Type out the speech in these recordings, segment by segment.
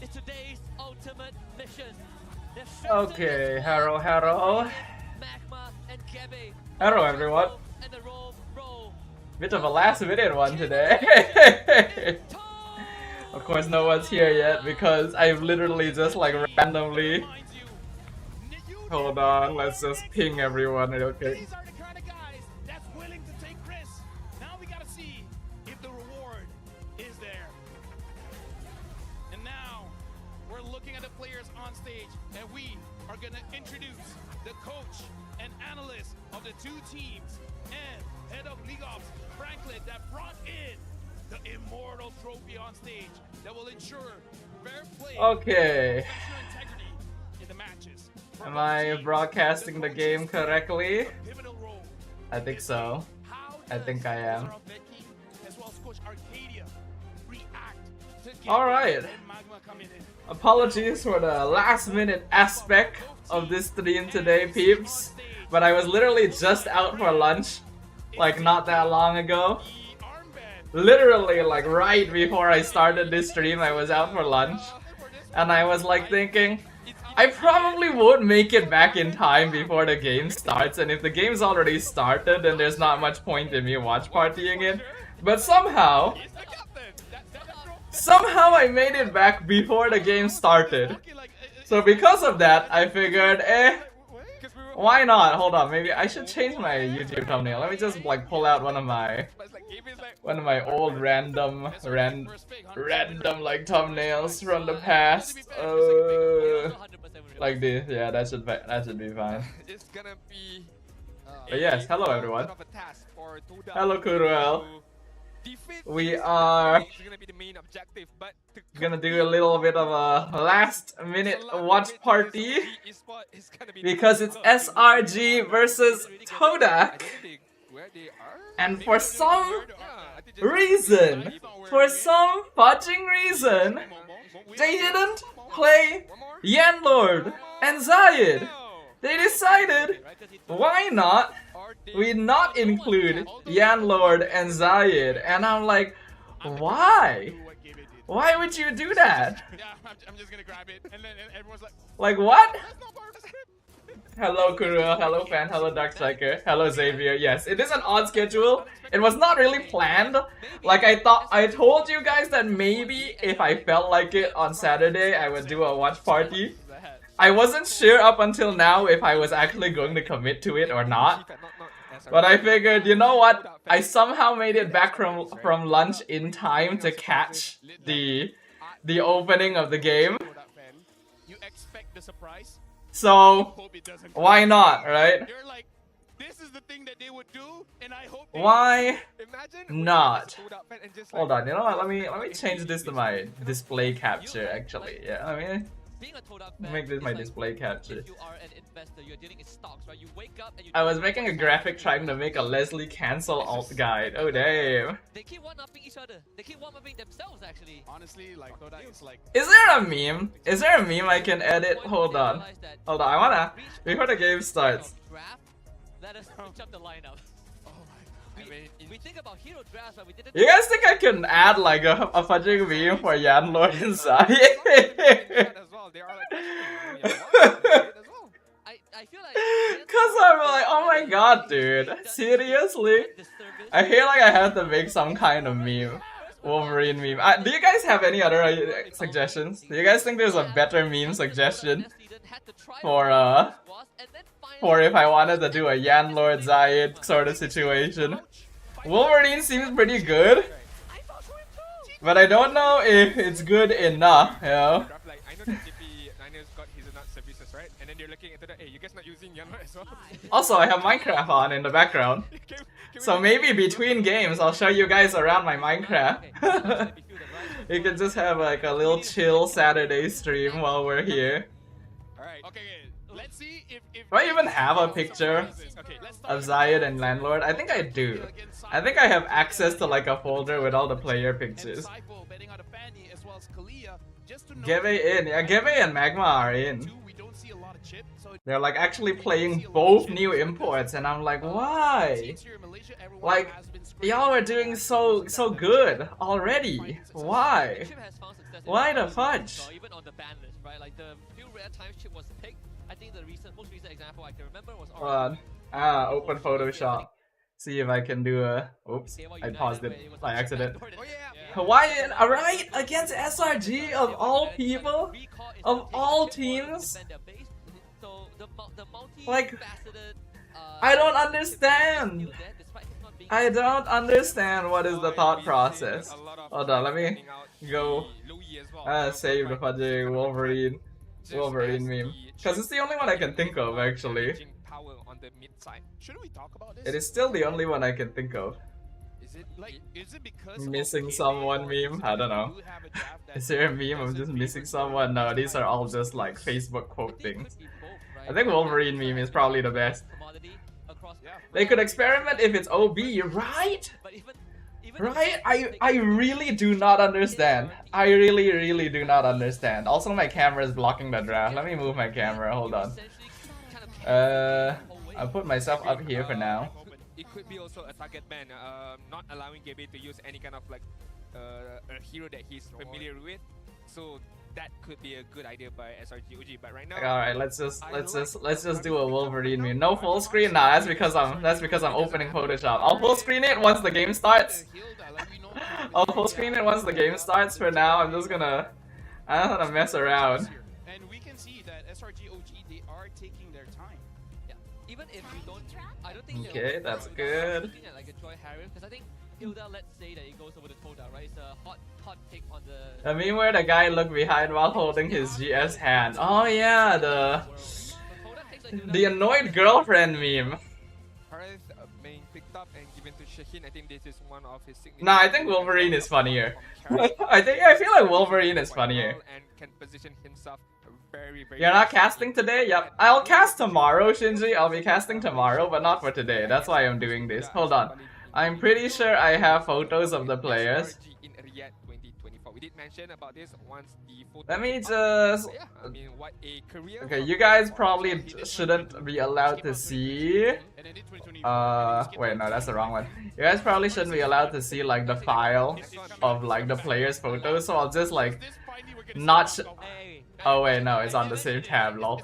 is today's ultimate mission. Okay, hello, hello. Magma and Gebe. Hello, everyone. And the roll. Bit of a last minute one today. Of course, no one's here yet because I've literally just like randomly. Hold on, let's just ping everyone real quick. These are the kind of guys that's willing to take risks. Now we gotta see if the reward is there. And now we're looking at the players on stage, and we are gonna introduce the coach and analyst of the two teams and head of League Ops, Franklin, that brought in the immortal trophy on stage that will ensure fair play, Okay. integrity in the matches. Am I broadcasting the game correctly? I think so. I think I am. Alright. Apologies for the last minute aspect of this stream today, peeps. But I was literally just out for lunch, like not that long ago. Literally, like right before I started this stream, I was out for lunch. And I was like thinking, I probably won't make it back in time before the game starts, and if the game's already started, then there's not much point in me watch partying it. But somehow I made it back before the game started. So because of that, I figured, why not? Hold on, maybe I should change my YouTube thumbnail. Let me just like pull out one of my old random like thumbnails from the past. Like this, yeah, that should be fine. It's gonna be. But yes, hello everyone. Hello Kuruel. We are gonna do a little bit of a last minute watch party because it's SRG versus Todak. And for some reason, fudging reason, they didn't play Yanlord and Zayed. They decided, why not we not include Yanlord and Zayed? And I'm like, why? Why would you do that? I'm just gonna grab it, and then everyone's like what? Hello Kuro, hello Fan, hello Darkstriker, hello Xavier. Yes, it is an odd schedule. It was not really planned. Like I told you guys that maybe if I felt like it on Saturday, I would do a watch party. I wasn't sure up until now if I was actually going to commit to it or not. But I figured, you know what? I somehow made it back from lunch in time to catch the opening of the game. You expect the surprise? So why not, right? You're like, this is the thing that they would do, and I hope why not? Hold on, you know what? Let me change this to my display capture. Actually, yeah. I mean, make this my display capture. I was making a graphic trying to make a Leslie cancel alt guide. Oh damn. They keep one-upping each other. They keep one-upping themselves actually. Honestly, like Kodak is like. Is there a meme? Is there a meme I can edit? Hold on. Hold on. I wanna before the game starts. Let us switch up the lineup. Oh my god. We think about hero drafts, but we didn't. You guys think I can add like a fudging meme for Yanlord and Zayed? I feel like cause I'm like, oh my god, dude, seriously? I feel like I have to make some kind of meme, Wolverine meme. Do you guys have any other suggestions? Do you guys think there's a better meme suggestion for if I wanted to do a Yanlord Zayed sort of situation? Wolverine seems pretty good, but I don't know if it's good enough, you know? Also, I have Minecraft on in the background, so maybe between games I'll show you guys around my Minecraft. You can just have like a little chill Saturday stream while we're here. Okay, let's see if do I even have a picture of Zayed and Landlord? I think I do. I think I have access to like a folder with all the player pictures. as well as Kalia, just to know Give in. Yeah, Give and Magma are in. we don't see a lot of chip, so They're like actually playing both new imports, and I'm like, why? Like, y'all are doing so good already. Why? Chip has found success in Why the other fudge? regions, even on the ban list, right? Like the few rare times Chip was picked, I think the most recent example I can remember was Open Photoshop. See if I can do a. Oops, I paused it by accident. Oh yeah. Hawaiian, alright, against SRG of all people, of all teams. Like, I don't understand. I don't understand what is the thought process. Hold on, let me go save the fudging Wolverine meme. Because it's the only one I can think of, actually. Should we talk about this? It is still the only one I can think of. Is it because Missing of someone K-Bay, meme? I don't know. do have a draft that Is there a meme of just missing someone? No, these are all just like Facebook quote things. I think Wolverine meme is probably the best. They could experiment if it's OB, right? Right? I really do not understand. I really do not understand. Also, my camera is blocking the draft. Let me move my camera. Hold on. I'll put myself up here for now. It could be also a target ban, not allowing Gabe to use any kind of like a hero that he's familiar with. So that could be a good idea by SRG UG. But right now, all right, let's just do a Wolverine meme. No full screen. Nah, that's because I'm opening Photoshop. I'll full screen it once the game starts. I'll full screen it once the game starts. For now, I'm just gonna mess around. And we can see that SRG OG, they are taking their time. Yeah, even if you don't, I don't think. Okay, that's good. Looking at like a Joy Harrier, because I think Hilda, let's say that it goes over to Toda, right? It's a hot take on the. I mean, where the guy looked behind while holding his GS hand. Oh yeah, the annoyed girlfriend meme. Harith being picked up and given to Shaheen. I think this is one of his signature. Nah, I think Wolverine is funnier. I feel like Wolverine is funnier. And can position himself very. You're not casting today? Yep. I'll cast tomorrow, Shinji. I'll be casting tomorrow, but not for today. That's why I'm doing this. Hold on. I'm pretty sure I have photos of the players. In Riyadh 2024. We did mention about this once the photo. Let me just. Yeah, I mean, what a career. Okay, you guys probably shouldn't be allowed to see. Wait, no, that's the wrong one. You guys probably shouldn't be allowed to see like the file of like the players' photos. So I'll just like not. Oh wait, no, it's on the same tab, lol.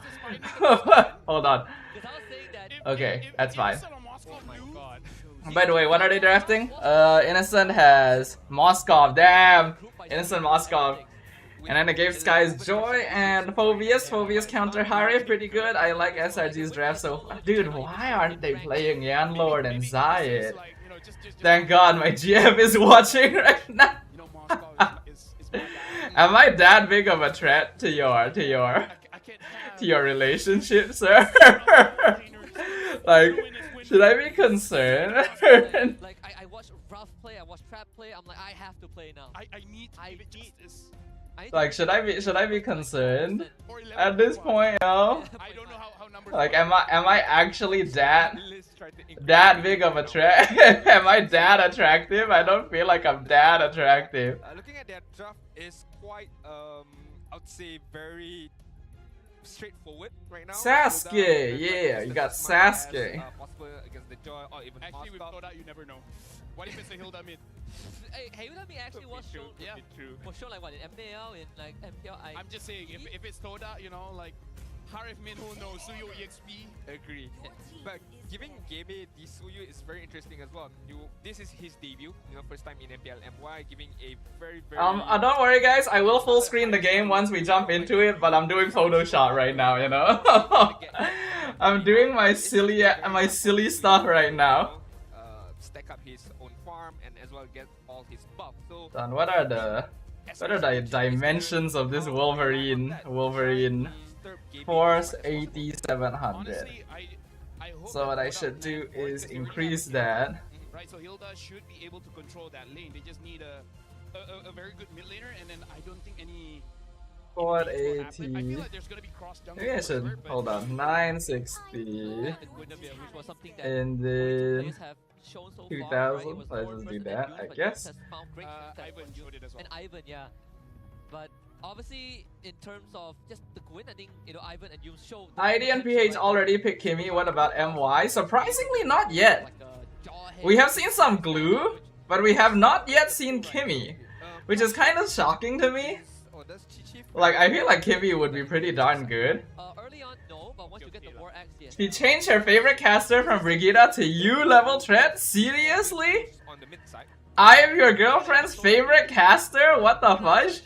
Hold on. Okay, that's fine. By the way, what are they drafting? Innocent has Moskov. Damn! Innocent Moskov. And then the Game Sky's Joy and Phobius. Phobius counter Harry, pretty good. I like SRG's draft so far. Dude, why aren't they playing Yan Lord and Zayed? Thank God my GM is watching right now. Am I that big of a threat to your relationship, sir? Like, should I be concerned? Like I watched Rough play, I watched Trap play. I'm like, I have to play now. I need this. Like, should I be concerned at this point, yo? I don't know how numbers. Like, am I actually that big of a threat? Am I that attractive? I don't feel like I'm that attractive. Looking at their draft is quite I would say very straightforward right now. Sasuke, yeah, you got Sasuke. Possible against the Joy or even Actually, with Moskov. Toda, you never know. What if it's a Hilda mid? Hey, Hilda me actually was shown, was shown like what in MPL, in like MPL. I'm just saying, if it's Toda, you know, like Harif Min, who knows Suyo EXP. Agree. But giving Gabe the Suyu is very interesting as well. This is his debut, first time in MPL MY, giving a very. Don't worry guys, I will full screen the game once we jump into it, but I'm doing Photoshop right now, you know. I'm doing my silly stuff right now. Stack up his own farm and as well get all his buff. So Then what are the dimensions of this Wolverine Force 8700? So what I should do is increase that. Right, so Hilda should be able to control that lane. They just need a very good mid laner, and then I don't think any. 480. I feel like there's gonna be cross jungle. Maybe I should hold on. 960. And then 2000. Let's just do that, I guess. Ivan showed it as well. And Ivan, yeah. But obviously, in terms of just the win, I think Ivan and Yoon showed. ID and PH already picked Kimmy. What about MY? Surprisingly, not yet. We have seen some glue, but we have not yet seen Kimmy, which is kind of shocking to me. Like, I feel like Kimmy would be pretty darn good. Early on, no, but once you get the War Axe, yes. She changed her favorite caster from Brigitte to U level threat? Seriously? I am your girlfriend's favorite caster? What the fudge?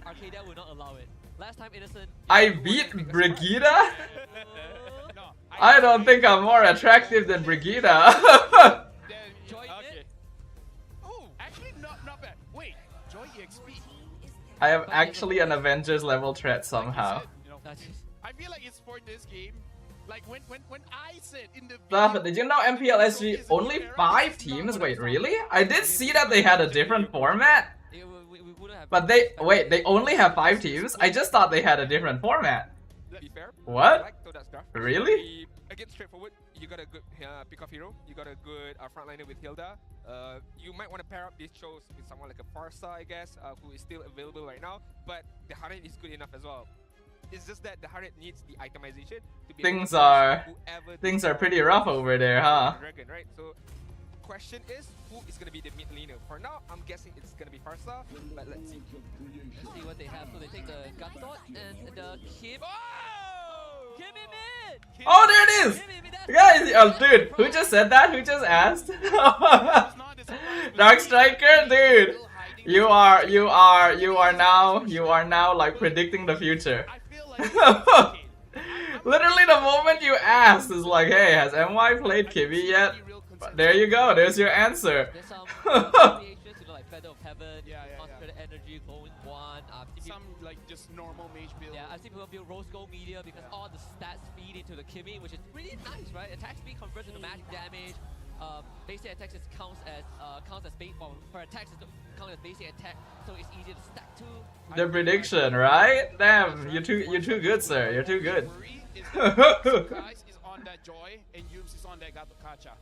Arcadia will not allow it. Last time Innocent. I beat Brigitte? I don't think I'm more attractive than Brigitte. Joy Okay. Oh, actually not bad. Wait, Joy EXP. I am actually an Avengers level threat somehow. I feel like it's for this game. Like when I said in the But did you know MPLSG only 5 teams? Wait, really? I did see that they had a different format. But they only have 5 teams? I just thought they had a different format. Be fair. What? Really? Really? Again, straightforward. You got a good pick-off hero. You got a good frontliner with Hilda. You might want to pair up these shows with someone like a Farsa, I guess, who is still available right now. But the Harriet is good enough as well. It's just that the Harriet needs the itemization to be Things are pretty rough over there, huh? Dragon, right? So, question is, who is gonna be the mid laner? For now, I'm guessing it's gonna be Farsa, but let's see. Let's see what they have. So they take the gun dot and the Kim. Oh! Kim mid! Oh, there it is! Guys, oh, dude, who just said that? Who just asked? Dark Striker, dude, you are now like predicting the future. Literally, the moment you asked is like, hey, has MY played Kimmy yet? But there you go, there's your answer. There's some variations, like Feather of Heaven, Concentrated Energy, Glowing One, some like just normal mage build. Yeah, I've seen people build Rose Gold Media because all the stats feed into the Kimmy, which is really nice, right? Attack speed converts into magic damage. Basic attack just counts as base for attacks counts as basic attack, so it's easier to stack too. The prediction, right? Damn, you're too good, sir. You're too good. Guys is on that Joy and Yums is on that Kacha.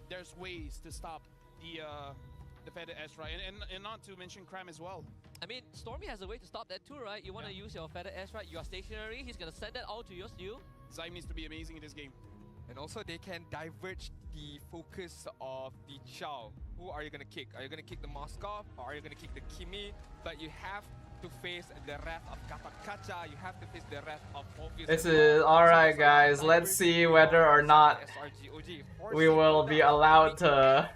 There's ways to stop the Feather Ezra and not to mention Cram as well. I mean, Stormy has a way to stop that too, right? You want to use your Feather Ezra, you are stationary, he's gonna send that all to your steal. Zyme needs to be amazing in this game. And also, they can diverge the focus of the Chao. Who are you gonna kick? Are you gonna kick the Moskov or are you gonna kick the Kimmy? But you have to face the wrath of Kacha. You have to face the wrath of Morpheus. This is alright, guys. Let's see whether or not we will be allowed to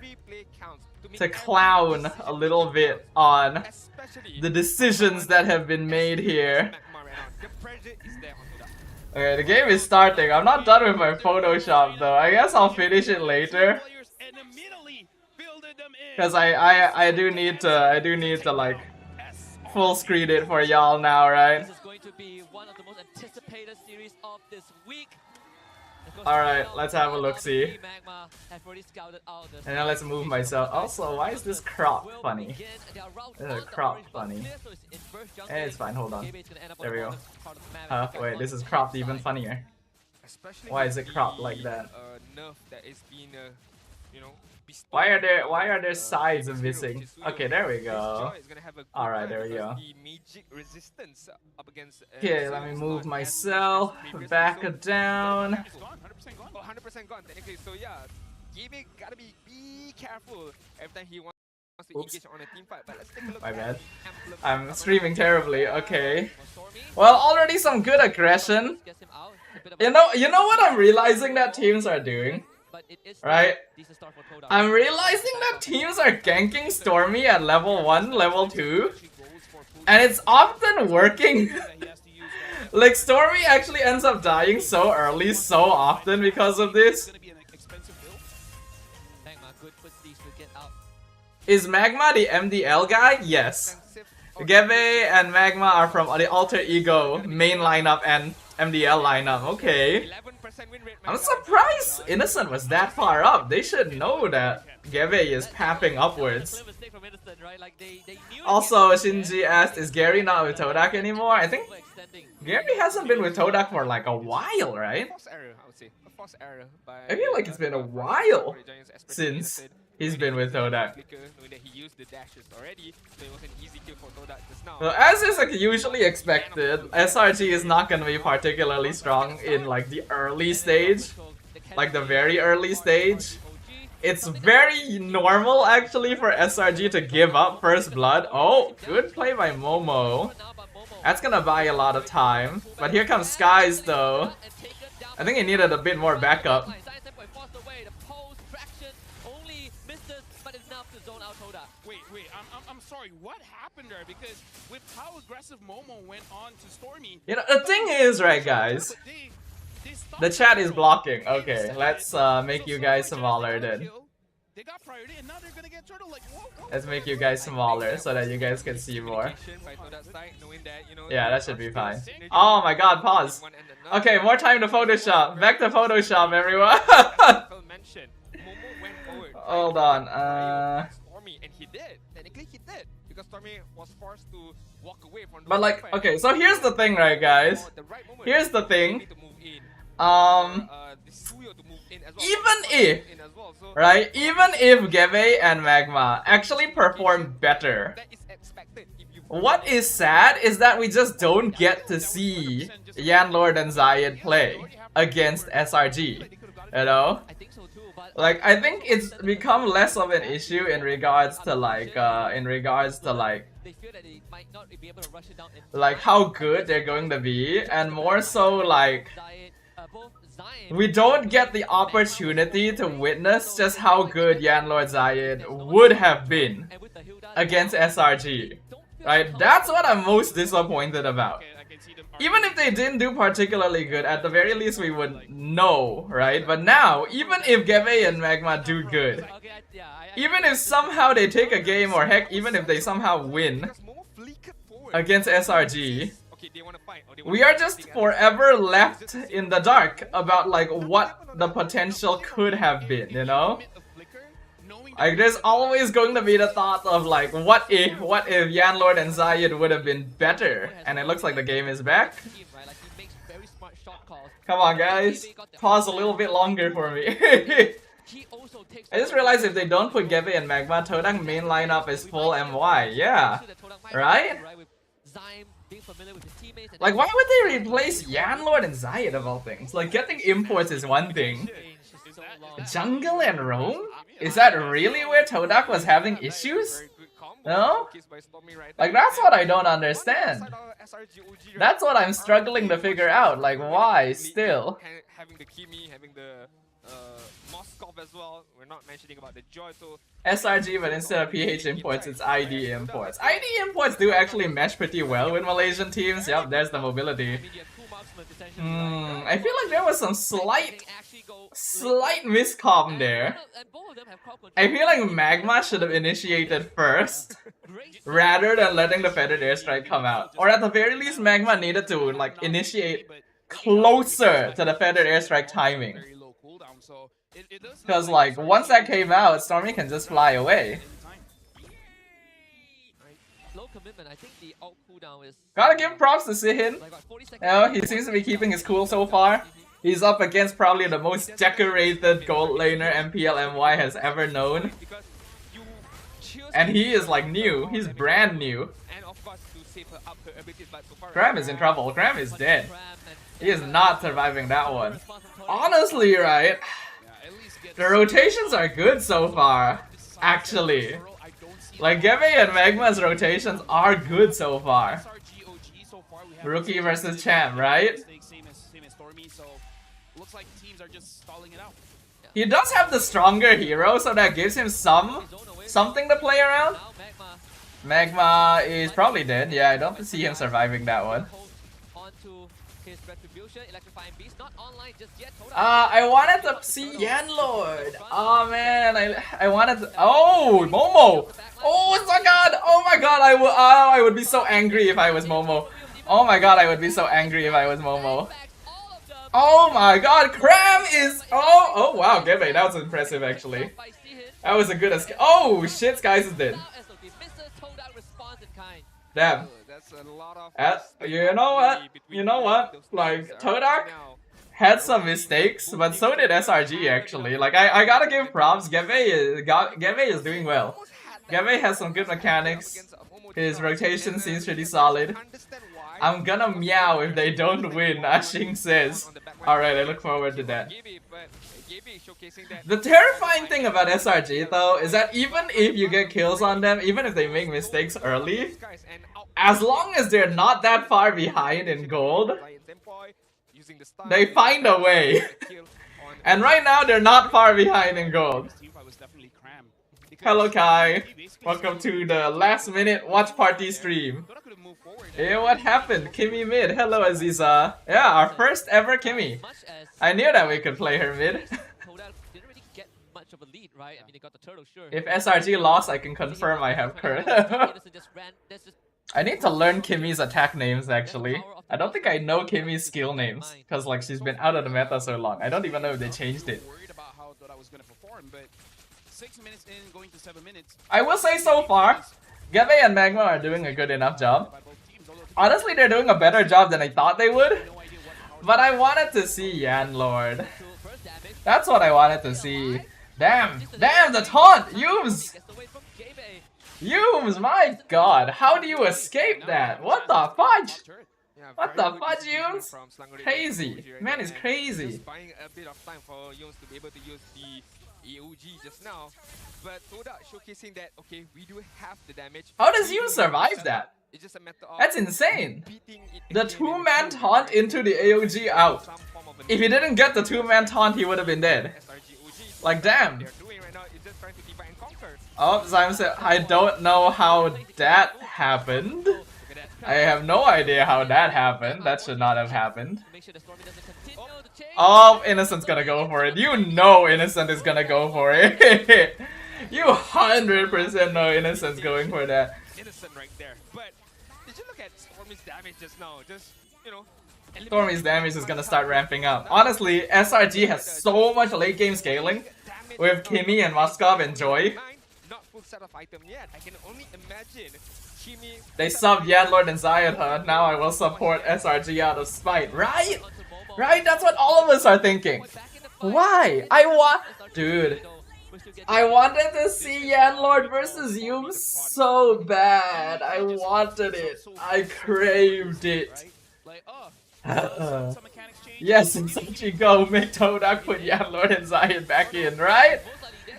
clown a little bit on the decisions that have been made here. Okay, the game is starting. I'm not done with my Photoshop though. I guess I'll finish it later. Cause I do need to like full screen it for y'all now, right? This is going to be one of the most anticipated series of this week. Alright, let's have a look-see. And then let's move myself. Also, why is this crop funny? This is crop funny. Hey, it's fine, hold on. There we go. Wait, this is cropped even funnier. Why is it cropped like that? Why are there sides missing? Okay, there we go. Alright, there we go. Okay, let me move myself back down. 100% gone technically, so yeah, Gaming gotta be careful every time he wants to engage on a team fight. But let's take a look. My bad. I'm streaming terribly. Okay. Well, already some good aggression. You know what I'm realizing that teams are doing? Right? I'm realizing that teams are ganking Stormy at level 1, level 2. And it's often working. Like, Stormy actually ends up dying so early, so often because of this. Is Magma the MDL guy? Yes. Gebe and Magma are from the Alter Ego main lineup and MDL lineup. Okay. I'm surprised Innocent was that far up. They should know that Gebe is papping upwards. Also, Shinji asked, is Gary not with Todak anymore? I think Gary hasn't been with Todak for like a while, right? I feel like it's been a while since He's been with Todak. Knowing that he used the dashes already, so it was an easy kill for Todak just now. So as is like usually expected, SRG is not gonna be particularly strong in like the early stage, like the very early stage. It's very normal actually for SRG to give up first blood. Oh, good play by Momo. That's gonna buy a lot of time. But here comes Skies though. I think he needed a bit more backup. Wait, I'm sorry, what happened there? Because with how aggressive Momo went on to Stormy... You know, the thing is, right guys, the chat is blocking. Okay, let's make you guys smaller then. They got priority and now they're gonna get turtle like whoa. Let's make you guys smaller so that you guys can see more. Yeah, that should be fine. Oh my god, pause. Okay, more time to Photoshop. Back to Photoshop, everyone. Hold on. Stormy, and he did. Technically, he did because Stormy was forced to walk away from the. But like, okay, so here's the thing, right, guys? Here's the thing. Even if, right, even if Geve and Magma actually perform better, what is sad is that we just don't get to see Yanlord and Zayed play against SRG, you know? Like, I think it's become less of an issue in regards to like how good they're going to be, and more so like we don't get the opportunity to witness just how good Yanlord Zayed would have been against SRG. Right? That's what I'm most disappointed about. Even if they didn't do particularly good, at the very least we would know, right? But now, even if Geve and Magma do good, even if somehow they take a game, or heck, even if they somehow win against SRG, we are just forever left in the dark about like what the potential could have been, you know? Like there's always going to be the thought of like what if Yanlord and Zayed would have been better, and it looks like the game is back. Come on guys, pause a little bit longer for me. I just realized if they don't put Geve and Magma, Todak main lineup is full MY, yeah, right? Like why would they replace Yanlord and Zayed of all things? Like getting imports is one thing. Jungle and roam? Is that really where Todak was having issues? No? Like that's what I don't understand. That's what I'm struggling to figure out. Like why still? Having the Kimi, having the Moskov as well. We're not mentioning about the Joy, so SRG, but instead of PH imports, it's ID imports. ID imports do actually mesh pretty well with Malaysian teams. Yep, there's the mobility. I feel like there was some slight miscom there. I feel like Magma should have initiated first rather than letting the feathered airstrike come out. Or at the very least, Magma needed to like initiate closer to the feathered airstrike timing. Because like once that came out, Stormy can just fly away. Gotta give props to Sihin. You know, he seems to be keeping his cool so far. He's up against probably the most decorated gold laner MPLMY has ever known. And he is like new. He's brand new. Graham is in trouble. Graham is dead. He is not surviving that one. Honestly, right? The rotations are good so far. Actually. Like Geve and Magma's rotations are good so far. Rookie versus champ, right? He does have the stronger hero, so that gives him something to play around. Magma is probably dead. Yeah, I don't see him surviving that one. I wanted to see Yanlord. Oh man, I wanted to. Oh, Momo. Oh my god. Oh my god. I would be so angry if I was Momo. Oh my god, I would be so angry if I was Momo. Oh my god, Cram is. Oh wow, Gebe, that was impressive actually. That was a good escape. Oh shit, Skies is dead. Damn. You know what? Like Todak had some mistakes, but so did SRG actually. Like I gotta give props. Geve is doing well. Geve has some good mechanics. His rotation seems pretty solid. I'm gonna meow if they don't win, Ashing says. Alright, I look forward to that. The terrifying thing about SRG though is that even if you get kills on them, even if they make mistakes early, as long as they're not that far behind in gold, they find a way. And right now they're not far behind in gold. Hello Kai, welcome to the last minute watch party stream. Hey, what happened? Kimmy mid. Hello Aziza. Yeah, our first ever Kimmy. I knew that we could play her mid. If SRG lost, I can confirm I have her. I need to learn Kimmy's attack names actually. I don't think I know Kimmy's skill names because like she's been out of the meta so long. I don't even know if they changed it. 6 minutes in, going to 7 minutes. I will say so far, Geve and Magma are doing a good enough job. Honestly, they're doing a better job than I thought they would. But I wanted to see Yan Lord. That's what I wanted to see. Damn, the taunt! Yumes! Yumes, my god, how do you escape that? What the fudge? What the fudge, Yumes? Crazy. Man is crazy. Buying a bit of time for Yumes to be able to use the AOG just now, but Toda showcasing that okay, we do have the damage. How does Yumes survive that? It's just a matter of that's insane. The two-man taunt into the AOG out. If he didn't get the two-man taunt, he would have been dead. Like damn. Oh, Zyme said, I don't know how that happened. I have no idea how that happened. That should not have happened. Oh, Innocent's gonna go for it. You know Innocent is gonna go for it. You 100% know Innocent's going for that. Innocent right there. But did you look at Stormy's damage just now? Just, you know, Stormy's damage is gonna start ramping up. Honestly, SRG has so much late game scaling with Kimmy and Moskov and Joy. Not full set of item yet. I can only imagine Kimmy. They subbed Yanlord and Zayat, huh? Now I will support SRG out of spite. Right? Right? That's what all of us are thinking. Why? Dude. I wanted to see Yanlord versus Yume so bad. I wanted it. I craved it. Yes, and Sochi go. Make Todak put Yanlord and Zayat back in, right?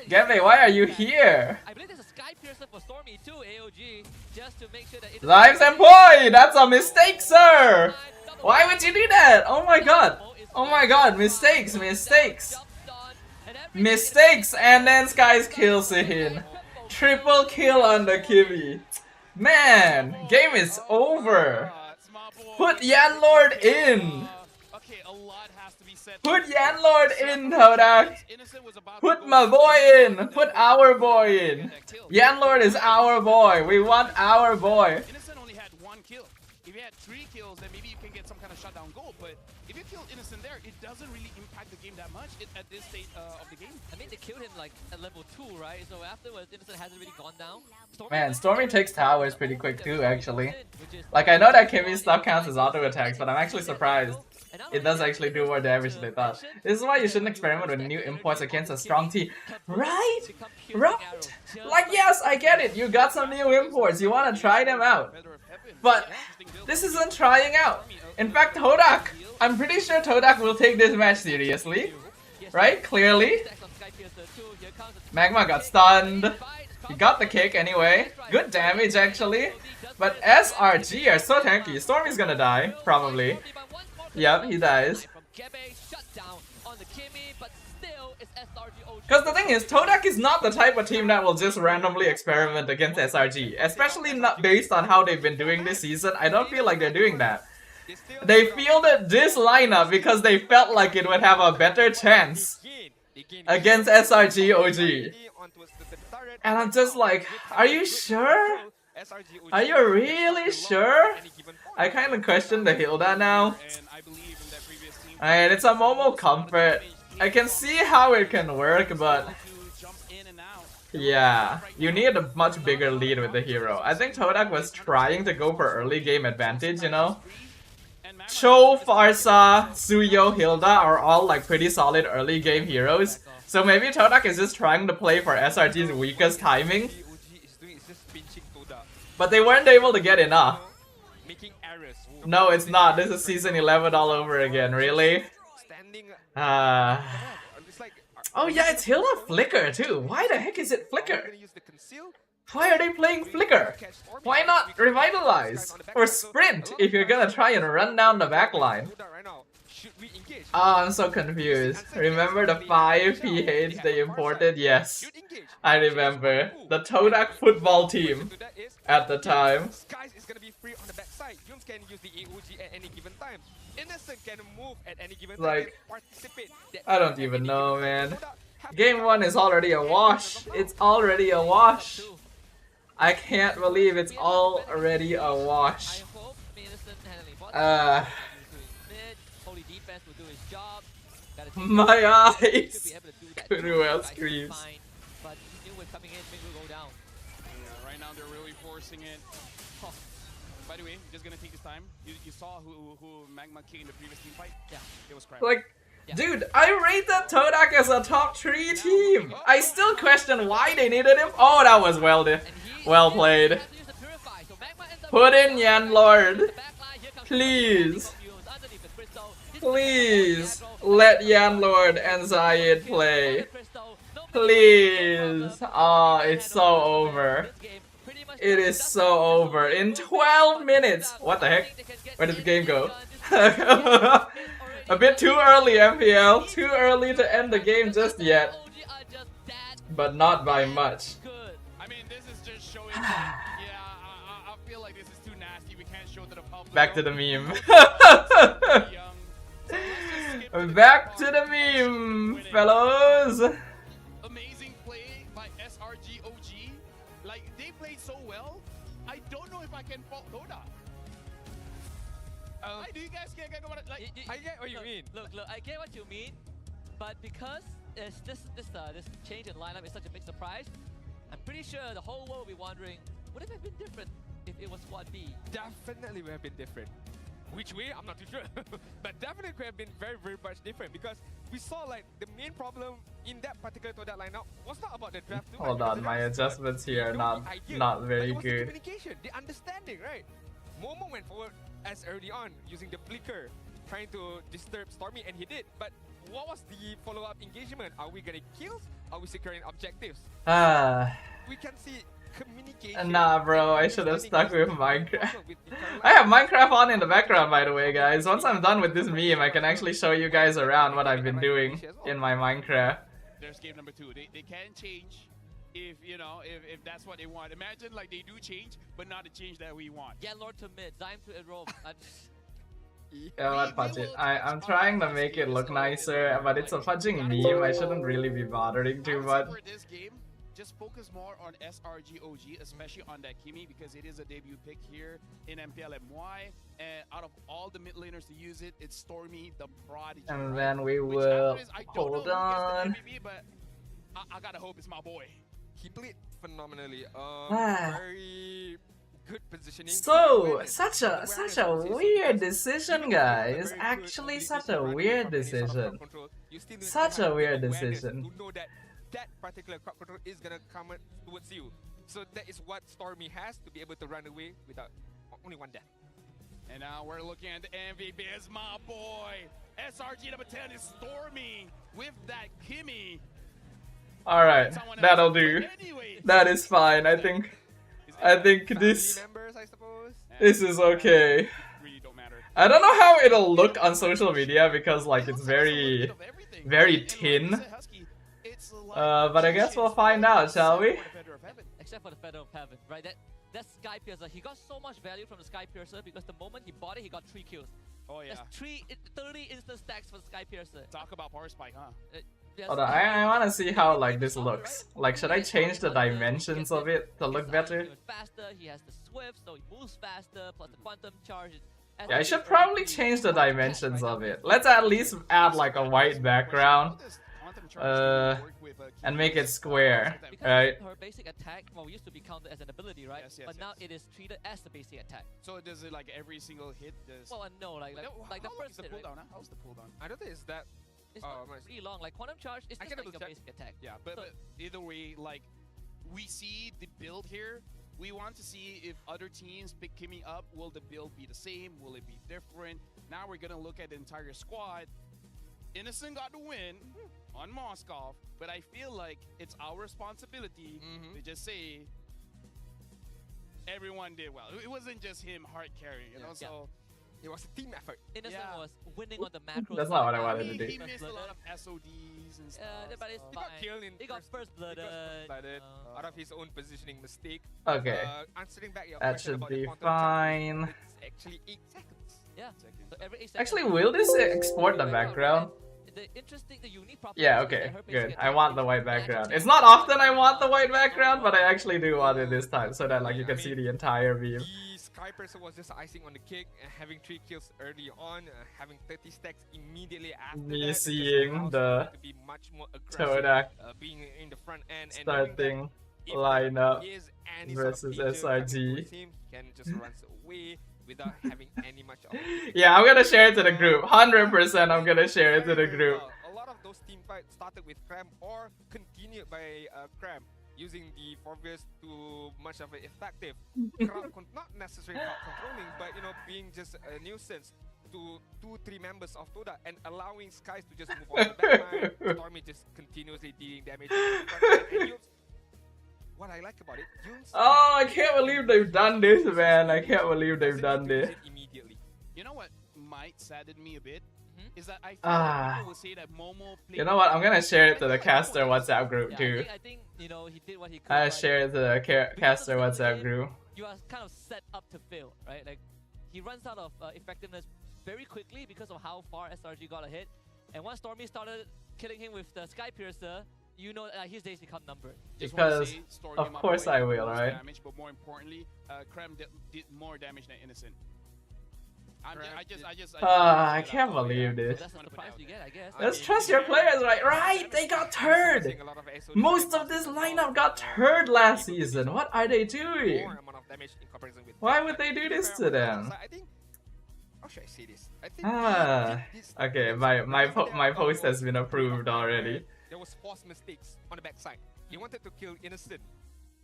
Geve, why are you here? Lives and boy, that's a mistake, sir. Why would you do that? Oh my god. Oh my god, mistakes. Mistakes, and then Skies kills Sihin. Triple kill on the Kimmy. Man, game is over. Put Yanlord in. Put Yanlord in, Todak. Put my boy in. Put our boy in. Yanlord is our boy. We want our boy. Innocent only had 1 kill. If you had 3 kills, then maybe you can get some kind of shutdown goal. But if you kill Innocent there, it doesn't really impact the game that much at this state of the game. I mean, they killed him like at level 2, right? So afterwards, Innocent hasn't really gone down. Man, Stormy takes towers pretty quick too, actually. Like, I know that Kimmy's stuff counts as auto attacks, but I'm actually surprised. It does actually do more damage than they thought. This is why you shouldn't experiment with new imports against a strong team. Right? Right? Like, yes, I get it. You got some new imports. You want to try them out. But this isn't trying out. In fact, Todak, I'm pretty sure Todak will take this match seriously. Right? Clearly. Magma got stunned. He got the kick anyway. Good damage, actually. But SRG are so tanky. Stormy's gonna die, probably. Yep, he dies. Because the thing is, Todak is not the type of team that will just randomly experiment against SRG. Especially not based on how they've been doing this season. I don't feel like they're doing that. They fielded this lineup because they felt like it would have a better chance against SRG OG. And I'm just like, are you sure? Are you really sure? I kind of question the Hilda now. And it's a Momo comfort. I can see how it can work, but yeah, you need a much bigger lead with the hero. I think Todak was trying to go for early game advantage, you know? Cho, Farsa, Suyo, Hilda are all like pretty solid early game heroes. So maybe Todak is just trying to play for SRG's weakest timing. OG is doing is just pinching Toda. But they weren't able to get enough. Making errors. No, it's not. This is season 11 all over again. Really? Standing. It's like, Oh yeah, it's Hilda Flicker too. Why the heck is it Flicker? gonna use the conceal. Why are they playing Flicker? Why not Revitalize? Or Sprint if you're gonna try and run down the backline? Oh, I'm so confused. Remember the 5 PH they imported? Yes, I remember. The Todak football team at the time. Skies is gonna be free on the backside. Yuns can use the AOG at any given time. Innocent can move at any given time. Like, and participate. I don't even know, man. Game 1 is already a wash. It's already a wash. I can't believe it's already a wash. My eyes. Kuruel screams. Right now they're really forcing it. By the way, just gonna take this time. You saw who Magma kicked in the previous team fight? Yeah, it was crap. Like, dude, I rate that Todak as a top 3 team. I still question why they needed him. Oh, that was well played. Put in Yan Lord. Please. Please let Yan Lord and Zayed play. Please. Oh, it's so over. It is so over. In 12 minutes. What the heck? Where did the game go? A bit too early, MPL. Too early to end the game just yet. But not by much. I mean, this is just showing that, I feel like this is too nasty. We can't show to the public. Back to the meme. Back to the meme, fellows. Amazing play by SRG OG. Like, they played so well. I don't know if I can fault Toda. Do you guys get what like? I get what you mean. Look, I get what you mean, but because this change in lineup is such a big surprise, I'm pretty sure the whole world will be wondering, would it have been different if it was Squad B? Definitely would have been different. Which way? I'm not too sure. But definitely could have been very, very much different because we saw like the main problem in that particular Toda lineup was not about the draft. Hold on, my adjustments here are not very good. good. The communication, the understanding, right? Momo went forward as early on using the flicker, trying to disturb Stormy, and he did. But what was the follow-up engagement? Are we getting kills? Are we securing objectives? We can see communication. Nah, bro, I should have stuck with Minecraft. I have Minecraft on in the background, by the way, guys. Once I'm done with this meme, I can actually show you guys around what I've been doing in my Minecraft. There's game number 2. They can change if, you know, if that's what they want. Imagine like they do change, but not the change that we want. Yeah, Lord to mid, Zyme to Erov. Yeah, what budget? I'm trying to make it look nicer, but it's a fudging meme. I shouldn't really be bothering too much. For this game, just focus more on SRG OG, especially on that Kimi, because it is a debut pick here in MPLMY. And out of all the mid laners to use it, it's Stormy, the prodigy. And right? then we Which will after this, I don't hold know who gets on. the MVP, but I gotta hope it's my boy. He played phenomenally. Very good positioning. So such a weird decision, guys. Actually, such a weird decision. Such a weird decision. To know that that particular crowd control is gonna come towards you. So that is what Stormy has to be able to run away without only one death. And now we're looking at the MVP. It's my boy. SRG number 10 is Stormy with that Kimi. Alright, that'll do. That is fine. I think this is okay. I don't know how it'll look on social media because like it's very thin. But I guess we'll find out, shall we? Except for the Feather of Heaven, right? That Sky Piercer, he got so much value from the Sky Piercer because the moment he bought it, he got 3 kills. Oh yeah. That's 30 instant stacks for the Sky Piercer. Talk about power spike, huh? Hold on, I want to see how like this looks. Like, should I change the dimensions of it to look better? Faster, he has the Swift, so he moves faster, plus the Quantum Charge. Yeah, I should probably change the dimensions of it. Let's at least add like a white background. Quantum Charge didn't work with, and Kiwi make it was, square, sometimes- Because right? her basic attack, well, used to be counted as an ability, right? Yes, yes, but now yes. it is treated as the basic attack. So does it like every single hit? Does Well, no, like the how long first is the hit, right? cooldown? Huh? How's the cooldown? I don't think it's that. It's Oh, not nice. really long. Like Quantum Charge is I just can like double a check. basic attack. Yeah, So- but either way, like we see the build here. We want to see if other teams pick Kimmy up. Will the build be the same? Will it be different? Now we're gonna look at the entire squad. Innocent got the win on Moskov, but I feel like it's our responsibility to just say everyone did well. It wasn't just him hard carrying, you know. Yeah. So It was a team effort. Innocent Yeah. was winning on the macro. That's not what I side. wanted he, to do. he missed a lot of SODs and stuff. but it's so- He got fine. killed in He got first blooded. out of his own positioning mistake. Okay, Answering back your that question should about be the quantum charge, fine. It's actually 8 seconds. Yeah. Second. So every 8 Actually, seconds- will this export the Right now, background? The interesting, the unique property. Yeah, is okay, that her basic good. I attack want the is white magic background. damage. It's not often I want the white background, but I actually do want it this time, so that like you I can mean, see the entire beam. The Sky Person was just icing on the cake, having 3 kills early on, having 30 stacks immediately after Me that. It just seeing allows the him to be much more aggressive, Todak being in the front end and knowing that starting if lineup there is any sort of versus danger coming SRG. towards him, he can just run away without having any much of a Yeah, I'm gonna share it to the group. 100% I'm gonna share it to the Very, very group. well. A lot of those team fights started with Cram or continued by Cram using the Forvius to much of it effective. Not necessarily crowd controlling, but you know, being just a nuisance to 2-3 members of Toda and allowing Skies to just move on to the backline. Stormy just continuously dealing damage. And Yups, what I like about it, Yups Oh, I can't believe they've done this, man. I can't believe they've done this. immediately. You know what might sadden me a bit is that I feel Ah. like people will say that Momo played You know what? I'm gonna share it to the caster WhatsApp group Yeah, too. I think you know he did what he could. I but share it to the caster WhatsApp group. You are kind of set up to fail, right? Like he runs out of effectiveness very quickly because of how far SRG got ahead. And once Stormy started killing him with the Sky Piercer, you know his days become numbered. Just wanna Because say, Stormy of Mama course did I will, most right? Damage, but more importantly, Krem did more damage than Innocent. I can't believe So this. that's a surprise you get, I guess. Let's trust your players, right? Right, they got third. Seeing a lot of SOD Most damage of this as lineup well. got third last season. What are they doing? More amount of damage in comparison with Why them. would But they do to be this fair to on the other them? side, I think, how should I say this? I think Ah, this okay, this- my because my there post was has been a approved point already. where There was forced mistakes on the backside. They wanted to kill Innocent,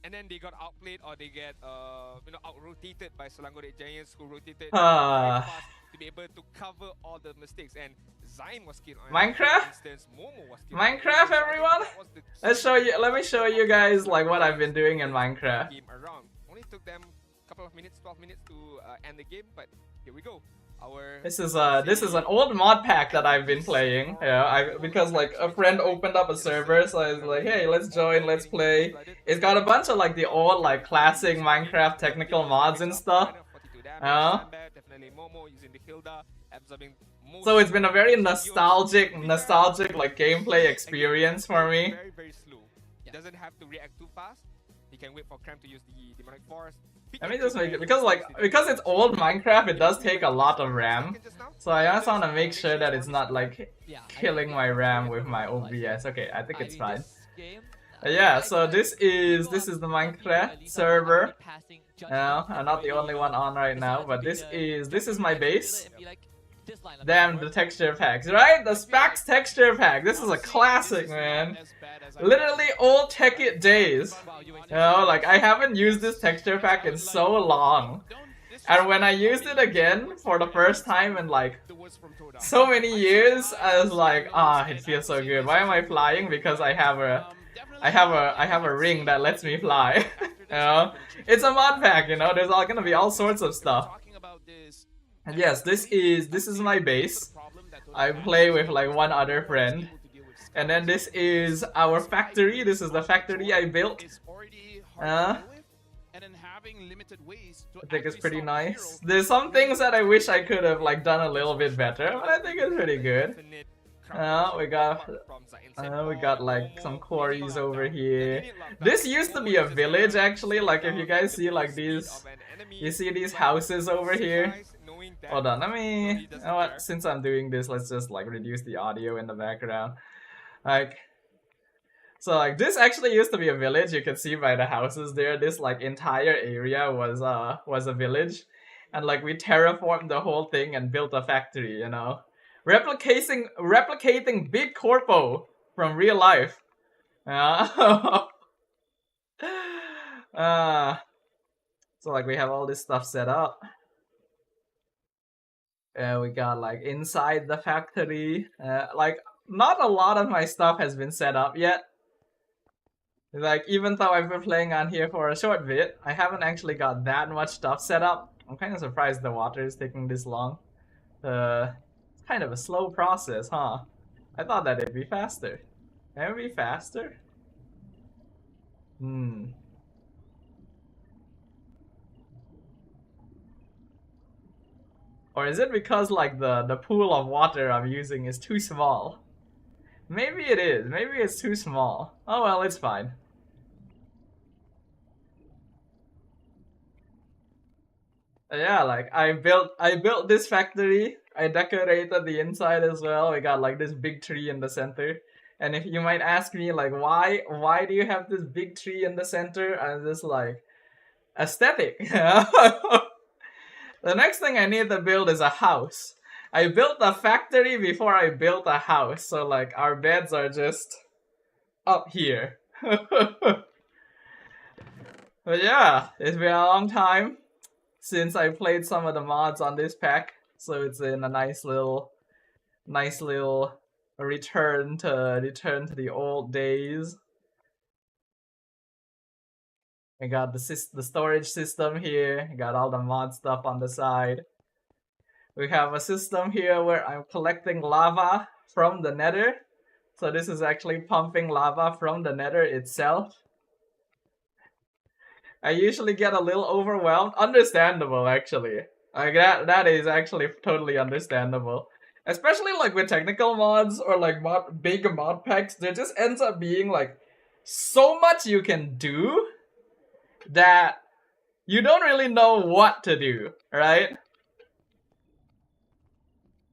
and then they got outplayed or they get out rotated by Selangor Giants, who rotated Ah. very fast to be able to cover all the mistakes. And Zayn was killed. On Minecraft? instance, Momo was killed. Minecraft, I think everyone? that was the Let's key show you. Let me show you guys like what I've been doing in Minecraft. game around. Only took them a couple of minutes, 12 minutes to end the game, but here we go. This is an old mod pack that I've been playing. Yeah, because like a friend opened up a server, so I was like, hey, let's join, let's play. It's got a bunch of like the old like classic Minecraft technical mods and stuff. So it's been a very nostalgic like gameplay experience for me. Very, very slow. He doesn't have to react too fast. He can wait for Cram to use the demonic force. Let me just make it because it's old Minecraft. It does take a lot of RAM, so I just want to make sure that it's not like Yeah, I killing think my it's RAM very with my well. OBS. Okay, I think it's mean, fine. this game, Yeah, I so guess this is people the are- Minecraft at least server. already passing judgment I'm not the already, only one on right now, decided but to be this is my base. and be like, this lineup Damn, doesn't the work. texture packs, right? The Spax texture pack. This is a classic, man. Literally old Tekkit days. Wow, you You know, like I haven't used this texture pack in so long. And when I used it again for the first time in like so many years, I was like, it feels so good. Why am I flying? Because I have a ring that lets me fly. You know, it's a mod pack. You know, there's gonna be all sorts of stuff. And yes, this is my base. I play with like one other friend. And then this is our factory. This is the factory I built. I think it's pretty nice. There's some things that I wish I could have like done a little bit better, but I think it's pretty good. We got like some quarries over here. This used to be a village actually. Like if you guys see like these, you see these houses over here. Hold on, let me. You know what? Since I'm doing this, let's just like reduce the audio in the background. Like, so like this actually used to be a village. You can see by the houses there. This like entire area was a village, and like we terraformed the whole thing and built a factory. You know, replicating Big Corpo from real life. Uh, so like we have all this stuff set up. We got like inside the factory. Like not a lot of my stuff has been set up yet. Like, even though I've been playing on here for a short bit, I haven't actually got that much stuff set up. I'm kind of surprised the water is taking this long. It's kind of a slow process, huh? I thought that it'd be faster. Can it be faster? Or is it because, like, the pool of water I'm using is too small? Maybe it is. Maybe it's too small. Oh well, it's fine. Yeah, like I built this factory. I decorated the inside as well. We got like this big tree in the center. And if you might ask me like why do you have this big tree in the center? I'm just like aesthetic. The next thing I need to build is a house. I built a factory before I built a house. So like our beds are just up here. But yeah, it's been a long time since I played some of the mods on this pack, so it's in a nice little return to the old days. I got the storage system here. I got all the mod stuff on the side. We have a system here where I'm collecting lava from the nether. So this is actually pumping lava from the nether itself. I usually get a little overwhelmed. Understandable, actually. Like that is actually totally understandable. Especially like with technical mods or like big mod packs, there just ends up being like so much you can do that you don't really know what to do, right?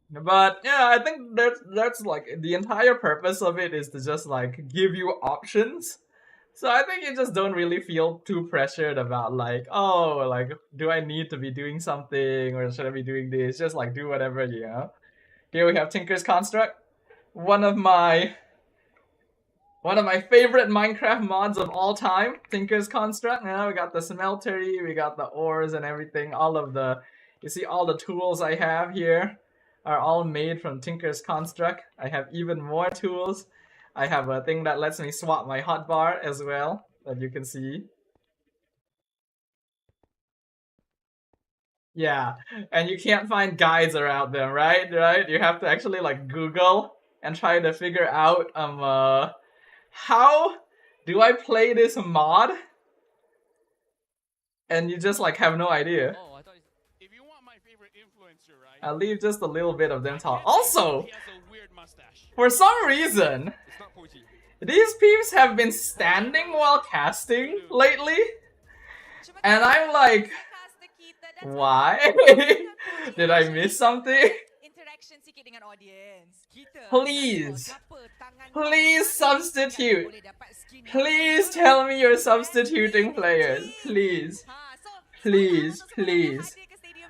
But yeah, I think that's like the entire purpose of it is to just like give you options. So I think you just don't really feel too pressured about like, oh, like, do I need to be doing something or should I be doing this? Just like do whatever, you know. Here we have Tinker's Construct, one of my favorite Minecraft mods of all time. Tinker's Construct. Now we got the smeltery, we got the ores and everything. You see all the tools I have here are all made from Tinker's Construct. I have even more tools. I have a thing that lets me swap my hotbar as well, that you can see. Yeah, and you can't find guides around them, right? You have to actually like Google and try to figure out how do I play this mod? And you just like have no idea. Oh, I thought If you want my favorite influencer, right? I'll leave just a little bit of them talk. Also, He has a weird mustache. for some reason, It's not Poji. these peeps have been standing while casting lately. And I'm like, why? Did I miss something? Please. Please substitute. Please tell me you're substituting players. Please. Please, please.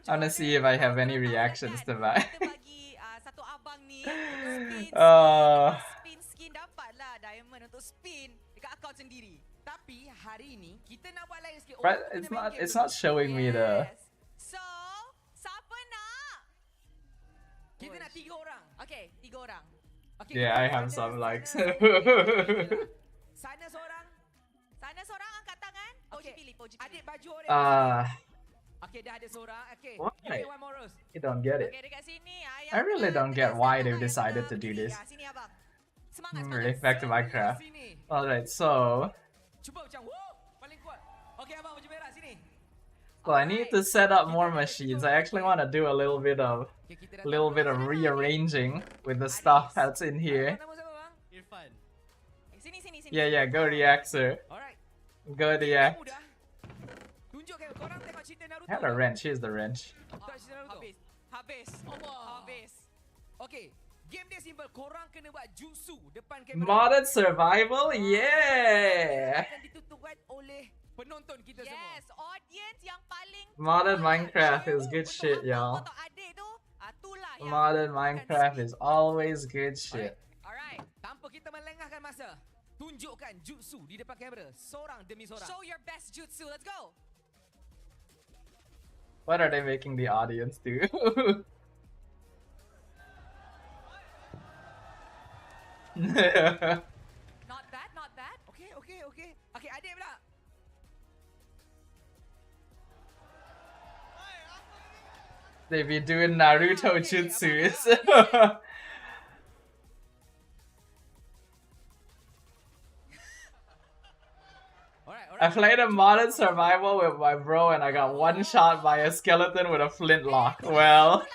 I wanna see if I have any reactions to that. Right, it's not showing me the. So, siapa nak? Kita nak 3 orang. Okay, 3 orang. Okay, Yeah, I have some likes. Sana seorang. Sana seorang angkat tangan. Poji pilih, Poji pilih. Adik baju orange. Okay, dah ada seorang. Okay, Why? give me one more rose. You don't get it. Okay, dekat sini. I really don't get why they've decided to do this. Sini abang. Semangat, Really, back to Minecraft. Sini. Alright, so Cuba macam, woo! Paling kuat. Okay, abang baju merah sini. well, I need to set up more machines. I actually want to do a little bit of rearranging with the stuff that's in here. Nama siapa bang? Irfan. Sini, sini, sini. Yeah, go react, sir. Alright. Go react. Mudah. Tunjukkan korang tengok cerita Naruto. I had a wrench. Here's the wrenge. Habis. Habis. Allah. Habis. Okay. Game dia simple. Korang kena buat jutsu depan kamera. Modded survival, yeah. Akan ditutukan oleh penonton kita semua. Yes, audience yang paling Modded tua, Minecraft share is good untuk shit, abang y'all. atau adik tu, itulah yang Modded akan Minecraft speed. is always good shit. Alright, tanpa kita melengahkan masa, tunjukkan jutsu di depan kamera, seorang demi seorang. Show your best jutsu. Let's go. What are they making the audience do? Not bad, not bad. Okay. Okay, adik pula. They be doing Naruto jutsus. I played a modded survival with my bro and I got one shot by a skeleton with a flintlock. Well,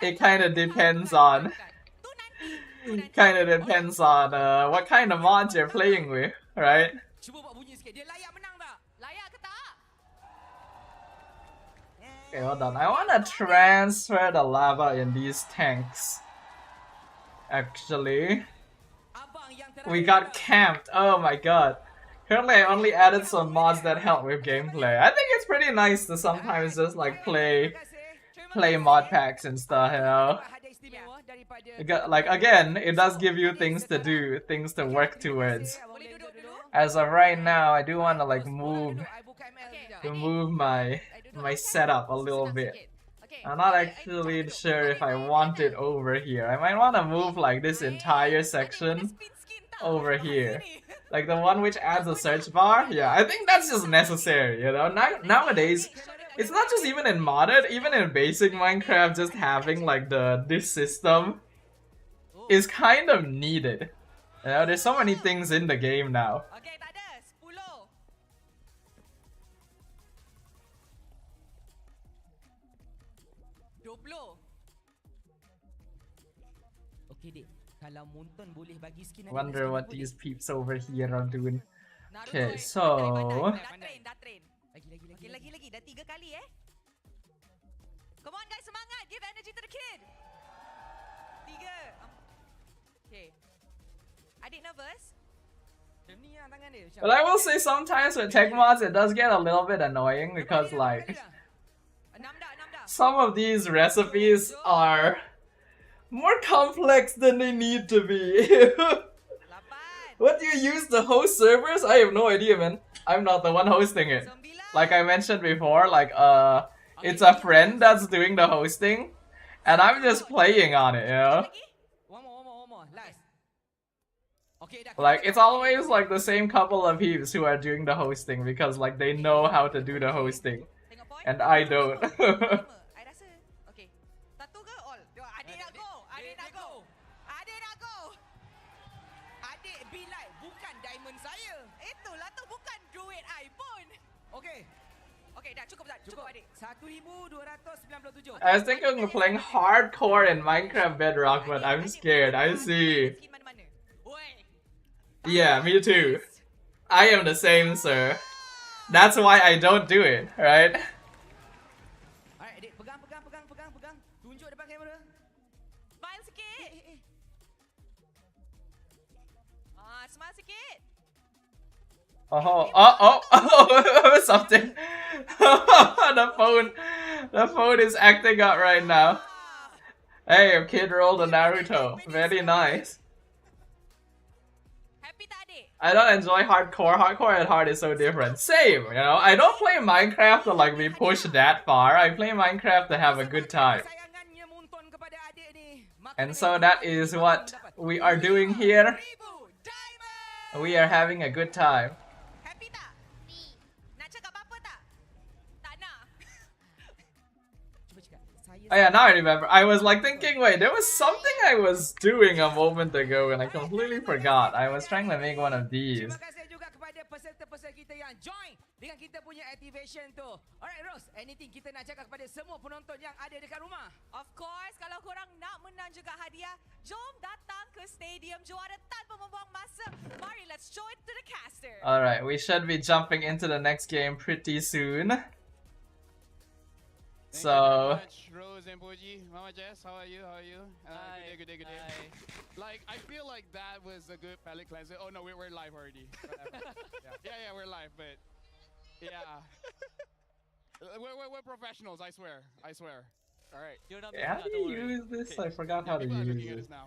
it kind of depends on what kind of mods you're playing with, right? Cuba buat bunyi sikit. Dia layak menang tak? Layak ke tak? Okay, hold on. I want to transfer the lava in these tanks. Actually, Abang yang we terakhir. got camped. Oh my god. Currently, I only added some mods that help with gameplay. I think it's pretty nice to sometimes just like play mod packs and stuff, you know? Hadiah istimewa daripada It got, like, again, it does give you things to do, things to work towards. Boleh duduk dulu. As of right now, I do want to like move I buka ML sekejap. to move my setup a little bit. I'm not actually sure if I want it over here. I might want to move like this entire section over here. Like the one which adds a search bar. Yeah, I think that's just necessary, you know? Nowadays, it's not just even in modded, even in basic Minecraft, just having like this system is kind of needed. You know, there's so many things in the game now. Okay, tak ada. 10. 20. Okey, Dik. Kalau Munton boleh bagi skin Wonder what these peeps over here are doing. Naruto, Okay, eh. so Dah train. Okay, lagi. Dah 3 kali Come on guys, semangat. Give energy to the kid. 3. Okay. Adik nervous? Macam ni lah tangan dia. but I will say sometimes with tech mods it does get a little bit annoying because like 6 dah. some of these recipes are more complex than they need to be. 8. What do you use to host servers? I have no idea, man. I'm not the one hosting it. 9. Like I mentioned before, like it's a friend that's doing the hosting and I'm just playing on it, you know? Lagi? One more. Last. Okay, dah. Like it's always like the same couple of peeps who are doing the hosting because like they know how to do the hosting Tengok point. and I don't. I rasa. Okay. Satu ke all? Adik nak go. Adik bilai bukan diamond saya. Itulah tu bukan duit I pun. Okey. Okay, dah cukup adik. 1297. I was thinking of playing hardcore in Minecraft Bedrock, but I'm scared. I see. Skin mana-mana. Oi. Yeah, me too. I am the same, sir. That's why I don't do it, right? Alright, adik pegang. Tunjuk depan kamera. Smile sikit. Smile sikit. Oh, something. The phone is acting up right now. Hey, a kid rolled a Naruto. Very nice. Happy tak adik? I don't enjoy hardcore. Hardcore and hard is so different. Same, you know. I don't play Minecraft to like be pushed that far. I play Minecraft to have a good time. Sayangannya Munton kepada adik ni. And so that is what we are doing here. We are having a good time. Happy tak? Nak cakap apa tak? Tak nak. Cuba cakap. Saya Oh yeah, now I remember. I was like thinking, wait, there was something I was doing a moment ago and I completely forgot. I was trying to make one of these. Terima kasih juga kepada peserta-peserta kita yang join dengan kita punya activation tu. Alright Rose, anything kita nak cakap kepada semua penonton yang ada dekat rumah? Of course, kalau korang nak menang juga hadiah, jom datang ke stadium juara tanpa membuang masa. Mari, let's show it to the caster. Alright, we should be jumping into the next game pretty soon. So much, Rose and Boji. Mama Jess, how are you? How are you? Hi. Good day. Hi. Like, I feel like that was a good palate cleanser. Oh no, we're live already. Whatever. yeah, we're live, but yeah, we're professionals. I swear. All right. You're not how missing do out, you don't worry. use this? Okay. I forgot Yeah, how to people are use looking at this. us now.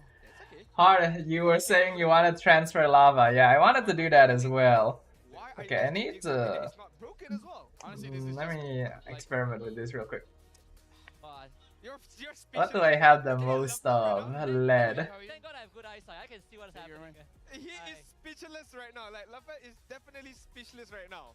It's okay. Hard, you were saying you want to transfer lava. Yeah, I wanted to do that as well. Why are Okay, you I guys need changing something that to. is not broken as well? Honestly, this is Let just me like, experiment with this real quick. God. You're What do speechless. I have the Okay, most love of? that right Lead. How are you? Thank God I have good eyesight. I can see what's Thank you happening. very He Hi. is speechless right now. Like Lava is definitely speechless right now.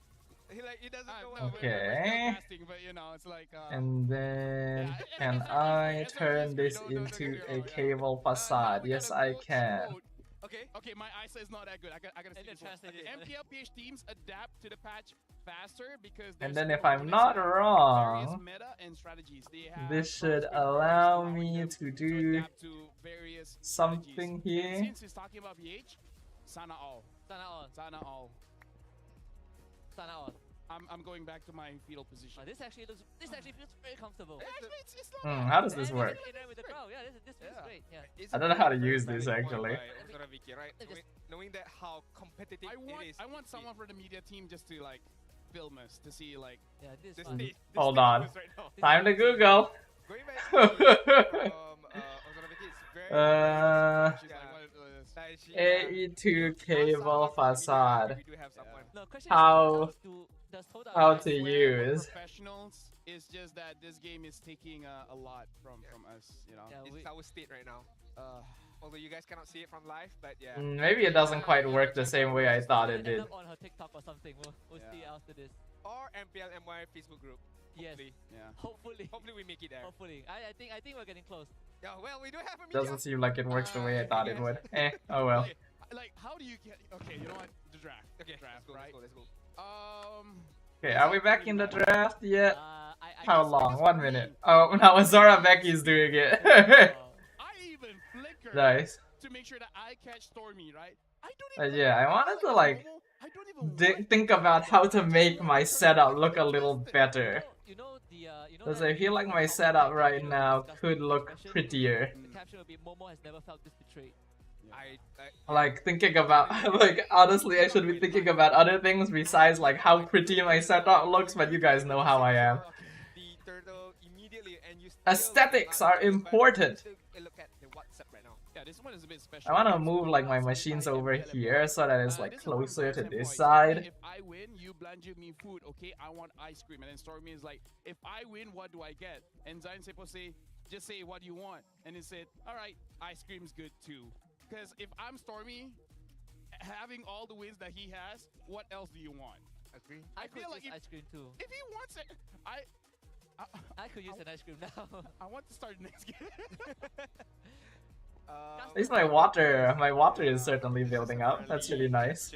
He doesn't know No, what. Okay. we're still casting, but you know, it's like. And then, Yeah, can SRG is I great. SRG is turn great. this Don't get into me a wrong, yeah. cable Now facade? we Yes, got a I coach can. quote. Okay. Okay, my eyesight is not that good. I gotta And see then this one. translate it. MPL PH teams adapt to the patch faster because And there's then if more I'm tools, not various wrong, meta and strategies. They have this should pro-script works allow allowing me them to do adapt to various something strategies. here. And since he's talking about PH, Sana all. Sana on. Sana all. Sana on. I'm going back to my fetal position. This actually feels very comfortable. Actually, it's not bad. How does this And work? you can interact with the crowd. Yeah, this feels Yeah. great. Yeah. It's I don't know how to a very use this, valid point actually. by Ozora Vicky, right? Let me Knowing that how competitive I want it is. I want someone for the media team just to like film us to see like Yeah, this is This fun. stage. Hold on. Right now. Time to Google. Going back to Ozora Vicky, it's very. she's Yeah. like what is Like she, AE2 cable Outside of the media, facade. We do have someone. No, question How- is, does Toda how like- to Swear we're use. professionals. It's just that this game is taking a lot from us, you know. Yeah, It's our state right now. Although you guys cannot see it from live, but yeah. Maybe it doesn't quite work the same way I thought it End did. up on her TikTok or something. We'll see Yeah. after this. Or MPLMY Facebook group. Yes. Hopefully. Yeah. Hopefully. Hopefully we make it there. Hopefully. I think we're getting close. Yeah, well, we do have a media. Doesn't seem like it works the way I thought it would. Oh well. Okay, like how do you get? Okay, you know what? The draft. Okay, draft, let's go, right? let's go. Okay, are we back in the draft yet? I How guess- long? 1 minute. Oh, now Azora Becky's doing it. I even flicker Nice. to make sure that I catch Stormy, right? I don't even. Yeah, I wanted to like I don't even want think about how to make my setup look a little better. You know Because that I feel like my comment setup section, right you know, now discussing could the look question? prettier. The caption will be Momo has never felt this betrayed. Like thinking about like honestly I should be thinking about other things besides like how pretty my setup looks, but you guys know how I am. The turtle immediately and you Aesthetics are important. Look at the WhatsApp right now. Yeah, this one is a bit special. I want to because move like my outside machines by over MPL, here so that it's this like is one closer to person this point. side. If I win, you blanjure me food, okay? I want ice cream. And then Stormy is like, if I win, what do I get? And Zion Sepo say, just say what you want. And he said, all right, ice cream's good too. Because if I'm Stormy, having all the wins that he has, what else do you want? Agree. I feel could like use if- ice cream too. If he wants it, I could use an ice cream now. I want to start next game. At least my water is certainly building up. That's really nice.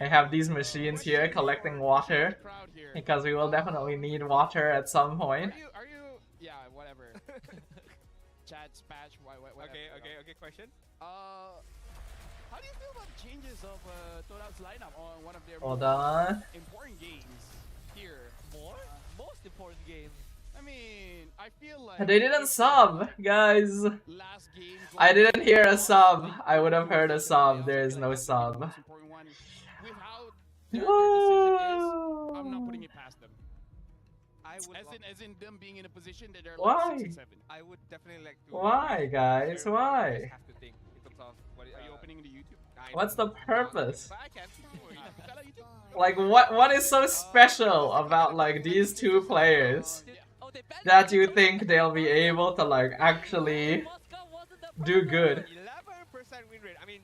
I have these machines here collecting water Crowd here. because we will definitely need water at some point. Are you, yeah, whatever. Chat, spatch, whatever. Okay, question. How do you feel about the changes of Toad's lineup on one of their Hold more on. important games here? Most important game. I mean, I feel like They didn't sub, guys. last game. I didn't hear a sub. I would have heard a sub. There is no sub. Most important one. With how their decision is, I'm not putting it past them. I would. As in them being in a position that they're Why? like 6 and 7. I would definitely like to. Why, guys? share Why? what you guys have to think in terms of what Are you opening the YouTube? What's the purpose? But I can. Don't worry. Tell her YouTube. Like, what is so special about like these two players Oh, they banned that you think they'll be able to like actually Moscow wasn't the do problem. good? 11% win rate. I mean,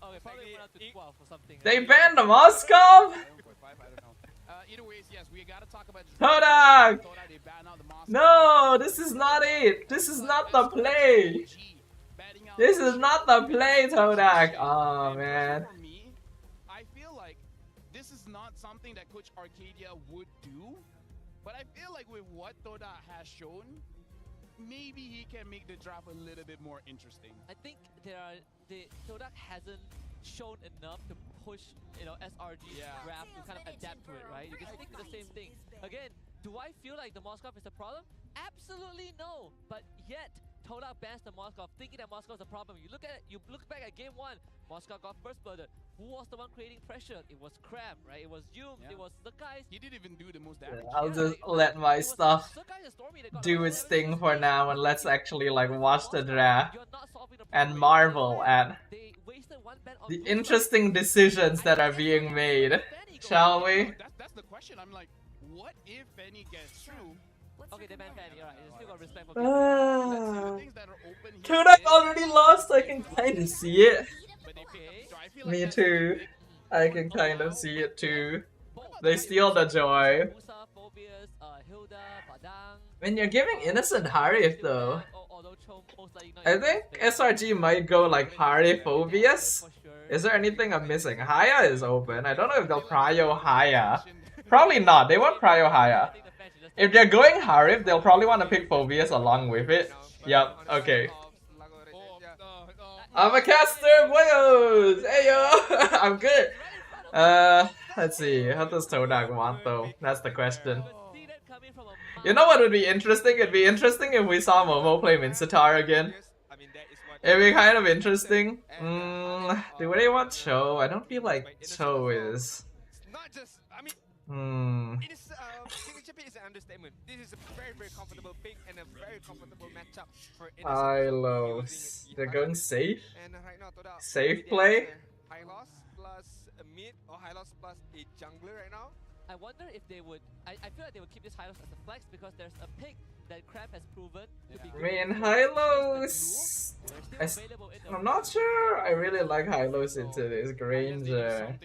Okay, probably Exactly. went up to 12 or something. They banned Moscow? 11.5, I don't know. Either ways, yes, we gotta talk about Todak! Todak, they ban out the Moscow. No, this is not it. This is not the play. This is not the play, Todak. Oh man. For me, I feel like this is not something that Coach Arcadia would do, but I feel like with what Toda has shown, maybe he can make the draft a little bit more interesting. I think Todak hasn't shown enough to push, SRG's Yeah. draft to kind of adapt to it, right? You can stick to the same thing. Again, do I feel like the Moskov is the problem? Absolutely no. But yet, Todak bans the Moskov, thinking that Moskov is a problem. You look back at game 1, Moskov got first blooded. Who was the one creating pressure? It was Crab, right? It was Yum, it was the guys. He didn't even do the most damage. I'll just let my stuff do its thing for now, and let's actually like watch the draft and marvel at the interesting decisions that are being made, shall we? That's the question. I'm like, what if Fanny gets through? Okay, they banned Fanny, alright. Still got respect for Todak already lost, I can kinda see it. Okay. So I feel like Me that's too. a big- I can kind of see it too. They steal the joy. Musa, Phobius, Hilda, Padang. When you're giving innocent Harif though, Although Cho most likely not I even think gonna stay. SRG might go like Harif Phobius. For sure. Is there anything I'm missing? Haya is open. I don't know if they'll prio Haya. Probably not. They won't prio Haya. If they're going Harif, they'll probably want to pick Phobius along with it. Yep, okay. I'm a caster, boyos! Ayo! I'm good! Let's see. How does Todak want though? That's the question. You know what would be interesting? It'd be interesting if we saw Momo play Mincetar again. It'd be kind of interesting. Do they want Cho? I don't feel like Cho is. Not just, I mean, it is signature pick is an understatement. This is a very, very comfortable pick and a very comfortable matchup for Hylos. They're going safe? And right now, Toda, Safe play? Hylos plus a mid or Hylos plus a jungler right now. I wonder if they would. I feel like they would keep this Hylos as a flex because there's a pick that Crab has proven to be I good. mean, Hylos. I'm not sure. I really like Hylos into this Granger.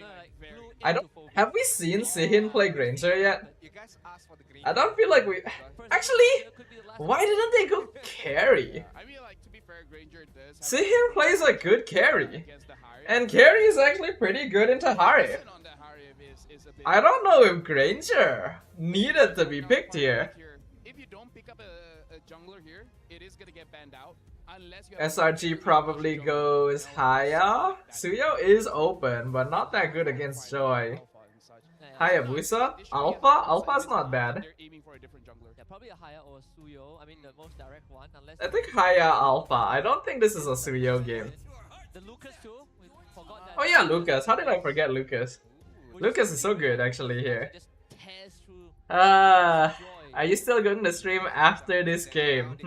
I don't. Have we seen Sihin play Granger yet? You guys asked for the green. I don't feel like we. Actually, why didn't they go carry? I mean, like, to be fair, Granger does have Sihin plays a good carry, against the Harry. and carry is actually pretty good into Harif. On the Harry is a bit. I don't know if Granger needed to be picked here. If you don't pick up a jungler here, it is gonna get banned out. Unless you have SRG probably goes Haya. Suyo is open, but not that good against Joy. Hayabusa? Alpha? Alpha's not bad. They're aiming for a different jungler. Yeah, probably a Haya or a Suyo. I mean, the most direct one, unless. I think Haya Alpha. I don't think this is a Suyo game. The Lucas too. We forgot that. Oh yeah, Lucas. How did I forget Lucas? Lucas is so good actually here. Just tears through. Are you still going to stream after this game?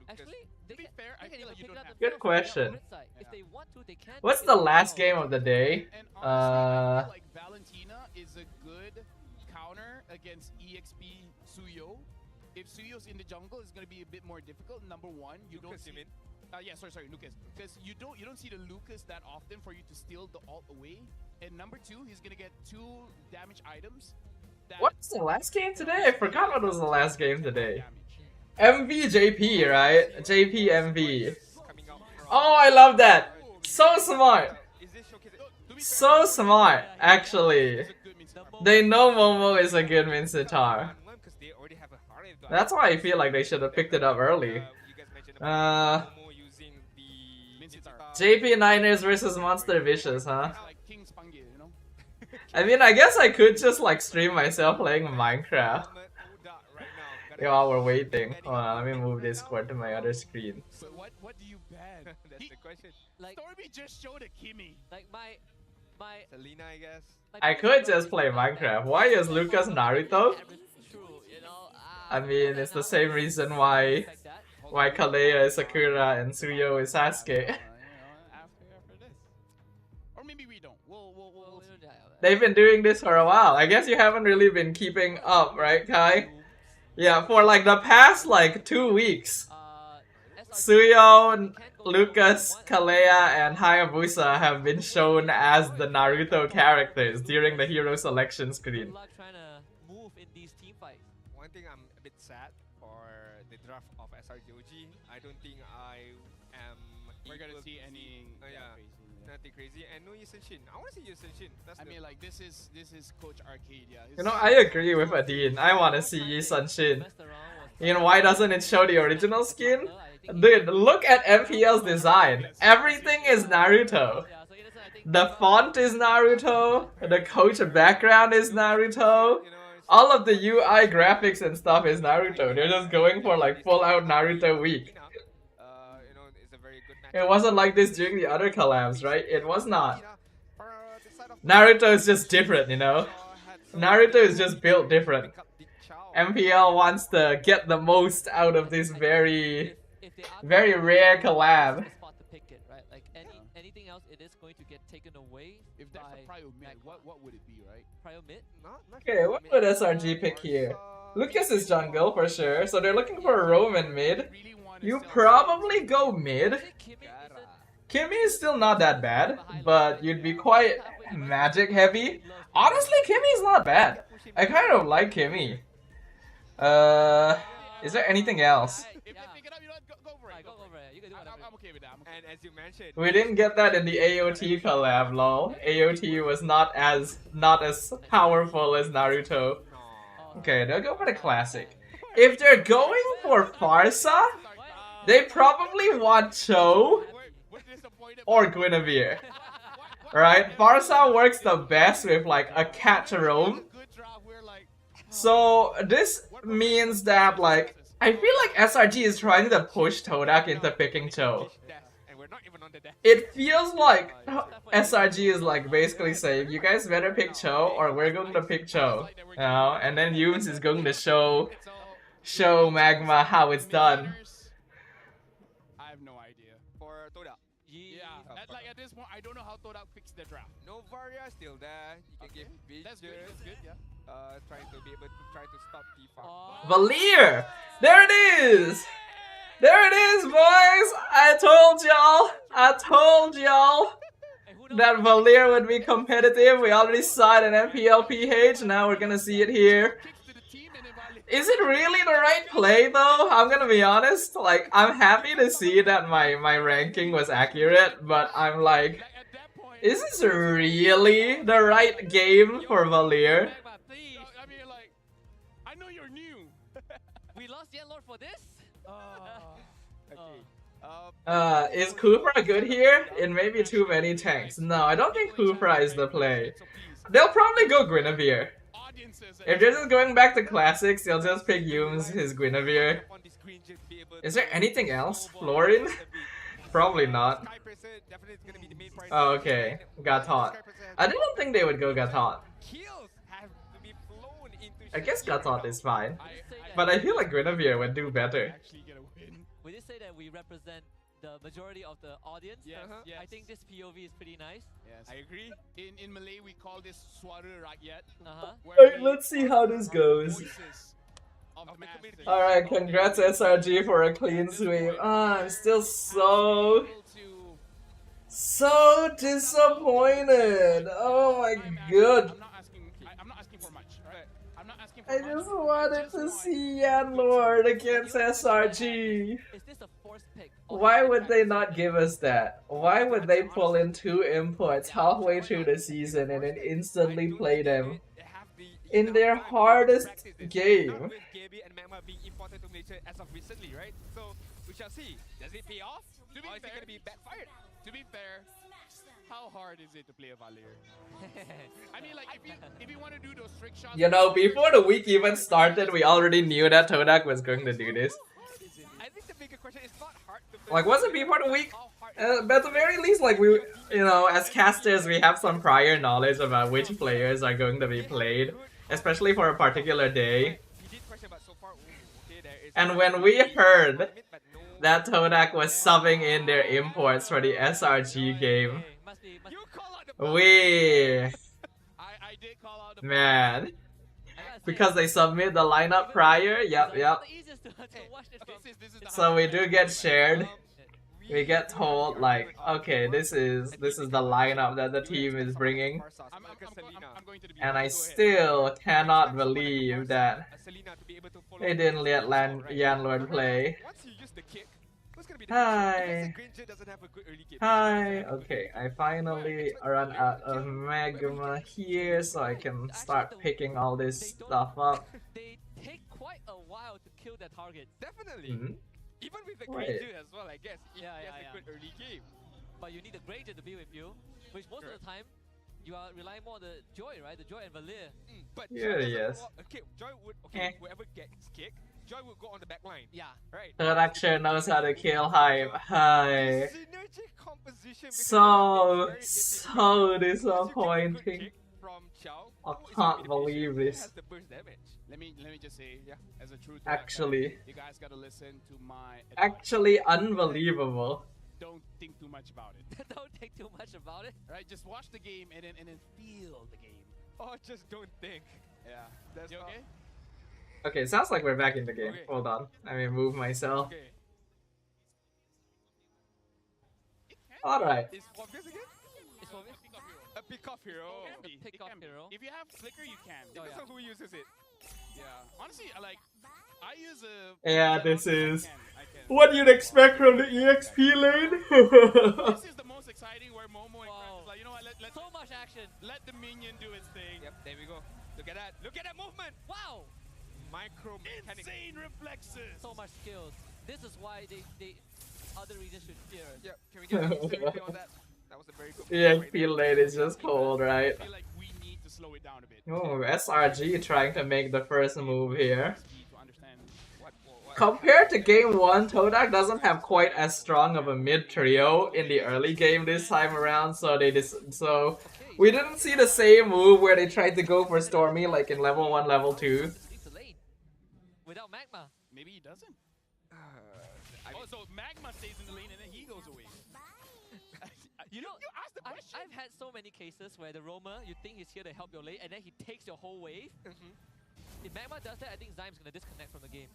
Actually, they To be can, fair, I they can feel even like you pick don't up have the Good first question. grid side. If they want to, they can. What's the last game of the day? And honestly, I feel like Valentina is a good counter against EXP Suyo. If Suyo's in the jungle, it's gonna be a bit more difficult. Number one, you don't see. Yeah, sorry, Lucas. Because you don't see the Lucas that often for you to steal the ult away. And number two, he's gonna get 2 damage items. That What's the last game today? I forgot what was the last game today. damage. MV JP, right? JP MV. Oh, I love that. So smart. So smart, actually. They know Momo is a good Mincetar. That's why I feel like they should have picked it up early. JP Niners versus Monster Vicious, huh? Like King Spangy, you know? I mean, I guess I could just like stream myself playing Minecraft while we're waiting. Hold on, let me move this squad to my other screen. So what do you ban? That's the question. Like, Stormy just showed a Kimmy. like my. Selena, I guess. I could just play Minecraft. Why is Lucas Naruto? True, you know. I mean, it's the same reason why Kalea is Sakura and Suyo is Sasuke. After this. Or maybe we don't. We'll see. They've been doing this for a while. I guess you haven't really been keeping up, right, Kai? Yeah, for like the past like 2 weeks. Suyo, Lucas, Kalea, and Hayabusa have been shown as the Naruto characters during the hero selection screen. Trying to move in these team fights. One thing I'm a bit sad for the draft of SRG. I don't think I am. We're gonna able see to any yeah, crazy. nothing crazy, and no Yusenshin. I want to see Yusenshin. That's I the mean, like this is Coach Arcadia. You know, I agree with Adin. I want to see Yi Sun-shin. You know, why doesn't it show the original skin? Dude, look at MPL's design. Everything is Naruto. The font is Naruto. The coach background is Naruto. all of the UI graphics and stuff is Naruto. They're just going for like full out Naruto week. You know, it's a very good match. It wasn't like this during the other collabs, right? It was not. Naruto is just different, you know? Naruto is just built different. MPL wants to get the most out of this very rare collab. Spot to pick it, right? Like anything else, it is going to get taken away. If that's by a prio mid, Magma. what would it be, right? Prio mid? Okay, what would SRG pick here? Lucas is jungle for sure, so they're looking for a Roman mid. You probably go mid. I think Kimmy isn't Kimmy is still not that bad, but you'd be quite magic heavy. Honestly, Kimmy's not bad. I kind of like Kimmy. Is there anything else? If they pick it up, you know what? Go for it. Go over it. You can do whatever. I'm okay with that. I'm okay. And as you mentioned, We didn't get that in the AOT collab, lol. AOT was not as powerful as Naruto. Okay, they'll go for the classic. If they're going for Farsa, they probably want Cho We're disappointed. or Guinevere. Right? Farsa works the best with like a cat roam. Good draft. We're like, So this means that like I feel like SRG is trying to push Todak into picking Cho. and we're not even on the dash. It feels like SRG is like basically saying, you guys better pick Cho or we're going to pick Cho. You know? And then Yumes is going to show Magma how it's done. I have no idea. For Toda. Yeah, at this point, I don't know how Todak picks the draft. No Varia still there. You can give Vision. That's good. That's good. Yeah. Trying to be able to try to stop the farm. Valir! There it is! There it is, boys! I told y'all that Valir would be competitive. We already saw it in MPL PH, now we're gonna see it here. Kicks to the team and then Valley. Is it really the right play though? I'm gonna be honest, like, I'm happy to see that my ranking was accurate, but I'm like, At that point, is this really the right game for Valir? Magma, please. I mean, like, I know you're new. We lost Yen Lord for this? Okay. Is Kufra good here? It may be too many tanks. No, I don't think Kufra is the play. They'll probably go Guinevere. Audiences. If they're just going back to classics, they'll just pick Yumes, his Guinevere. Is there anything else? Florin? Probably not. Oh, okay. Gatot. I didn't think they would go Gatot. I guess Gatot is fine. But I feel like Guinevere would do better. Actually get a win. We did say that we represent the majority of the audience. Yes, yes. I think this POV is pretty nice. Yes. I agree. In Malay, we call this Suara Rakyat. Alright, let's see how this goes. Alright, congrats SRG for a clean sweep. Ah, I'm still so disappointed. Oh my god. I'm not asking for much, right? I'm not asking for I much. just wanted to see Yan Lord against SRG. Is this a forced pick? Why would they not give us that? Why would they pull in 2 imports halfway through the season and then instantly play them in their hardest game? With Gaby and Magma being imported to Malaysia as of recently, right? So we shall see. Does it pay off? To be Or is it fair- going to be backfired? To be fair, how hard is it to play a Valir? I mean, like, if you want to do those trick shots... You know, before the week even started, we already knew that Todak was going to do this. I think the bigger question is not hard to play. Like, was it before the week? How hard But at the very least, like, we, you know, as casters, we have some prior knowledge about which players are going to be played, especially for a particular day. He did question, but so far, okay, there is And when we heard that Todak was subbing in their imports for the SRG game, Must be. You call out the we, I did call out the... man, because they submit the lineup prior, yep. The easiest to watch this from. This is the So we do get shared. We get told like, okay, this is the lineup that the team is bringing, I'm going to the... and I still cannot believe that they didn't let Yan Lord play. Once you use the kick, who's gonna be the Hi. Granger doesn't have a good early game. Hi. Okay, I finally run out of magma here, so I can start picking all this stuff up. They take quite a while to kill their target, Definitely. Mhm. Even with the Wait. Granger as well, I guess. If Yeah, he yeah, has yeah. a good early game. but you need a Granger to be with you, which most of the time you are relying more on the Joy, right? The Joy and Valir. But Here Joy he doesn't is. go up- Okay, Joy would. Eh. Okay, whoever gets kicked, Joy would go on the back line. Yeah. Right. Todak sure knows how to kill hype. Hi. The synergy composition. So, between so the two is very interesting. Once you get a good disappointing. kick from Xiao, I who is can't gonna be the believe patient? Who this. has the burst damage? Let me just say, Yeah. as a true Todak Actually. fan, you guys gotta listen to my advice. Actually unbelievable. Don't think too much about it. Don't think too much about it. Right? Just watch the game and then feel the game. Oh, just don't think. Yeah. That's You not- okay? Okay, sounds like we're back in the game. Okay. Hold on. Let me move myself. Okay. Alright. Is obvious again? It's for me. A pick-off hero. The It pick-off can be. hero. If you have flicker, you can. Oh, Depends yeah. on who uses it. Yeah. Honestly, I use a. Yeah, I this don't- is I can. what you'd expect from the EXP lane. This is the most exciting where Momo and Crash Wow. is like, you know what? Let So much action. the minion do its thing. Yep, there we go. Look at that. Look at that movement. Wow. Micro mechanic. Insane reflexes. So much skills. This is why they other regions should fear us. Yep. Can we get a replay on that? That was a very good. EXP lane is just cold, right? I feel like we need to slow it down a bit. Oh, SRG trying to make the first move here. To understand What? Compared to game 1, Todak doesn't have quite as strong of a mid trio in the early game this time around, so we didn't see the same move where they tried to go for Stormy like in level 1, level 2. Leaves the lane. Without Magma. maybe he doesn't. I mean, Oh, so Magma stays in the lane and then he goes away. You know, You asked the question. I've had so many cases where the roamer, you think he's here to help your lane, and then he takes your whole wave. If Magma does that, I think Zyme's gonna disconnect from the game.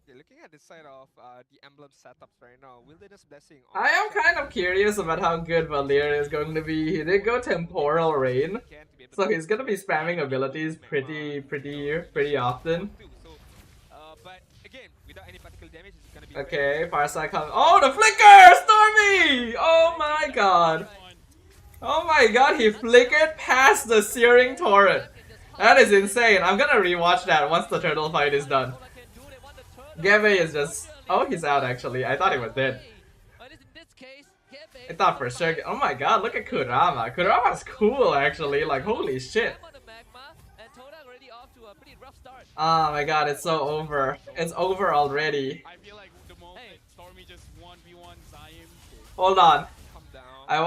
yeah, looking at the side of the emblem setups right now, Wilderness Blessing. I am kind of curious about how good Valir is going to be. He did go Temporal Rain, so he's gonna be spamming abilities pretty often. So, but again, without any particle damage, it's gonna be Okay, Farside comes. Oh, the flicker! Stormy! Oh my god. Oh my god, he flickered past the Searing Torrent. That is insane. I'm gonna rewatch that once the turtle fight is done. Gebe is just... Oh, he's out actually. I thought he was dead. I thought for sure... Oh my god, look at Kurama. Kurama's cool actually, like holy shit. Oh my god, it's so over. It's over already. I feel like the moment Stormy just 1v1 Zaim. Hold on. come down. I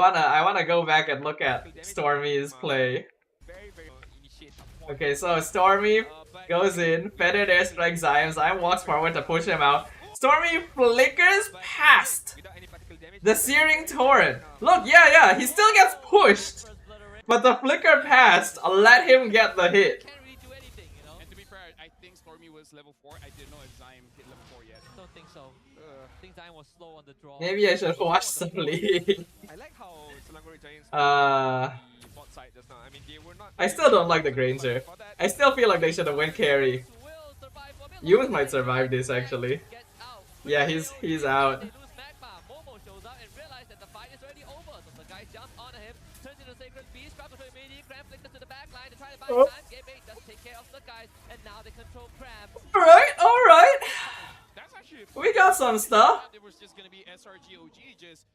wanna go back and look at Stormy's play. Very initiate a Okay, so Stormy but goes in, feathered airstrike Zyme. Zyme walks forward to push him out. Stormy flickers past without any particle damage, the Searing Torrent. Look, yeah, he still gets pushed. But the flicker passed, let him get the hit. Can't really do anything, you know? And to be fair, I think Stormy was level 4. I didn't know if Zaim hit level 4 yet. Don't think so. I think Zion was slow on the draw. Maybe I should watch some league. I like how Selangor Giants Uh, the bot side just now. I mean, they were not. I still don't like the Granger. I still feel like they should have went carry. Will survive for a bit Yums longer. might survive this actually. Gets out. Yeah, he's out. They lose Magma. Momo shows up and realizes that the fight is already over. So the guy jumps onto him, turns into a Sacred Beast, grabs a immediate, Cram flickers to the back line to try to buy Oh. time. Gebe does take care of the guys, and now they control Cram. Alright. That's actually We got some stuff. It was just gonna be SRG OG, just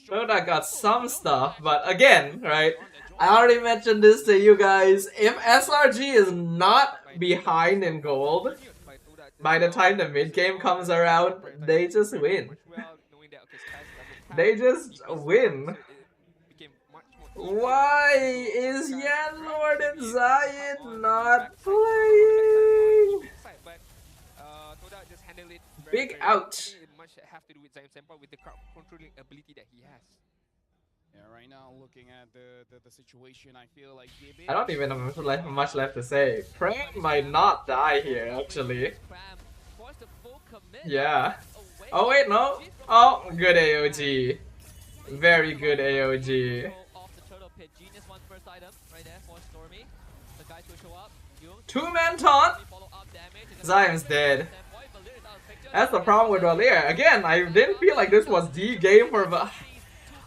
Todak got some stuff, but again, right? I already mentioned this to you guys. If SRG is not behind in gold, by the time the mid game comes around, they just win. They just win. Why is Yanlord and Zion not playing? Big ouch. Much have to do with Zion Senpai with the crowd controlling ability that he has. Yeah, right now looking at the situation, I feel like Gebe. I don't even have much left to say. Prank might not die here, actually. Cram forced to full commit. Yeah. Away. Oh wait, no. Oh, good AOG. Very good AOG. Off the turtle pit. Genius one first item right there for Stormy. The guys will show up. Two-man taunt. Follow up damage. Zion's dead. That's the problem with Valir. Again, I didn't feel like this was the game for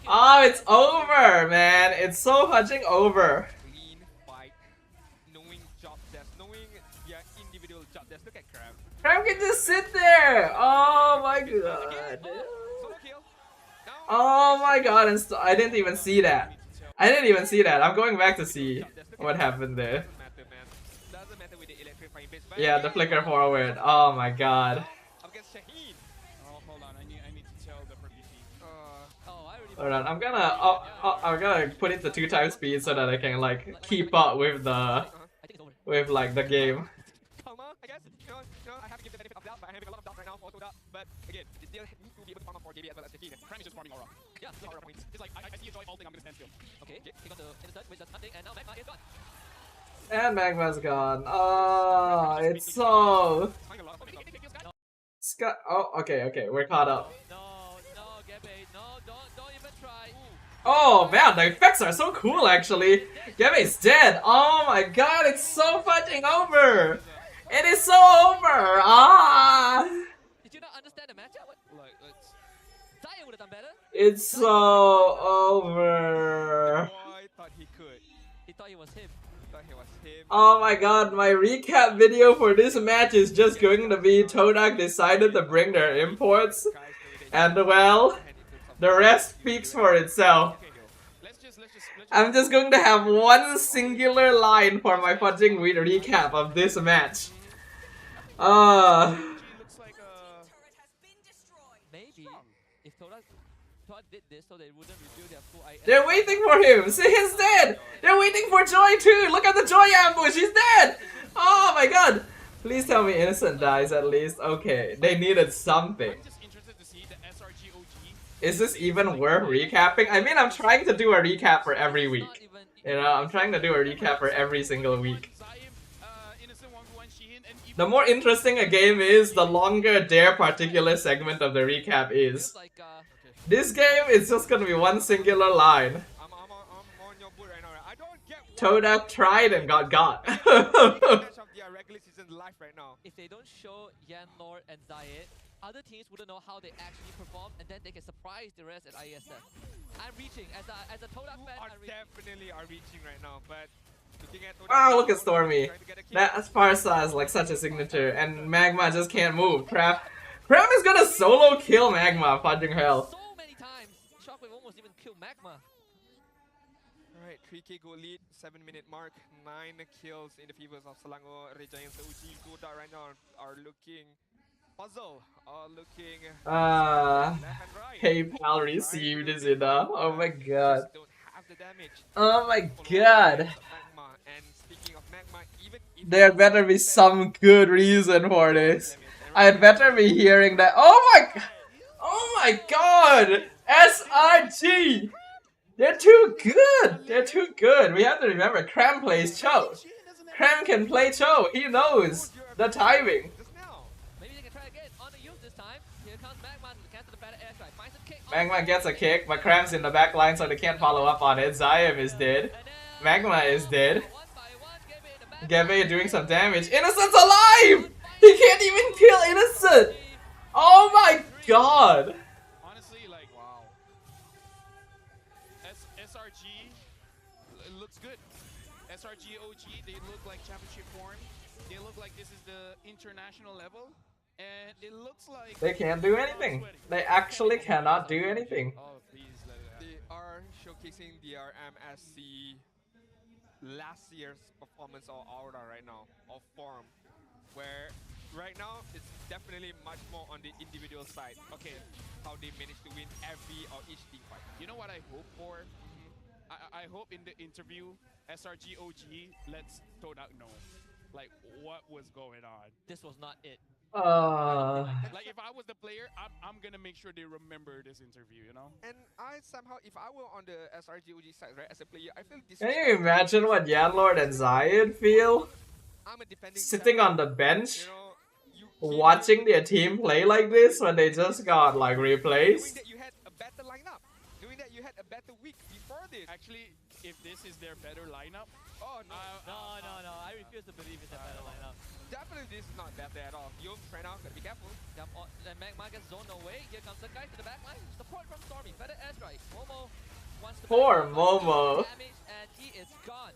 Oh, it's over, man. It's so fucking over. Clean fight, knowing job desk, knowing their individual job desk. Look at Cram. Cram can just sit there. Oh my god. Solo kill. Now, Oh my god, and I didn't even see that. I didn't even see that. I'm going back to see what happened there. Doesn't matter, man. Doesn't matter with the electrifying bits. But Yeah, the flicker forward. Oh my god. Up against Shaheen. Oh, hold on. I need to tell the for BP. Oh, I already. Hold on, I'm gonna put it to 2 times speed so that I can like keep up with the I think it's over. with like the game. Karma, I guess. I have to give the benefit of doubt, but I'm having a lot of doubt right now for Toda. But again, they still need to be able to farm up for JB as well as Shaheen. Cram is just farming aura. Yeah. Just aura points. It's like, I see a joy all thing, I'm gonna stand still. Okay. He got the intercept, which does nothing, and now Magma is gone. And Magma's gone. Oh, it's so Find a lot of Scott. Oh, okay, we're caught up. No, Gabe, no, don't even try. Oh man, the effects are so cool actually. Gabe's dead. Oh my god, it's so fucking over. It is so over. Ah, Did you not understand the matchup? What? Like, let's... Zion would have done better. it's so over. Boy thought he could. He thought he was him. Thought he was him. Oh my god, my recap video for this match is just going to be Todak decided to bring their imports, and well, the rest speaks for itself. I'm just going to have one singular line for my fucking recap of this match. looks like Turret has been destroyed. Maybe if Todd did this so they wouldn't reveal their full IS. They're waiting for him. See, he's dead. They're waiting for Joy too. Look at the Joy ambush. He's dead. Oh my god. Please tell me Innocent dies at least. Okay, they needed something. I'm just interested to see the SRG OG. Is this even worth recapping? I mean, I'm trying to do a recap for every week. Not even. You know, I'm trying to do a recap for every single week. Innocent 1v1 Shiheen, and even The more interesting a game is, the longer their particular segment of the recap is. Feels like This game is just gonna be one singular line. I'm on your boot right now. Right? I don't get why Toda tried and got. match of their regular season live right now. if they don't show Yan, Lord, and Zayed, other teams wouldn't know how they actually perform, and then they can surprise the rest at ISF. I'm reaching as a Toda fan. Are I'm reaching. definitely are reaching right now, but looking at Wow, look at Stormy. That Sparsa is like such a signature, and Magma just can't move. Crap is gonna solo kill Magma, fudging hell. So many times, Shockwave almost even killed Magma. Alright, 3k goal lead, 7-minute mark, 9 kills in the favors of Selangor. Regiants Uji Toda right now are looking puzzled, are looking left and right. PayPal received, is it? Oh my god. Just don't have the damage. Oh my god. Magma. And speaking of Magma, even if There better be some good reason for this. I'd better be hearing that. Oh my god! SRG! They're too good! They're too good. We have to remember, Cram plays Cho. Cram can play Cho. He knows the timing. just now. Maybe they can try again on the use this time. Here comes Magma to cancel the better airstrike. Finds a kick. Magma gets a kick, but Cram's in the back line, so they can't follow up on it. Zayem is dead. Magma is dead. One by one, Gabe in the back. Gabe doing some damage. Innocent's alive! He can't even kill Innocent! Oh my god! honestly, like, wow. SRG, it looks good. SRG OG, they look like championship form. They look like this is the international level. And it looks like... They can't do anything. They actually cannot do anything. Oh, please let it happen. They are showcasing DRM as the last year's performance or aura right now, of form. Where right now it's definitely much more on the individual side. Okay, how they manage to win every or each team fight. You know what I hope for? I hope in the interview, SRG OG lets Todak know, like, what was going on. This was not it. Like, if I was the player, I'm gonna make sure they remember this interview, you know? And I somehow, if I were on the SRG OG side, right, as a player, I feel this. Can you imagine what Yanlord and Zayed feel? I'm a defending Sitting champion, on the bench, you know, you keep watching their team play like this when they just got like knowing replaced? that you had a better lineup, knowing that you had a better week before this. Actually, if this is their better lineup, Oh no, No. I refuse to believe it's a better lineup. definitely this is not better at all. You right now gotta be careful. Yep, and Magma gets zoned away. Here comes the guy to the back line. Support from Stormy. Better airstrike. Momo wants to Poor back Momo. damage, and he is gone.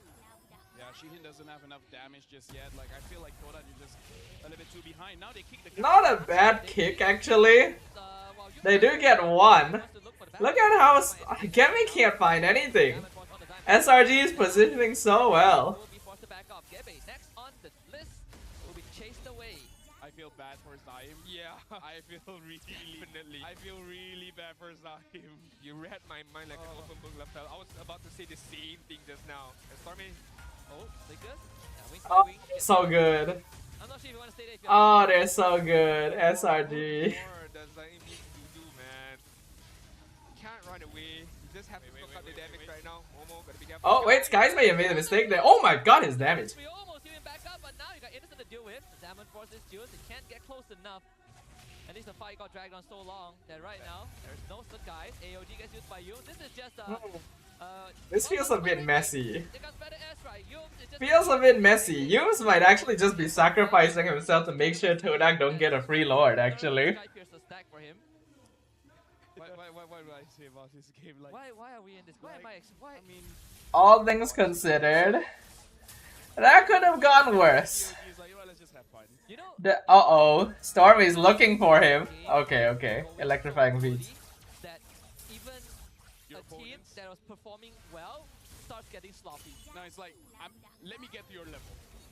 yeah, Shiheen doesn't have enough damage just yet. Like, I feel like Todak is just a little bit too behind. Now they kick the Not a bad kick actually. Well, They do get one. wants to look for the back Look line. at how Gemi can't find anything. Damage was on the SRG is positioning so well. Will be forced to back off. Gebe next on the list will be chased away. I feel bad for Zaim. Yeah, I feel definitely. I feel really bad for Zaim. You read my mind like an open book, lapel. I was about to say the same thing just now. And Stormy, Oh, Lakers. Yeah, wing, Oh, wing. so good. I'm not sure if you want to stay there. If you're Oh, they're so good. what SRG. more does Zaim need to do, man? Can't run away. You just have to look up the damage right now. Momo, gotta be careful. Oh, wait, Skies may have made a mistake there. Oh my god, his damage. We almost even back up, but now you got Innocent to deal with. Salmon forces Jules. They can't get close enough. At least the fight got dragged on so long that right now there's no Sud guys. AOG gets used by you. This is just This feels a bit messy. They got better S, right? Yums is just Feels a bit messy. Yums might actually just be sacrificing himself to make sure Todak don't get a free lord, actually. Sky Pierce a stack for him. Why do I say about this game? Like, Why are we in this? Why am I? Why? I mean, All things considered, that could have gone worse. he's like, you know what, let's just have fun. You know. Uh-oh. Stormy's looking for him. Okay, okay. Electrifying beats. That even Your a team opponents? that was performing well starts getting sloppy. No, it's like, let me get to your level.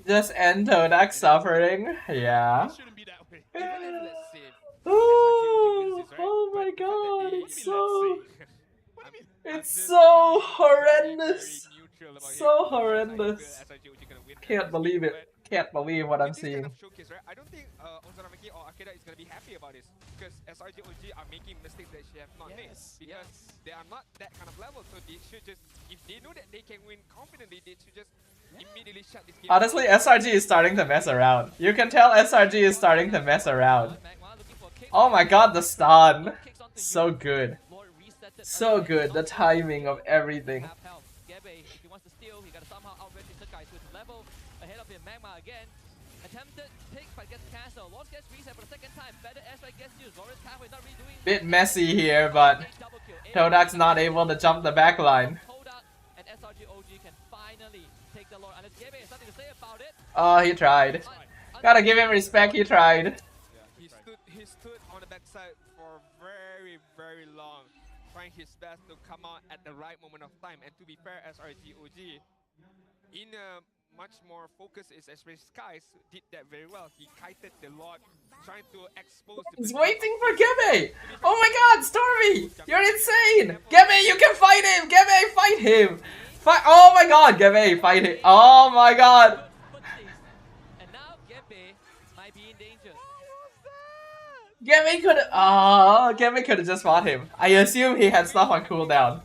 Just end Todak suffering. Yeah. It shouldn't be that way. Even if let's say Ooh, oh my god, it's so... It's so horrendous. So horrendous. Can't believe it. Can't believe what I'm seeing. Showcase, right? I don't think Ozaramaki or Akeda is gonna be happy about this because SRG OG are making mistakes that she have not made because they are not that kind of level. So they should just, if they know that they can win confidently, they should just immediately shut this game. Honestly, SRG is starting to mess around. You can tell SRG is starting to mess around. Oh my god, the stun. So good. So good, the timing of everything. Gebe, if he wants to steal, he gotta somehow outrange the guy to his level. Ahead of him, Magma again. Attempted pick, but gets cancelled. Lost gets reset for the second time. Better airstrike gets used. Loris halfway not really doing. Bit messy here, but Todak's not able to jump the back line. Todak and SRG OG can finally take the Lord. Unless Gebe has something to say about it. Oh, he tried. Gotta give him respect, he tried. He stood on the backside for very long, trying his best to come out at the right moment of time. And to be fair, SRG OG, in a much more focus, is especially Skies did that very well. He kited the Lord, trying to expose the He's waiting for Gebe! Oh my god, Stormy! You're insane! Gebe, you can fight him! Gebe, fight him! Fight! Oh my god, Gebe, fight him! Oh my god! And now Gebe might be in danger. Gebe could have just fought him. I assume he had stuff on cooldown.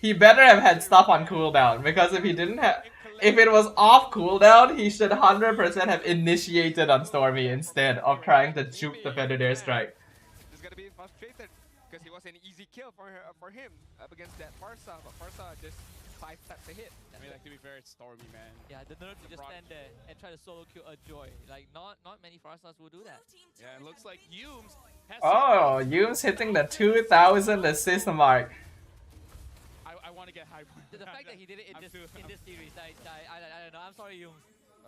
He better have had stuff on cooldown, because if he didn't have... If it was off cooldown, he should 100% have initiated on Stormy instead of trying to juke the Feathered Airstrike. He's gonna be frustrated because it was an easy kill for him up against that Farsa, but Farsa just 5 taps a hit. I mean, like, to be fair, it's Stormy, man. Yeah, the nerve to just stand there and try to solo kill a Joy. Like, not many Farsas will do that. Yeah, it looks like Yums has... Oh, Yums hitting the 2,000 assist mark. I want to get hype. The fact that he did it in this series, I don't know. I'm sorry, Yums.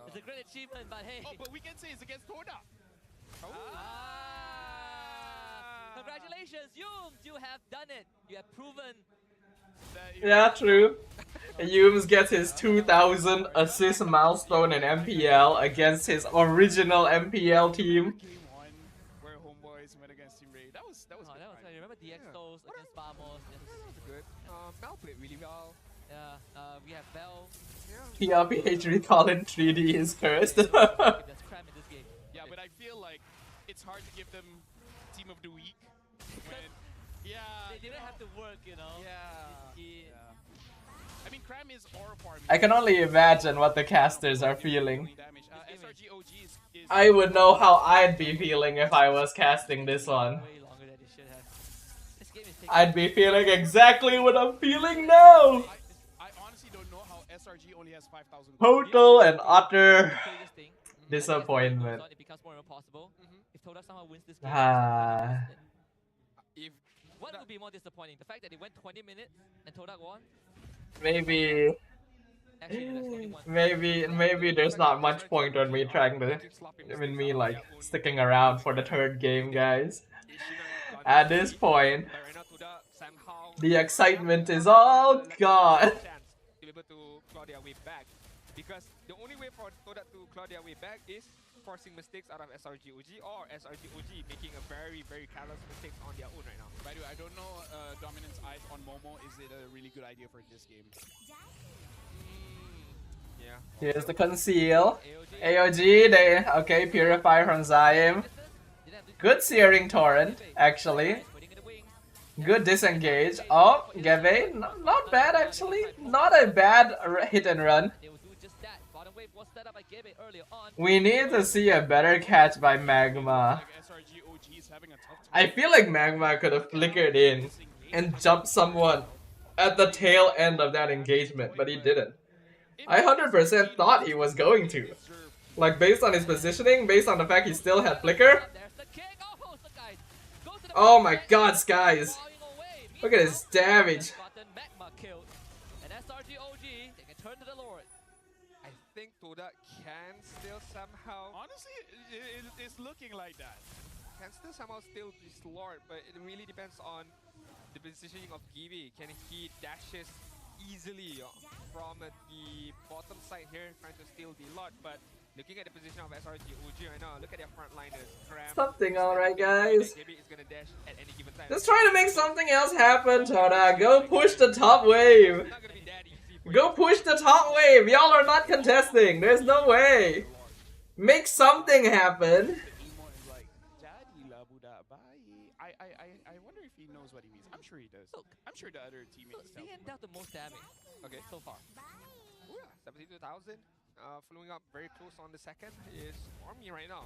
It's a great achievement, but hey. Oh, but we can say it's against Todak. Congratulations, Yums! You have done it. You have proven. Yeah, true. Yums gets his 2,000 assist milestone in MPL against his original MPL team. Game 1 where Homeboys went against Team Raid. That was good. I remember DXos against Vamos. Good. Mel played really well. Yeah, we have Bell. PRPH recall in 3D is cursed. There's cram in this game. Yeah, but I feel like it's hard to give them Team of the Week when... Yeah, They didn't have to work, you know. Yeah. I mean, Cram is aura farming. I can only imagine what the casters are feeling. SRG OG is I would know how I'd be feeling if I was casting this one. Way longer than it should have. This game is taking I'd be feeling exactly what I'm feeling now. I honestly don't know how SRG only has 5,000. Total and utter play this thing. disappointment. It becomes more impossible. If Todak somehow wins this game, Ah. If what would be more disappointing? The fact that it went 20 minutes and Todak won? Maybe Actually, no, that's 21. maybe there's not much point on me trying to, like sticking around for the third game, guys. At this point, the excitement is all gone. able to claw their way back. Because the only way for Todak to claw their way back is forcing mistakes out of SRG OG or SRG OG making a very, very careless mistakes on their own right now. By the way, I don't know Dominance Eyes on Momo. Is it a really good idea for this game? Yeah. Here's the conceal. AOG, they okay, purify from Zaim. Good searing torrent, actually. Good disengage. Oh, Gave, not bad actually. Not a bad hit and run. We need to see a better catch by Magma. I feel like Magma could have flickered in and jumped someone at the tail end of that engagement, but he didn't. I 100% thought he was going to. Like, based on his positioning, based on the fact he still had flicker. Oh my god, Skies. Look at his damage. I think Todak can still somehow... Honestly, it's looking like that. Can still somehow steal this Lord, but it really depends on the positioning of Gibi. Can he dashes easily from the bottom side here, trying to steal the Lord, but looking at the position of SRG OG right now, look at their frontliners. Something alright, guys. Gibi is gonna dash at any given time. Just try to make something else happen, Toda. Go push the top wave. It's not gonna be that easy for Go push the top wave. Y'all are not contesting. There's no way. Make something happen. Emo is like, Jadi la budak baik. I wonder if he knows what he means. I'm sure he does. I'm sure the other teammates tell him. dealt the most damage. Okay. So far. Oh yeah, 72,000. Following up very close on the second is Army right now.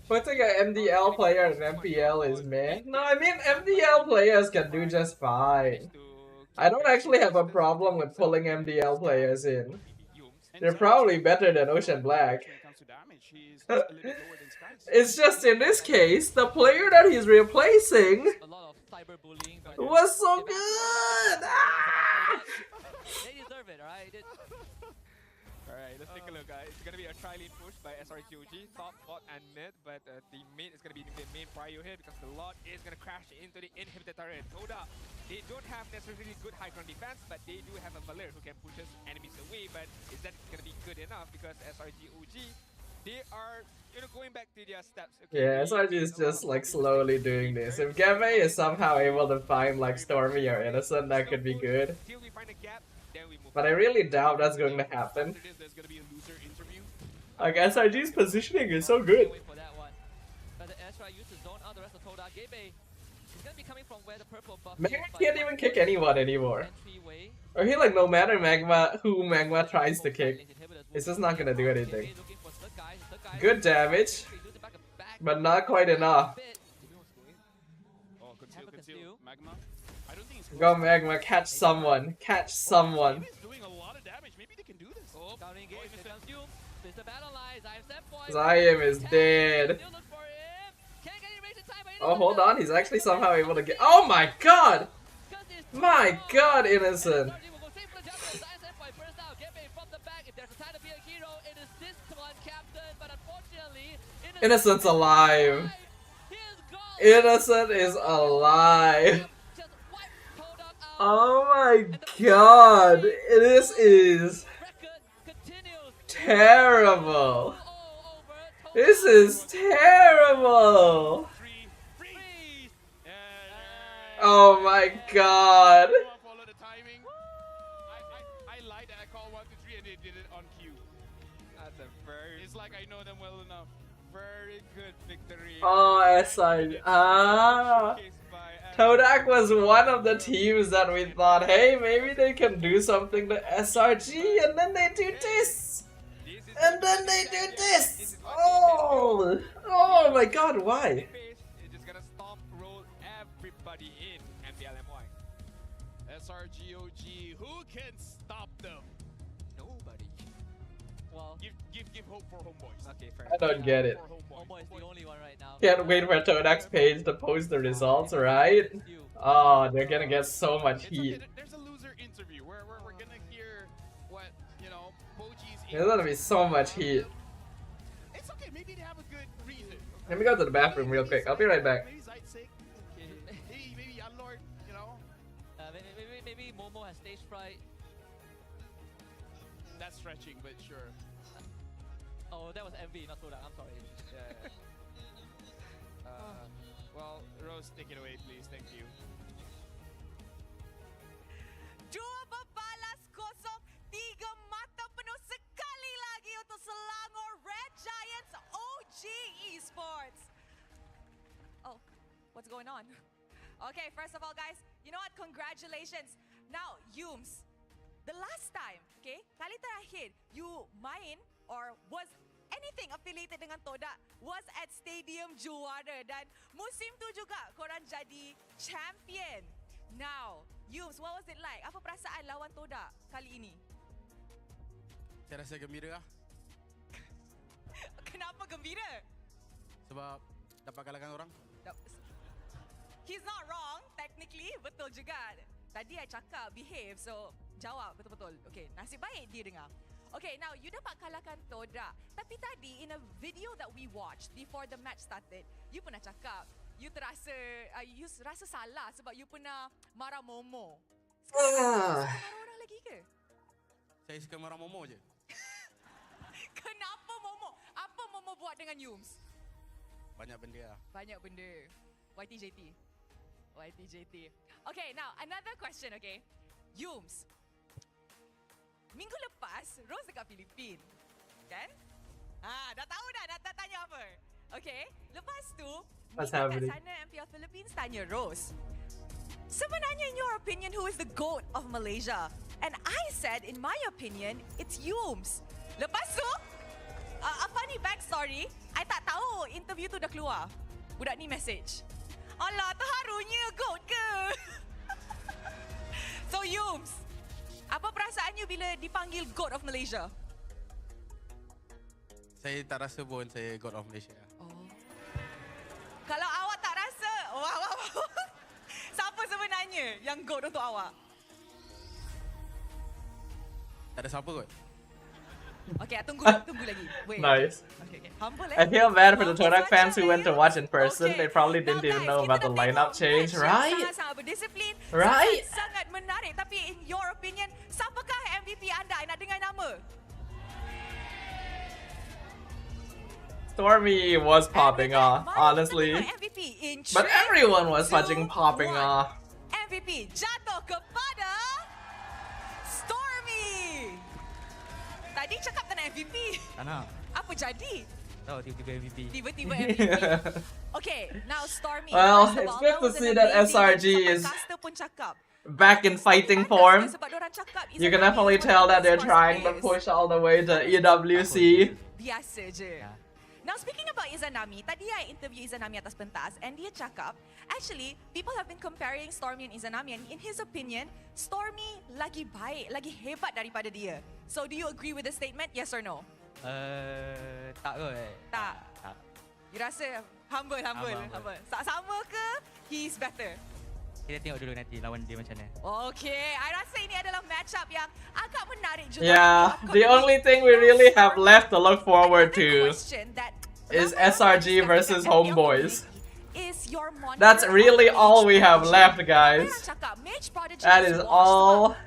Putting an MDL player in MPL is meh. No, I mean MDL players can do just fine. I don't actually have a problem with pulling MDL players in. They're probably better than Ocean Black. When it comes to damage, he's a little bit lower than Skies. It's just in this case, the player that he's replacing A lot of cyberbullying, but was so good! Ah! they deserve it, alright? Alright, let's take a look, guys. It's gonna be a tri-lane push by SRGOG, top, bot, and mid, but the mid is gonna be the main prio here because the Lord is gonna crash into the inhibitor turret. Toda, they don't have necessarily good high ground defense, but they do have a Valer who can push his enemies away, but is that gonna be good enough? Because SRGOG, they are, going back to their steps. Okay, Yeah, SRG is just like slowly doing this. If Gave is somehow able to find like Stormy or Innocent, that could be good. Till we find a gap, then we move. But I really doubt that's going to happen. There's gonna be a loser interview. Like SRG's positioning is so good. Wait for that one. But the Ezra used to zone out the rest of Toda. Gebe is gonna be coming from where the purple buff Magma is, but can't even kick anyone anymore. entryway. Or he like no matter who Magma tries to kick, it's just not gonna do anything. Good damage, but not quite enough. Oh, conceal. Magma. I don't think he's Go Magma, catch someone, catch someone. He's doing a lot of damage. Maybe they can do this. Oh, counting engage. Here comes Doom. There's the battle lines. I'm set point. Zaim is dead. Still look for him. Can't get any range in time, but Oh, hold on, he's actually somehow able to get. Oh my god! My god, Innocent. Innocent's alive. Innocent is alive. Oh my god. This is terrible. This is terrible. Oh my god. Follow the timing. I lied that I called 1, 2, 3 and they did it on cue. That's a very... It's like I know them well enough. Very good victory. Oh, SRG. Ah. Todak was one of the teams that we thought, hey, maybe they can do something to SRG, and then they do this. And then they do this. Oh. Oh my god, why? It's just gonna stomp, roll everybody in MPLMY. SRGOG, who can stop them? Nobody. Well, Give hope for homeboys. Okay, fair. I don't get it. Homeboy is the only one right now. Can't wait for Todak's page to post the results, right? Oh, they're gonna get so much heat. Okay, there's a loser interview where we're gonna hear what, Boji's There's gonna be so much heat. It's okay, maybe they have a good reason. Let me go to the bathroom real quick. I'll be right back. Maybe Zeit's maybe Young Lord, Maybe Momo has stage fright. that's stretching, but sure. Oh, that was MV, not Toda. I'm sorry. Yeah. Well, Rose, take it away, please. Thank you. Dua berbalas kosong, tiga mata penuh sekali lagi untuk Selangor Red Giants OG Esports. Oh, what's going on? Okay, first of all, guys, you know what? Congratulations. Now, Yums, the last time, okay, kali terakhir you main or was anything affiliated dengan Toda was at Stadium Juara dan musim tu juga korang jadi champion. Now, Yums, what was it like? Apa perasaan lawan Toda kali ini? Saya rasa gembira lah. Kenapa gembira? Sebab dapat kalahkan orang. He's not wrong, technically. Betul juga. Tadi I cakap behave, so jawab betul-betul. Okay, nasib baik dia dengar. Okay, now you dapat kalahkan Toda. Tapi tadi in a video that we watched before the match started, you pernah cakap you rasa salah sebab you pernah marah Momo. Sekarang marah orang lagi ke? Saya suka marah Momo je. Kenapa Momo? Apa Momo buat dengan Yums? Banyak benda lah. Banyak benda. YTJT. Okay, now another question, okay? Yums. Minggu lepas, Rose dekat Filipin. Kan? Dah tahu dah nak tanya apa. Okay, lepas tu, What's Mika kat happening? sana MPL Philippines tanya Rose. Sebenarnya in your opinion, who is the GOAT of Malaysia? And I said, in my opinion, it's Yums. Lepas tu, a funny backstory, I tak tahu interview tu dah keluar. Budak ni message. Alah, terharunya GOAT ke? So Yums, apa perasaan you bila dipanggil GOAT of Malaysia? Saya tak rasa pun saya God of Malaysia. Oh. Kalau awak tak rasa, wow. Siapa sebenarnya yang GOAT untuk awak? Tak ada siapa kot. Okay, tunggu lagi. Wait. Nice. Okay. Humble I feel bad for the Todak fans who went to watch in person. They probably didn't even know about the lineup change, right? Sangat berdisiplin. Right? Sangat menarik. Tapi in your opinion, siapakah MVP anda? I nak dengar nama. Stormy was popping off, honestly. MVP in But 3, everyone was 2, fucking popping 1. off. MVP jatuh kepada Stormy. Tadi cakap tak nak MVP. Tak nak. Apa jadi? Tahu tiba-tiba MVP. Tiba-tiba MVP. Okay, now Stormy. Well, first of it's all, good to was see an that amazing SRG game. is Caster pun cakap. Back in fighting form. You can definitely tell that they're trying to push all the way to EWC. Biasa je. Ya. Now speaking about Izanami, tadi I interview Izanami atas pentas and dia cakap, actually people have been comparing Stormy and Izanami and in his opinion, Stormy lagi baik, lagi hebat daripada dia. So do you agree with the statement? Yes or no? Tak kot. Tak. Tak. You rasa humble. Sama ke? He's better. Kita tengok dulu nanti lawan dia macam mana. Okay, I rasa ini adalah matchup yang agak menarik juga. Yeah, the only thing we really have left to look forward to is SRG versus Homeboys. That's really all we have left, guys. That is all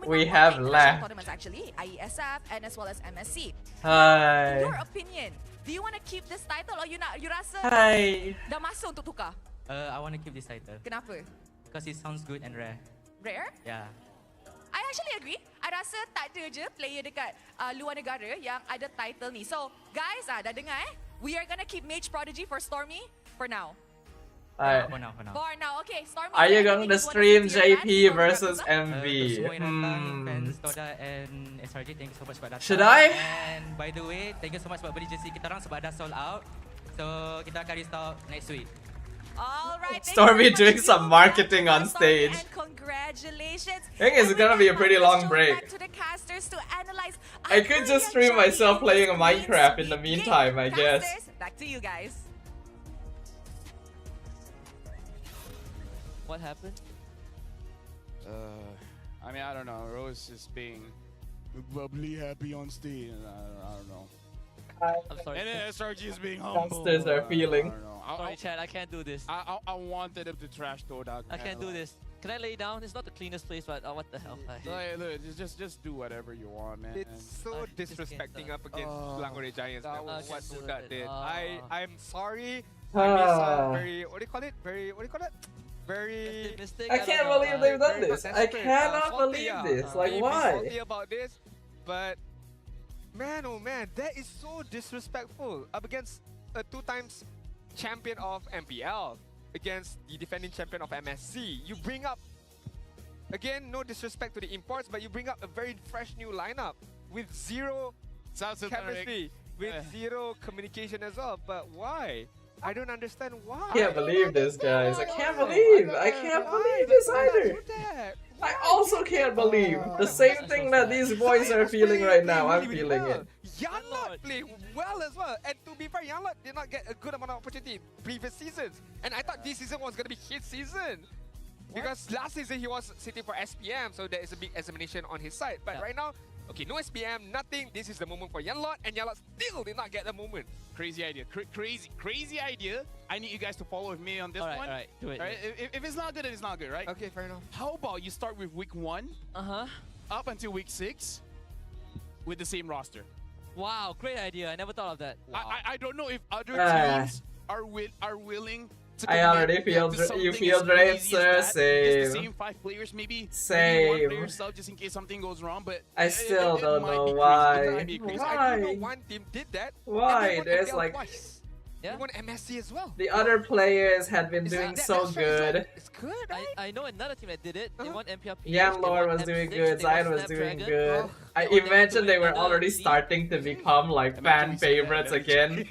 we have left. Actually, IESF and as well as MSC. Hi. In your opinion, do you want to keep this title or you rasa Hi. dah masuk untuk tukar? I want to keep this title. Kenapa? Because it sounds good and rare. Rare? Yeah. I actually agree. I rasa tak ada je player dekat luar negara yang ada title ni. So, guys, dah dengar we are gonna keep Mage Prodigy for Stormy for now. For now. For now, okay. Stormy. Are you going to stream JP versus MV? Semua yang datang, fans Toda and SRG, thank you so much sebab datang. Should I? And by the way, thank you so much sebab beli jersey kita orang sebab dah sold out. So, kita akan restock next week. All right. Stormy doing some marketing on stage. And congratulations. I think it's gonna be a pretty long break. I could just stream myself playing a Minecraft in the meantime, I guess. Back to you guys. What happened? I mean, I don't know. Rose is being bubbly, happy on stage. I don't know. I'm sorry. And then SRG is being humble. Youngsters are feeling. I don't know. Sorry, Chad. I can't do this. I wanted him to trash Todak. I can't do this. Can I lay down? It's not the cleanest place, but what the hell? Look, just do whatever you want, man. It's so just can't, disrespecting up against Oh. Selangor Giants. That Man. was What just Toda it. did. Oh. I'm sorry. Ah. I made some very what do you call it? Very I can't believe they've done this. I cannot believe this. Like, why? Salty about this, but man, oh man, that is so disrespectful. Up against a 2 times champion of MPL, against the defending champion of MSC. You bring up, again, no disrespect to the imports, but you bring up a very fresh new lineup with zero chemistry, with zero communication as well. But why? I don't understand why. I can't believe this, guys. I can't believe this either. I also can't believe the same thing that these boys are feeling right now. I'm feeling it. Yanlot played well as well. And to be fair, Yanlot did not get a good amount of opportunity in previous seasons. And I thought this season was going to be his season. Because last season he was sitting for SPM, so there is a big examination on his side. But right now, okay, no SPM, nothing. This is the moment for Yanlot, and Yanlot still did not get the moment. Crazy idea. Crazy idea. I need you guys to follow with me on this one. Alright, do it. Alright, if it's not good, then it's not good, right? Okay, fair enough. How about you start with week 1 up until week 6 with the same roster? Wow, great idea. I never thought of that. I don't know if other Ah. teams are willing to I already feel to you something feel as drained, crazy sir. as that. Just the Same. same 5 players, maybe Same. one player sub just in case something goes wrong. But I still don't might know be crazy. why. It might be crazy. I do know Why? one team did that. Why? And they won There's MPL like twice. Yeah. They won MSC as well. the other players had been It's doing like that- so that's right, good. It's good, right? I know another team that did it. They won MPLP. Yanlor was doing good, Zion was doing good. I imagine they were already starting to become like fan favorites again.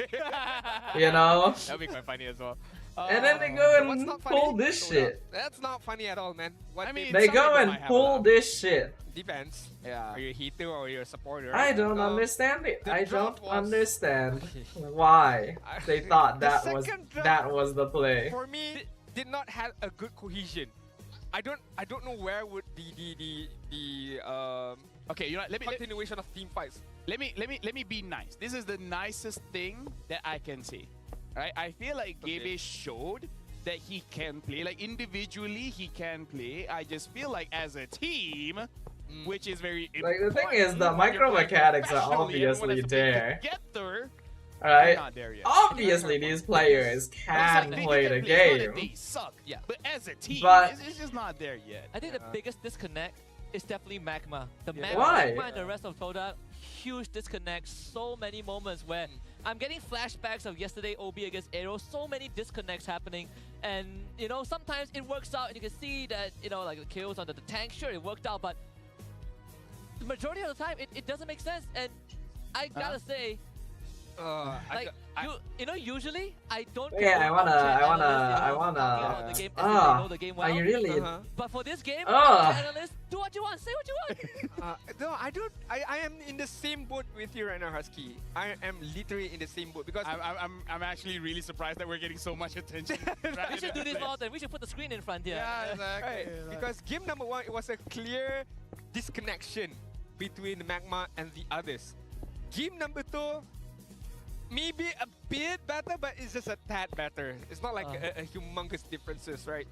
You know? That'd be quite funny as well. And then they go What's and not pull funny? this Hold shit. up. That's not funny at all, man. What I mean, They some go people and might have pull that. this shit. depends. Yeah. Are you a hater or you're a supporter? I don't Uh, understand it. the I drop don't was- understand why they thought The that was second drop the play. For me, did not have a good cohesion. I don't know where would the Okay, you know, what, let me continuation of team fights. let me be nice. This is the nicest thing that I can say. Right? I feel like Gabe showed that he can play. Like individually, he can play. I just feel like as a team, which is very Like the thing important is, the when you're micro playing mechanics are professionally, everyone obviously has to play there. together. Alright? Not there yet. Obviously, these players It's can like they play can the It's not that game. they suck. Yeah. But as a team, But- it's just not there yet. I think the biggest disconnect is definitely Magma. The Yeah. Magma, Why? Magma and the rest of Toda, huge disconnect. So many moments where I'm getting flashbacks of yesterday OB against Aero. So many disconnects happening, and you know sometimes it works out, and you can see that like the kills under the tank. Sure, it worked out, but the majority of the time it doesn't make sense. And I gotta say, usually I don't. Yeah, I condone wanna- talking about the game as if they know the game well. Are you really? But for this game, Ah. analysts, do what you want, say what you want. No, I don't. I am in the same boat with you right now, Husky. I am literally in the same boat because I'm actually really surprised that we're getting so much attention. We should do this more often. We should put the screen in front here. Yeah, exactly. right, because game number 1 it was a clear disconnection between Magma and the others. Game number 2. Maybe a bit better, but it's just a tad better. It's not like a humongous differences, right?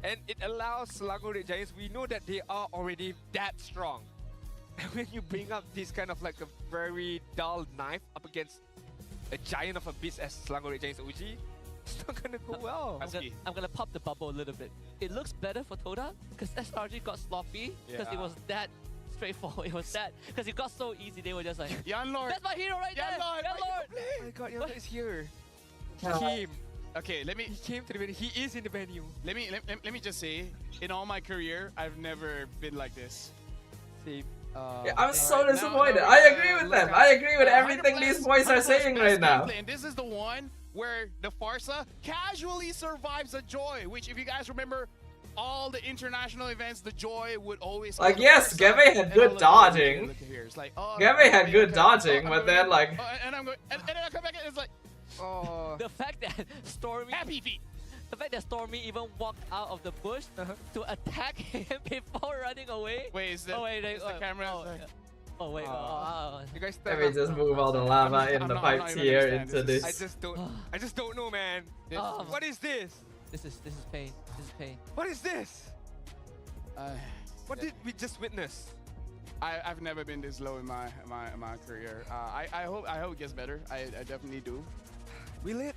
And it allows Selangor Red Giants, we know that they are already that strong. And when you bring up this kind of like a very dull knife up against a giant of a beast as Selangor Red Giants OG, it's not gonna go well. I'm gonna pop the bubble a little bit. It looks better for Toda because SRG got sloppy because it was that straightforward. It was that because it got so easy. They were just like, Yanlord. that's my hero right there. Yanlord, Yanlord. Oh my god, Yanlord is here. He Yeah. came. Okay, let me To the venue. He is in the venue. let me just say, in all my career, I've never been like this. Same. Yeah, I'm so Alright, disappointed. now I we agree with look them. at- I agree with everything 100 these boys are saying best right now. gameplay, and this is the one where the Farsa casually survives a Joy, which if you guys remember, all the international events, the Joy would always Like, kill the yes, Farsa. Gabby had And good look dodging. Look here. It's like, oh, Gabby had okay, good okay. dodging, I'm but going- then like, and I'm going, and then I come back and it's like, Oh. The fact that Stormy, happy feet. the fact that Stormy even walked out of the bush to attack him before running away. Wait, is the, Oh wait, is the camera? Oh, like- oh wait. You guys let me just move all the lava in I'm the not- pipes I'm not here even into understand. this. I just don't know, man. This- Oh. What is this? This is pain. This is pain. What is this? What did we just witness? I've never been this low in my career. I hope it gets better. I definitely do. Will it?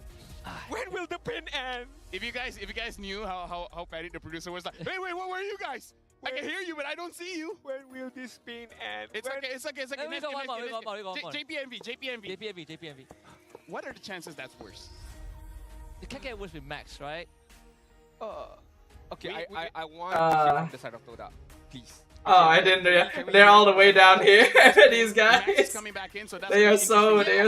When will the pin end? If you guys knew how Patty the producer was like, wait, where are you guys? I can hear you, but I don't see you. When will this pin end? It's okay. We got one more. JPMV. What are the chances that's worse? It can't get worse with Max, right? Okay, I want to hear from the side of Toda, please. Oh, I didn't. They're all the way down here. These Max is guys. coming back in, so that's They are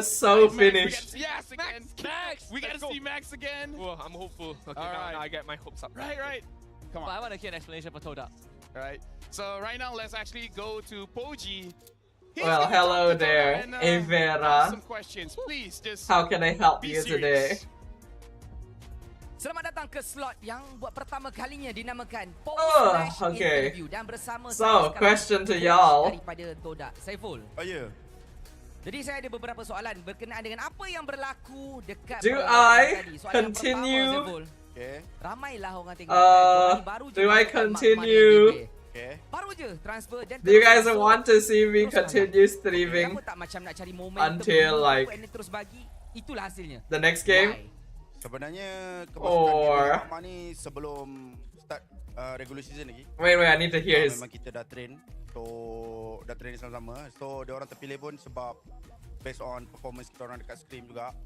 so finished. Yes, again. Max! We gotta Let's go. see Max again. Oh, I'm hopeful. Okay, All now right. I get my hopes up. Right. Come But I on. want to hear an explanation for Toda. All right. So right now, let's actually go to Poji. He's Well, gonna hello talk to Toda there, and, Evera. ask some questions, please. Just How can I help be you today? serious. Selamat datang ke slot yang buat pertama kalinya dinamakan Post Oh, Flash okay. Interview dan bersama So, saya sekarang question to coach y'all. daripada Toda, Saiful. Oh ya. Jadi saya ada beberapa soalan berkenaan dengan apa yang berlaku dekat Do perlawanan I tadi. Soalan continue? yang pertama, Saiful. Okay. Ramailah orang tengok korang baru je Do I masukkan continue? makmah DB. Okay. Baru je transfer dan Do you terus guys masuk. want to see me Terus continue masuk. streaming Kamu tak macam nak cari momentum until, dulu, like, and then terus bagi. Itulah hasilnya. the next game? Why? Sebenarnya Or- kemasukan Mama ni sebelum start regular season lagi. Wait, I need to hear his. Memang kita dah train. So dah train sama-sama. So dia orang terpilih pun sebab based on performance kita orang dekat scrim juga.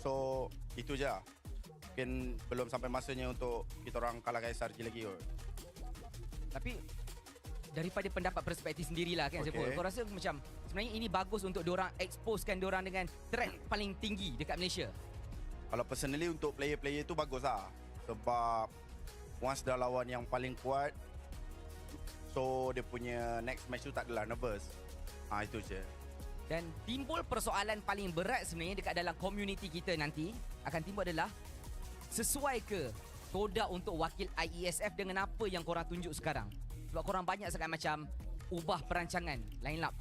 So itu je lah. Mungkin belum sampai masanya untuk kita orang kalahkan SRG lagi kot. Tapi daripada pendapat perspektif sendirilah kan, Okay. Saiful. Kau rasa macam sebenarnya ini bagus untuk diorang exposekan diorang dengan threat paling tinggi dekat Malaysia? Kalau personally untuk player-player tu bagus lah. Sebab once dah lawan yang paling kuat, so dia punya next match tu tak adalah nervous. Itu je. Dan timbul persoalan paling berat sebenarnya dekat dalam community kita nanti akan timbul adalah sesuai ke Toda untuk wakil IESF dengan apa yang korang tunjuk sekarang? Sebab korang banyak sangat macam ubah perancangan line up.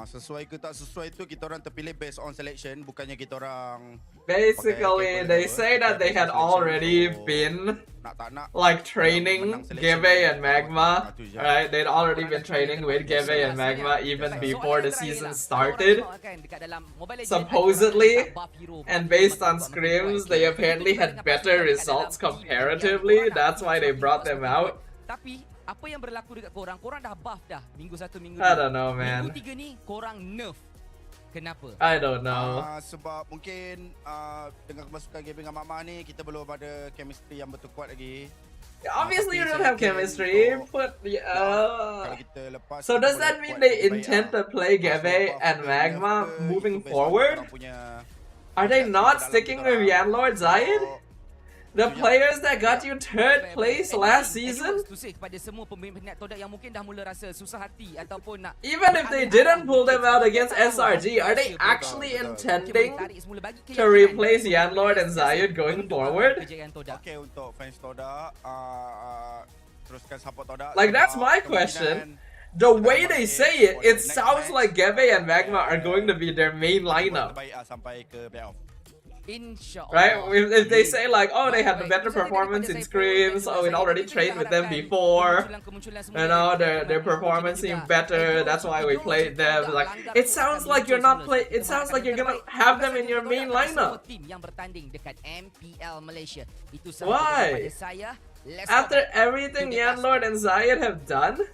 Sesuai ke tak sesuai tu kita orang terpilih based on selection, bukannya kita orang Basically, they say that they had already been nak tak nak like training Geve and Magma, right? They'd already been training with Geve and Magma even before the season started. Supposedly, and based on scrims, they apparently had better results comparatively. That's why they brought them out. Tapi apa yang berlaku dekat korang? Korang dah buff dah minggu 1 minggu 2. I don't know, man. Minggu 3 ni korang nerf. Kenapa? I don't know. sebab mungkin dengan kemasukan gaming dengan Mama ni kita belum ada chemistry yang betul kuat lagi. Obviously, you don't have chemistry, but Kalau kita lepas so does that mean they intend to play Geve and Magma moving forward? Are they not sticking with Yanlord Zayed? The players that got you third place last season? Kepada semua peminat Toda yang mungkin dah mula rasa susah hati ataupun nak Even if they didn't pull them out against SRG, are they actually intending to replace Yanlord and Zayed going forward? Okay, untuk fans Toda, teruskan support Toda. Like, that's my question. The way they say it, it sounds like Geve and Magma are going to be their main lineup. Sampai ke playoff. Right? If they say like, oh, they had a better performance in scrims, oh, we'd already trained with them before, you know, their performance seemed better, that's why we played them. Like, it sounds like you're not it sounds like you're gonna have them in your main lineup. Why? After everything Yanlord and Zayed have done?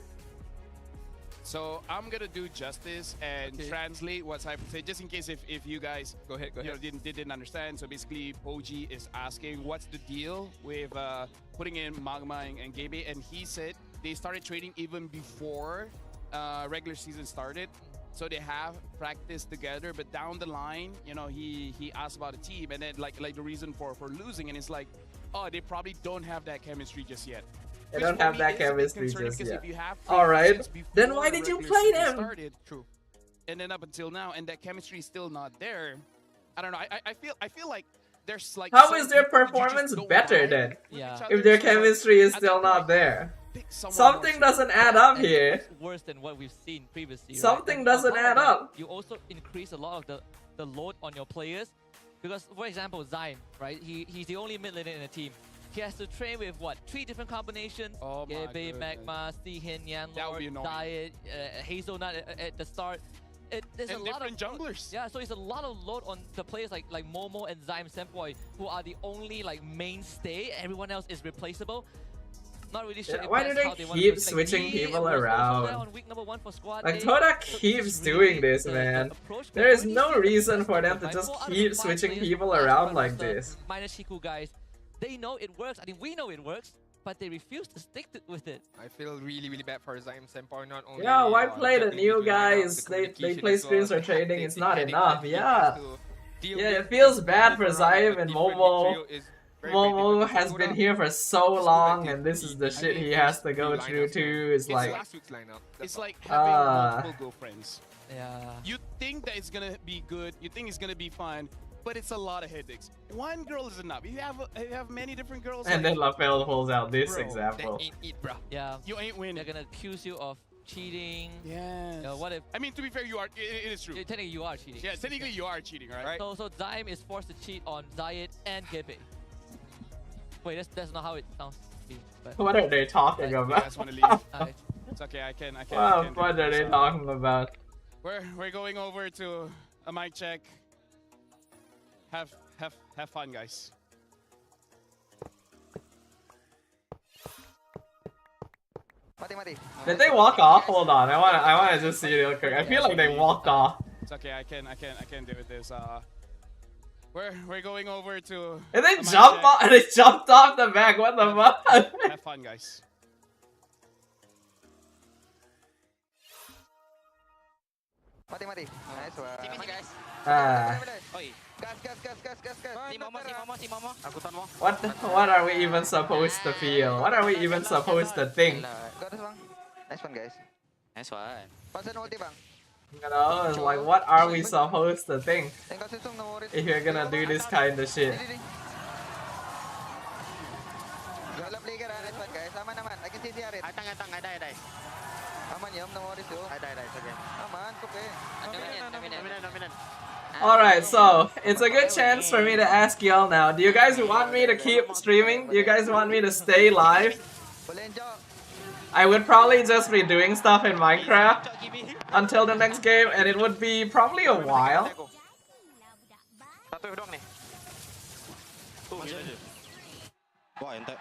So I'm gonna do justice and translate what Cypher said, just in case if you guys Go ahead. you know, didn't understand. So basically, Poji is asking what's the deal with putting in Magma and Gabe, and he said they started trading even before regular season started. So they have practiced together, but down the line, you know, he asked about a team, and then like the reason for losing, and it's like, oh, they probably don't have that chemistry just yet. They don't have that chemistry just Because yet. if you have Alright, before then why did you regular play season them? Started, true. And then up until now, and that chemistry is still not there. I don't know. I feel like there's like. How some is their people you just performance don't better vibe then? with Yeah. each other, If their so, like, chemistry is at still that not point, there. pick someone Something more doesn't add up And here. it's worse than what we've seen previously. Something right? And on doesn't top of add that, up. You also increase a lot of the load on your players, because for example Zion, right? He's the only mid laner in the team. He has to train with what? 3 different combinations. Oh my Gebe, goodness. Magma, Stihin, Yan That would Lord, be annoying. Diet, Hazelnut at the start. There's And a lot of different junglers. Yeah, so it's a lot of load on the players like Momo and Zyme Senpoi, who are the only like mainstay. Everyone else is replaceable. Not really sure. Yeah, if why that's do they how want keep to play. switching Lee people was also around? there on week number 1 for squad Like, A. Toda So keeps just doing really this, the man. approach, but There is when you no see the reason best for of them the to just 4 out of keep the 5 switching players people last around one like roster, this. Minus Shiku guys, they know it works. I mean, we know it works, but they refuse to stick with it. I feel really, really bad for Zyme Senpai. Not only Yeah, why play the juggling new between lineup, guys? the They communication play as well, screens or the trading, hectic, it's the not headaches enough. that he Yeah. has to deal Yeah, with it feels because bad for moving around Zyme with and different Momo. trio is very, very Momo difficult. has So been Toda here for so is long, good at and this is the the shit he first has to three go through lineups, too. man. Is It's like, last week's lineup. It's That's all. like having Ah. multiple girlfriends. Yeah. You think that it's gonna be good, you think it's gonna be fun, but it's a lot of headaches. One girl is enough. You have many different girls. and then like, Lapel pulls out this Bro, example. That ain't it, bro. Yeah. you ain't winning. They're gonna accuse you of cheating. Yes. What if I mean, to be fair, you are. It is true. technically you are cheating? Yeah, technically you are cheating, right? So Zyme is forced to cheat on Zayed and Gebe. Wait, that's not how it sounds to be. But What are they talking You about? guys want to leave? I- It's okay. I can. What do are this. they talking about? We're going over to a mic check. Have fun, guys. Did they walk off? Hold on, I wanna just see real quick. I feel like they walked off. It's okay. I can deal with this. We're going over to. And they a mic jumped check. off. They jumped off the back. What the fuck? Have fun, guys. Mati. Nice one. Ah, what are we even supposed to feel? What are we even supposed to think? Got this bang. Nice one, guys. Nice one. Pasan ulti bang. You know, it's like, what are we supposed to think Yang kau susung no worries. if you're gonna do this kind of shit? Jala play ka nice one, guys. Aman naman. I can see CR it. Atang, ada. Aman yum, no worries yo. Ada, it's okay. Aman, okay. Dominant. Alright, so it's a good chance for me to ask y'all now. Do you guys want me to keep streaming? Do you guys want me to stay live? Boleh enjoy. I would probably just be doing stuff in Minecraft until the next game, and it would be probably a while. Satu doang nih. Tuh, gitu aja. Wah, ente.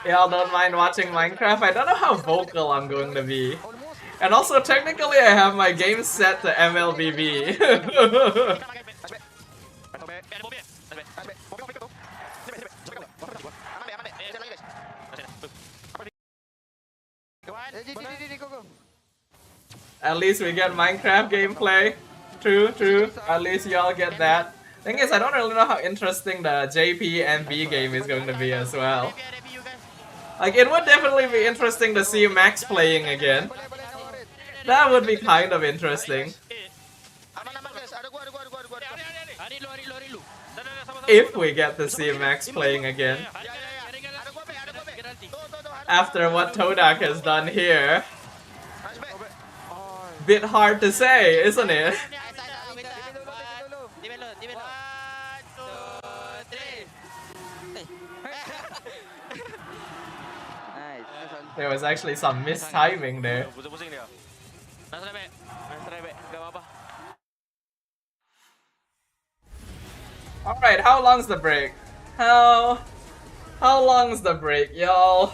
Y'all don't mind watching Minecraft? I don't know how vocal I'm going to be. And also, technically, I have my game set to MLBB. Go. At least we get Minecraft gameplay. True. At least y'all get that. Thing is, I don't really know how interesting the JP and B game is going to be as well. Like, it would definitely be interesting to see Max playing again. Boleh no worries. That would be kind of interesting. Aman guys. Ada gua. Hari lu. If we get to see Max playing again. Ada gua, Tuh. After what Todak has done here. Bit hard to say, isn't it? Nice. Nice one. There was actually some mistiming there. Pusing dia. Nice rebek. Gak apa-apa. Alright, how long's the break? How long's the break, y'all?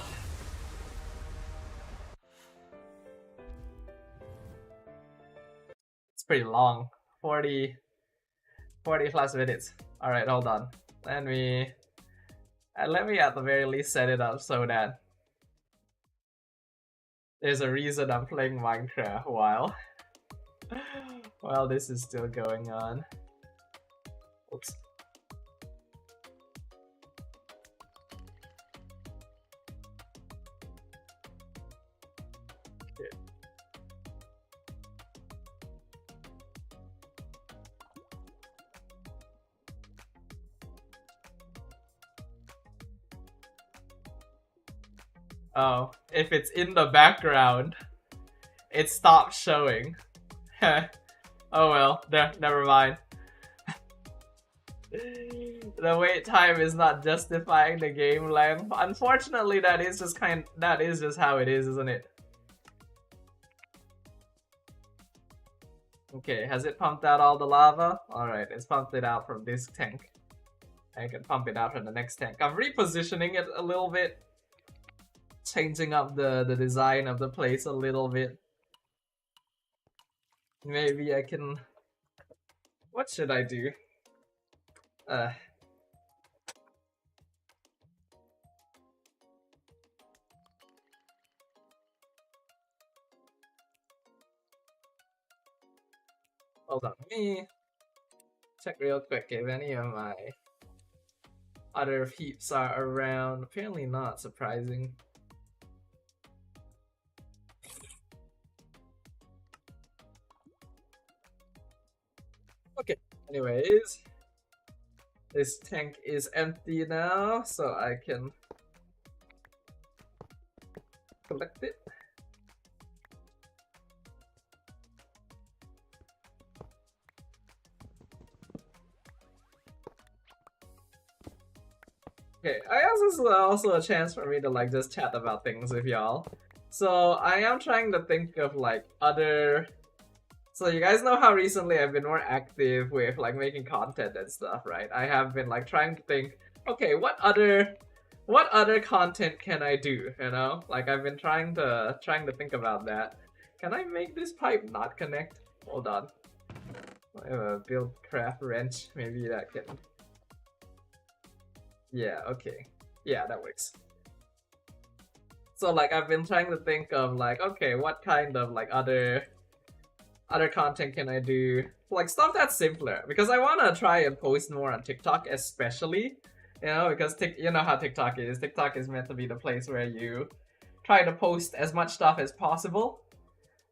It's pretty long. 40 plus minutes. Alright, hold on. Let me at the very least set it up so that there's a reason I'm playing Minecraft while this is still going on. Oops. Oh, if it's in the background, it stops showing. Oh well, never mind. The wait time is not justifying the game length. Unfortunately, that is just how it is, isn't it? Okay, has it pumped out all the lava? Alright, it's pumped it out from this tank. I can pump it out from the next tank. I'm repositioning it a little bit. Changing up the design of the place a little bit. Maybe I can... What should I do? Hold on, let me check real quick if any of my other peeps are around. Apparently not, surprising. Okay, anyways. This tank is empty now, so I can collect it. Okay, I guess this is also a chance for me to like just chat about things with y'all. So I am trying to think of like other... So you guys know how recently I've been more active with like making content and stuff, right? I have been like trying to think, okay, what other content can I do, you know? Like I've been trying to think about that. Can I make this pipe not connect? Hold on. I have a build craft wrench, maybe that can... Yeah, okay. Yeah, that works. So like I've been trying to think of like, okay, what kind of like other content can I do? Like stuff that's simpler, because I want to try and post more on TikTok especially, you know, because you know how TikTok is. TikTok is meant to be the place where you try to post as much stuff as possible.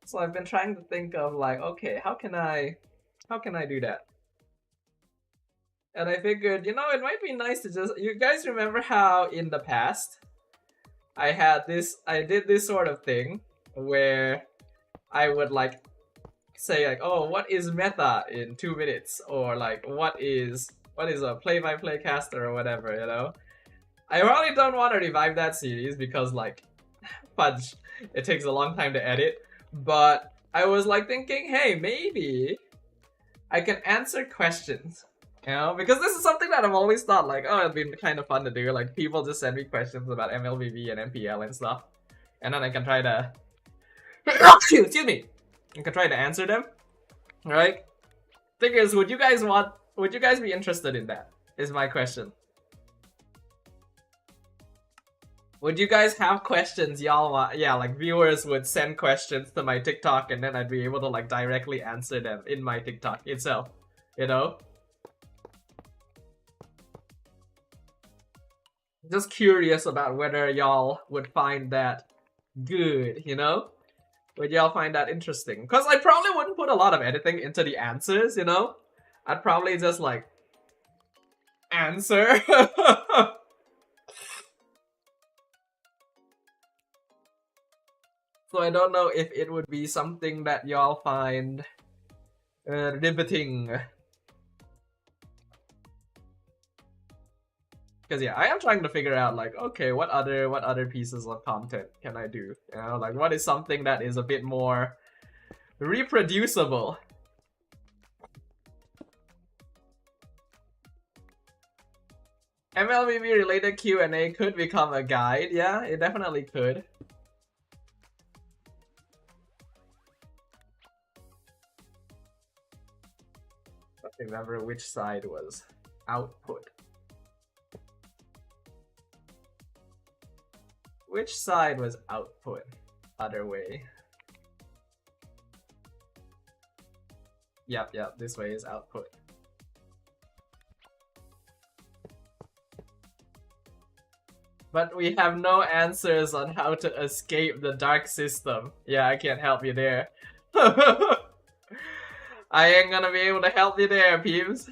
So I've been trying to think of like, okay, how can I do that? And I figured, you know, it might be nice to just... You guys remember how in the past I did this sort of thing where I would like say like, oh, what is meta in 2 minutes? Or like, what is a play-by-play caster or whatever, you know? I probably don't want to revive that series because like, fudge, it takes a long time to edit. But I was like thinking, hey, maybe I can answer questions. You know, because this is something that I've always thought like, oh, it'd be kind of fun to do. Like, people just send me questions about MLBB and MPL and stuff. And then I can try to... Excuse me! I can try to answer them. Right? Thing is, would you guys be interested in that? Is my question. Would you guys have questions y'all want? Yeah, like viewers would send questions to my TikTok and then I'd be able to like directly answer them in my TikTok itself. You know? Just curious about whether y'all would find that good, you know? Would y'all find that interesting? Because I probably wouldn't put a lot of editing into the answers, you know? I'd probably just like answer. So I don't know if it would be something that y'all find riveting. Because yeah, I am trying to figure out like, okay, what other pieces of content can I do? You know, like what is something that is a bit more reproducible? MLBB related Q&A could become a guide. Yeah, it definitely could. I don't remember which side was output. Which side was output? Other way. Yep, this way is output. But we have no answers on how to escape the dark system. Yeah, I can't help you there. I ain't gonna be able to help you there, peeps.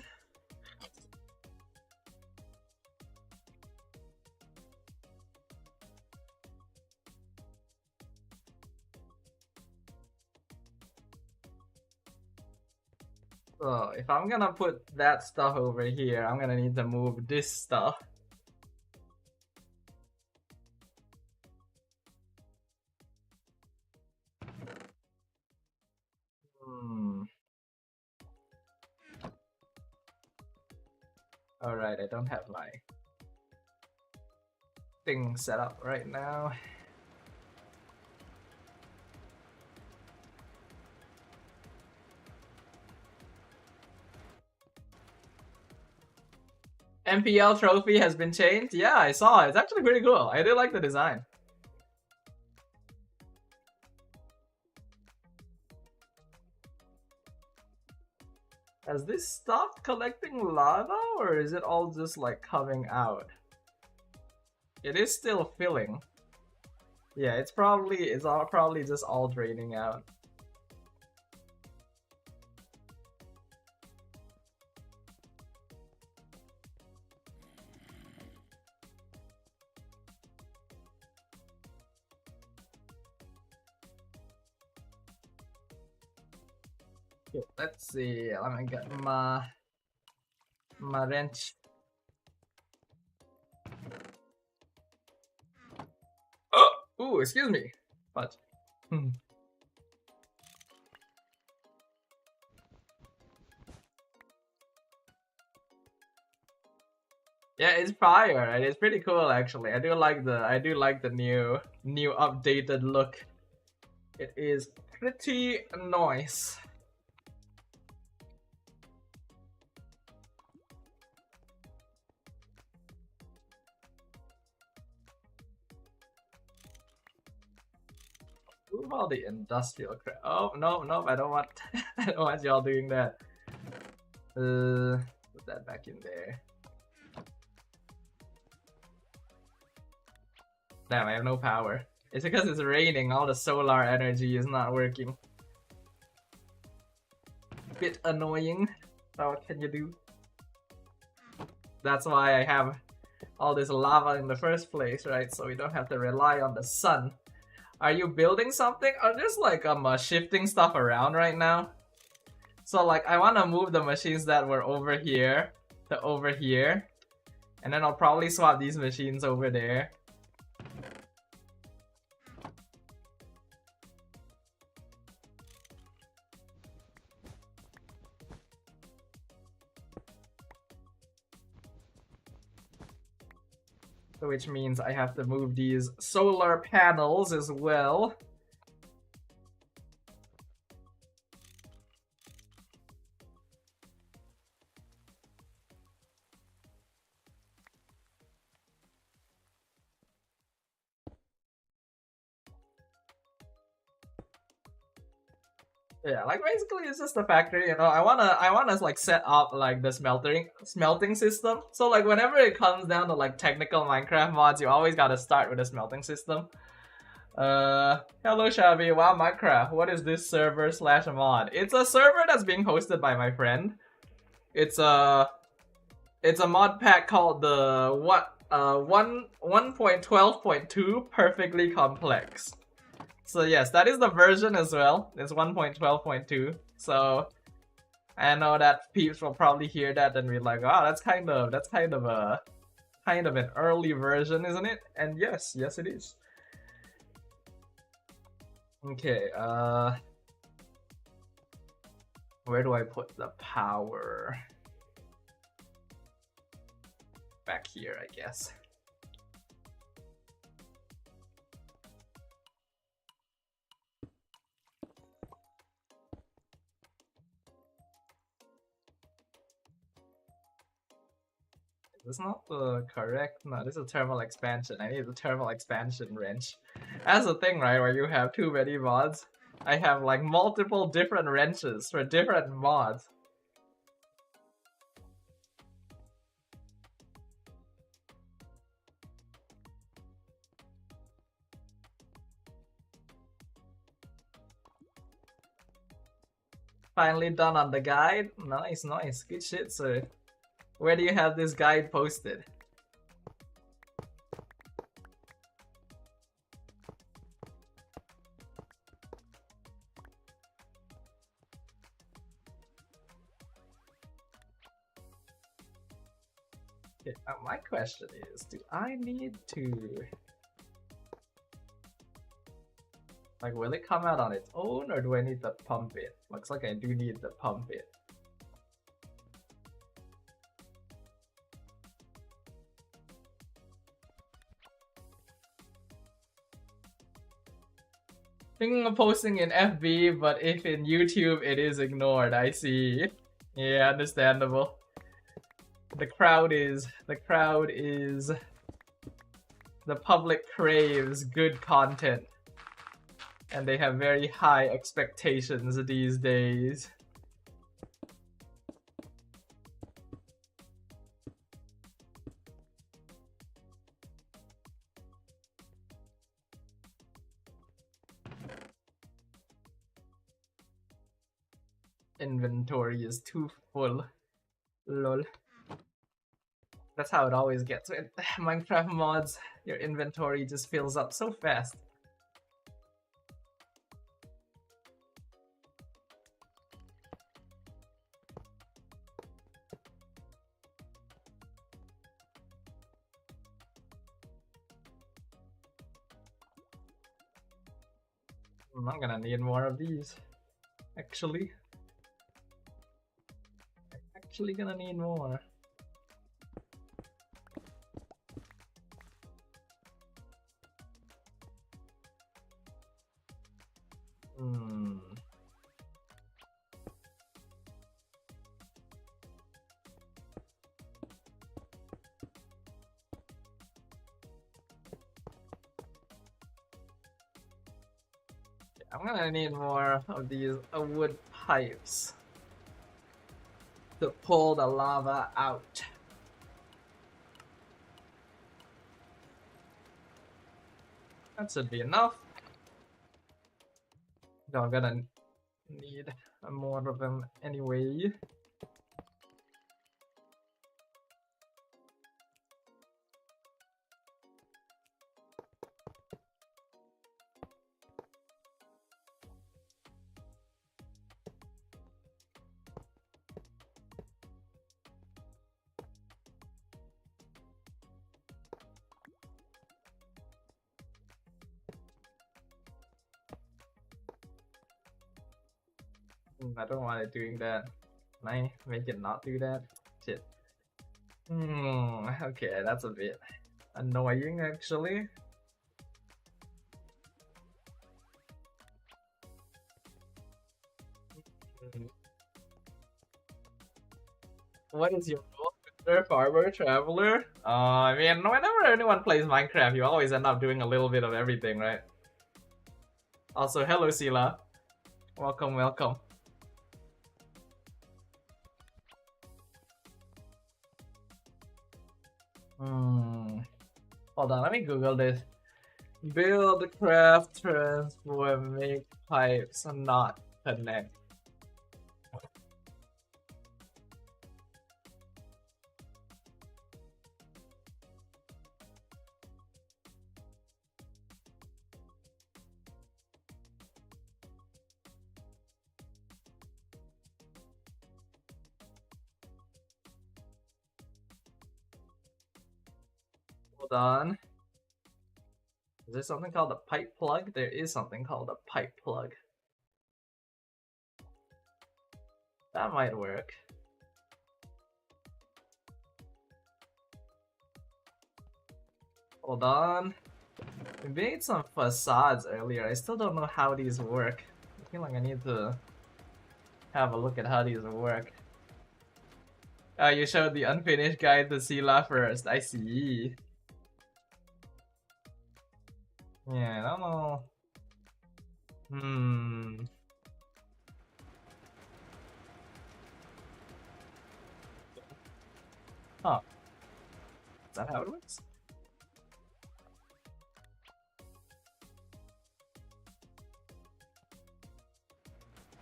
So if I'm gonna put that stuff over here, I'm gonna need to move this stuff. Alright, I don't have my thing set up right now. MPL trophy has been changed? Yeah, I saw it. It's actually pretty cool. I do like the design. Has this stopped collecting lava, or is it all just like coming out? It is still filling. Yeah, it's probably just all draining out. Okay, let's see. Let me get my wrench. Oh, ooh, excuse me. But yeah, it's fire, and it's pretty cool actually. I do like the new updated look. It is pretty nice. Move all the industrial crap. Oh no, I don't want I don't want y'all doing that. Put that back in there. Damn, I have no power. It's because it's raining, all the solar energy is not working. Bit annoying, but what can you do? That's why I have all this lava in the first place, right? So we don't have to rely on the sun. Are you building something? I'm just like shifting stuff around right now. So like I want to move the machines that were over here to over here. And then I'll probably swap these machines over there. Which means I have to move these solar panels as well. Yeah, like basically it's just a factory, you know. I wanna like set up like the smelting system. So like whenever it comes down to like technical Minecraft mods, you always gotta start with a smelting system. Hello Shabby, wow Minecraft, what is this server / mod? It's a server that's being hosted by my friend. It's a mod pack called the 1.12.2 Perfectly Complex. So yes, that is the version as well. It's 1.12.2. So I know that peeps will probably hear that and be like, "Oh, that's kind of an early version, isn't it?" And yes, it is. Okay, where do I put the power? Back here, I guess. This is not the correct. No, this is a thermal expansion. I need the thermal expansion wrench. That's the thing, right? Where you have too many mods. I have like multiple different wrenches for different mods. Finally done on the guide. Nice. Good shit, sir. Where do you have this guide posted? Okay, my question is, do I need to... Like, will it come out on its own, or do I need to pump it? Looks like I do need to pump it. Thinking of posting in FB, but if in YouTube it is ignored, I see. Yeah, understandable. The public craves good content. And they have very high expectations these days. Inventory is too full. Lol. That's how it always gets with Minecraft mods. Your inventory just fills up so fast. I'm gonna need more of these. Actually gonna need more. I'm gonna need more of these wood pipes to pull the lava out. That should be enough. No, I'm gonna need more of them anyway. I don't want it doing that. Can I make it not do that? Shit. Okay, that's a bit annoying actually. What is your role, Mr. Farmer Traveler? I mean, whenever anyone plays Minecraft, you always end up doing a little bit of everything, right? Also, hello Sila. Welcome, welcome. Hold on, let me Google this. Build, craft, transform, make pipes, not connect. Hold on. Is there something called a pipe plug? There is something called a pipe plug. That might work. Hold on. We made some facades earlier. I still don't know how these work. I feel like I need to have a look at how these work. You showed the unfinished guide to Sila first. I see. Yeah, I don't know. Huh. Is that how it works?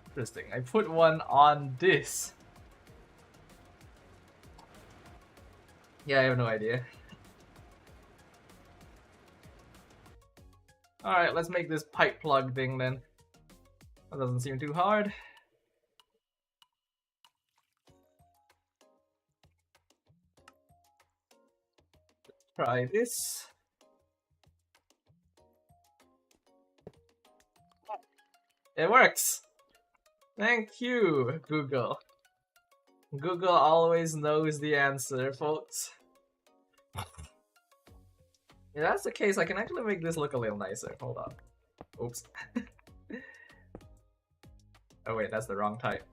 Interesting. I put one on this. Yeah, I have no idea. Alright, let's make this pipe plug thing then. That doesn't seem too hard. try this. It works! Thank you, Google. Google always knows the answer, folks. If that's the case, I can actually make this look a little nicer. Hold on. Oops. Oh wait, that's the wrong type.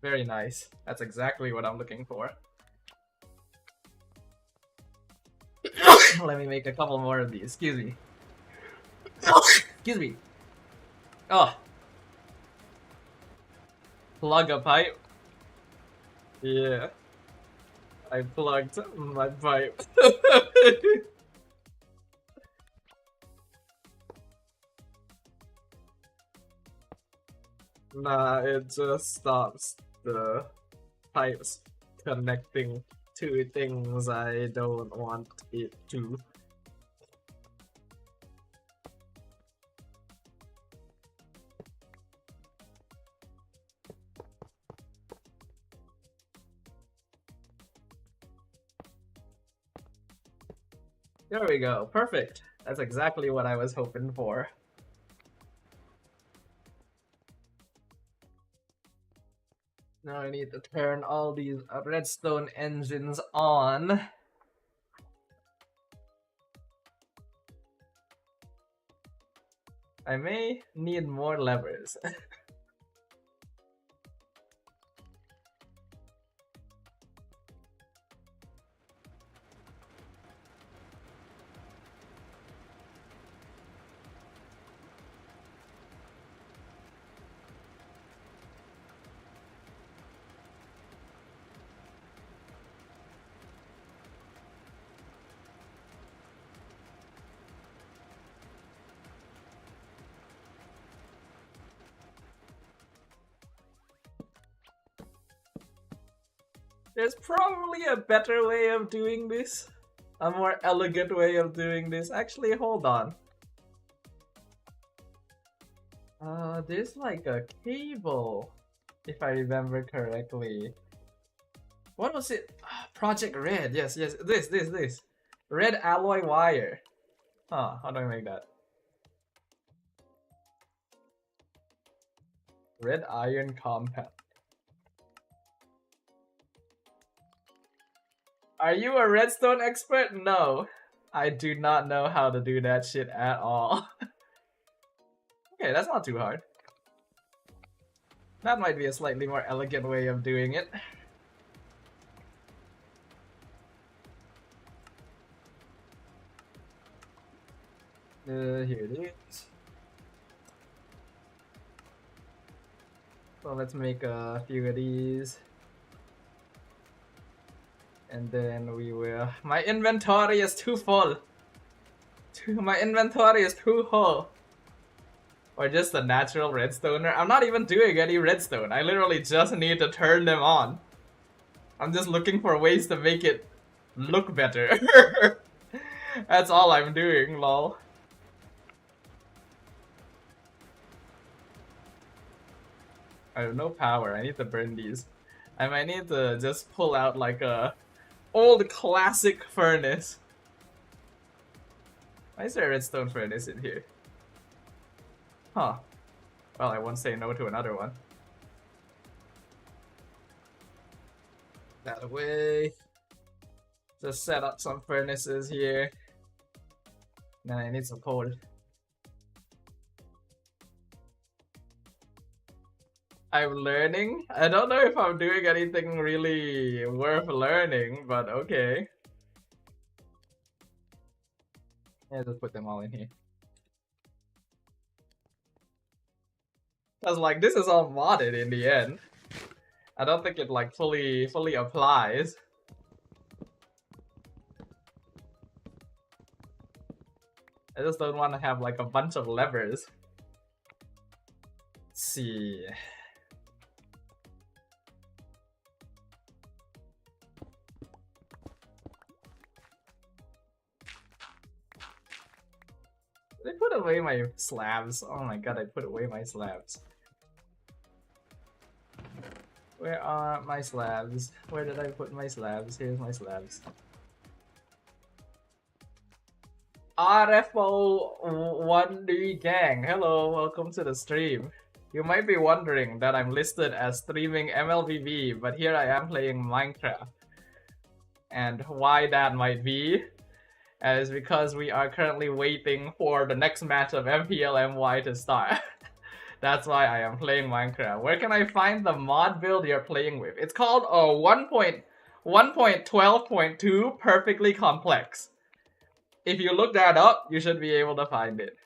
Very nice. That's exactly what I'm looking for. Let me make a couple more of these. Excuse me. Excuse me. Oh. Plug a pipe. Yeah. I plugged my pipe. Nah, it just stops the pipes connecting to things I don't want it to. There we go, perfect. That's exactly what I was hoping for. Now I need to turn all these redstone engines on. I may need more levers. There's probably a better way of doing this. A more elegant way of doing this. Actually, hold on. There's like a cable, if I remember correctly. What was it? Project Red. Yes, this. Red alloy wire. Huh, how do I make that? Red iron compound. Are you a redstone expert? No. I do not know how to do that shit at all. Okay, that's not too hard. That might be a slightly more elegant way of doing it. Here it is. So let's make a few of these. And then we will... My inventory is too full. My inventory is too full. Or just a natural redstoner. I'm not even doing any redstone. I literally just need to turn them on. I'm just looking for ways to make it look better. That's all I'm doing, lol. I have no power. I need to burn these. I might need to just pull out like a old classic furnace. Why is there a redstone furnace in here? Huh. Well, I won't say no to another one. That way. Just set up some furnaces here. Then I need some coal. I'm learning. I don't know if I'm doing anything really worth learning, but okay. Yeah, just put them all in here. Cause like this is all modded in the end. I don't think it like fully applies. I just don't want to have like a bunch of levers. Let's see. I put away my slabs. Oh my god, I put away my slabs. Where are my slabs? Where did I put my slabs? Here's my slabs. RFO1D gang, hello, welcome to the stream. You might be wondering that I'm listed as streaming MLBB, but here I am playing Minecraft. And why that might be is because we are currently waiting for the next match of MPLMY to start. That's why I am playing Minecraft. Where can I find the mod build you're playing with? It's called 1.12.2 Perfectly Complex. If you look that up, you should be able to find it.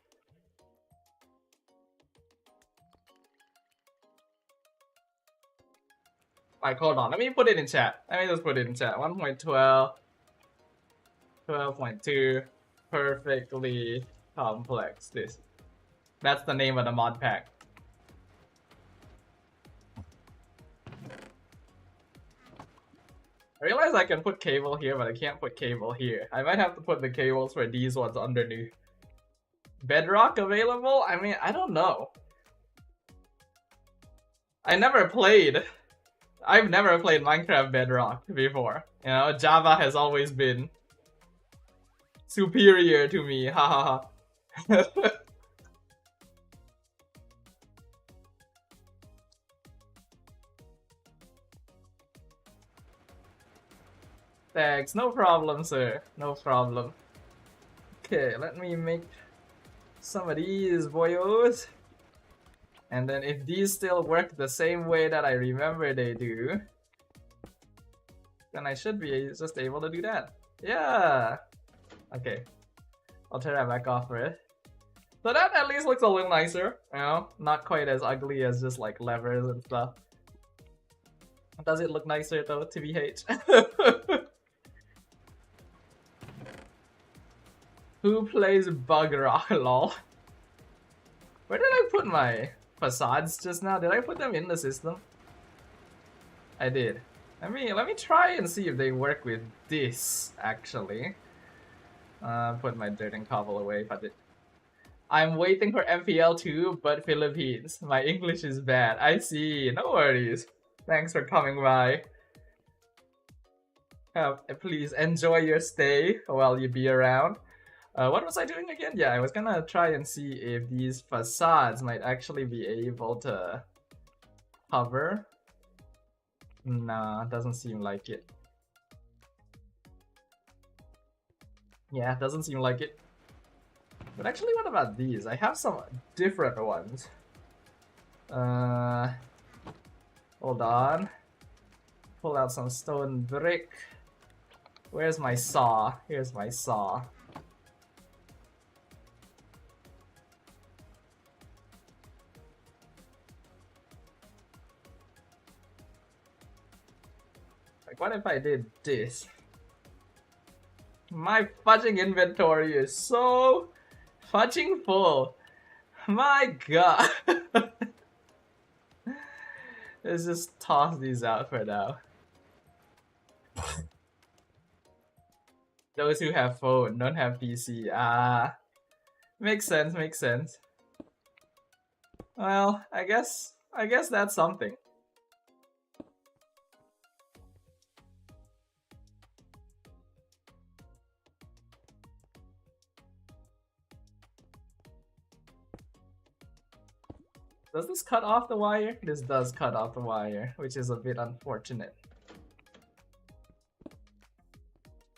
Like, hold on, let me put it in chat. Let me just put it in chat. 1.12.2 Perfectly Complex. That's the name of the mod pack. I realize I can put cable here, but I can't put cable here. I might have to put the cables for these ones underneath. Bedrock available? I mean, I don't know. I've never played Minecraft Bedrock before. You know, Java has always been superior to me. Ha ha ha. Thanks, no problem, sir. No problem. Okay, let me make some of these boyos. And then if these still work the same way that I remember they do, then I should be just able to do that. Yeah! Okay. I'll turn that back off for it. So that at least looks a little nicer, you know? Not quite as ugly as just like levers and stuff. Does it look nicer though, TBH? Who plays Bug Rock, lol? Where did I put my facades just now? Did I put them in the system? I did. Let me try and see if they work with this, actually. Put my dirt and cobble away, but I'm waiting for MPL 2, but Philippines. My English is bad. I see. No worries. Thanks for coming by. Please enjoy your stay while you be around. What was I doing again? Yeah, I was gonna try and see if these facades might actually be able to hover. Nah, doesn't seem like it. Yeah, doesn't seem like it. But actually, what about these? I have some different ones. Hold on. Pull out some stone brick. Where's my saw? Here's my saw. Like, what if I did this? My fudging inventory is so fudging full. My god. Let's just toss these out for now. Those who have phone don't have PC. Makes sense, makes sense. Well, I guess that's something. Does this cut off the wire? This does cut off the wire, which is a bit unfortunate.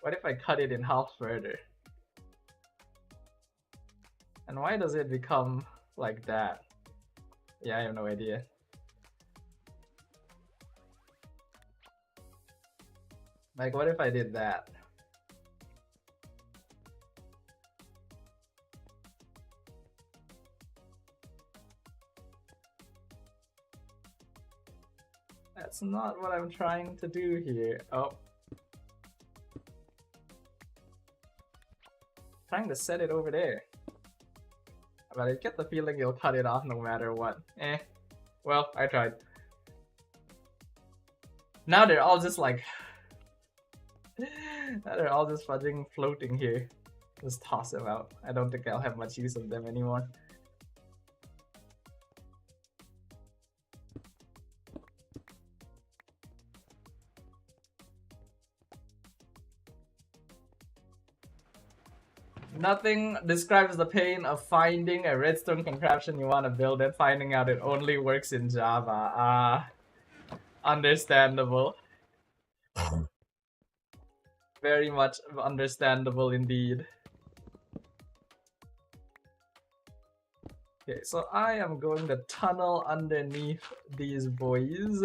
What if I cut it in half further? And why does it become like that? Yeah, I have no idea. Like, what if I did that? That's not what I'm trying to do here. Oh. Trying to set it over there. But I get the feeling you'll cut it off no matter what. Well, I tried. Now they're all just like... now they're all just fudging floating here. Just toss them out. I don't think I'll have much use of them anymore. Nothing describes the pain of finding a redstone contraption you want to build and finding out it only works in Java. Understandable. Very much understandable indeed. Okay, so I am going to tunnel underneath these boys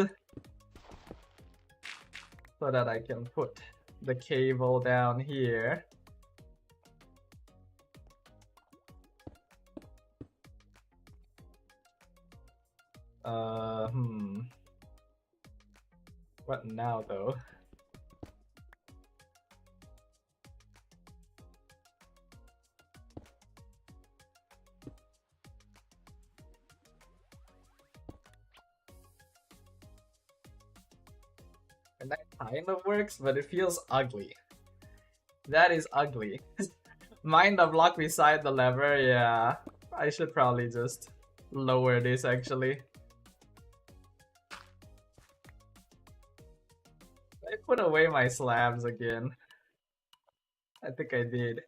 so that I can put the cable down here. What now though? And that kind of works, but it feels ugly. That is ugly. Mind the block beside the lever, yeah. I should probably just lower this actually. I put away my slabs again. I think I did.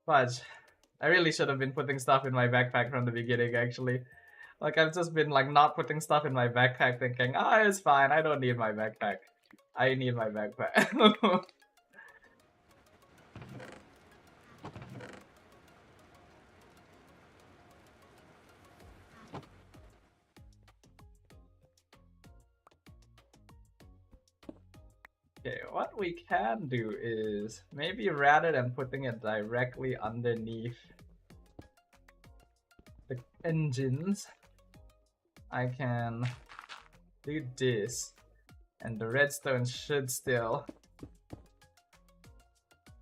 Fudge. I really should have been putting stuff in my backpack from the beginning actually. Like I've just been like not putting stuff in my backpack thinking, ah, it's fine, I don't need my backpack. I need my backpack. Okay, what we can do is maybe rather than putting it directly underneath the engines, I can do this, and the redstone should still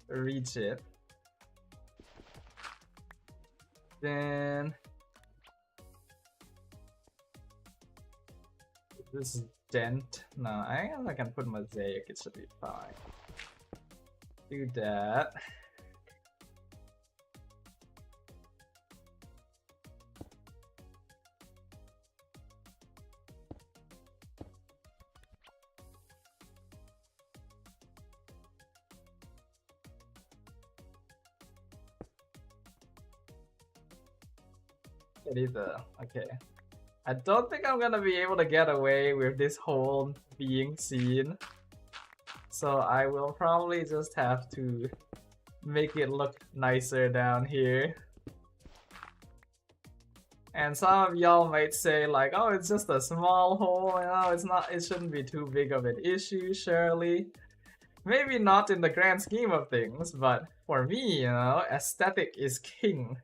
reach it. Then this dent. No, I guess I can put mosaic, it should be fine. Do that. It is okay. I don't think I'm gonna be able to get away with this hole being seen. So I will probably just have to make it look nicer down here. And some of y'all might say like, oh, it's just a small hole, you know, it's not, it shouldn't be too big of an issue, surely. Maybe not in the grand scheme of things, but for me, you know, aesthetic is king.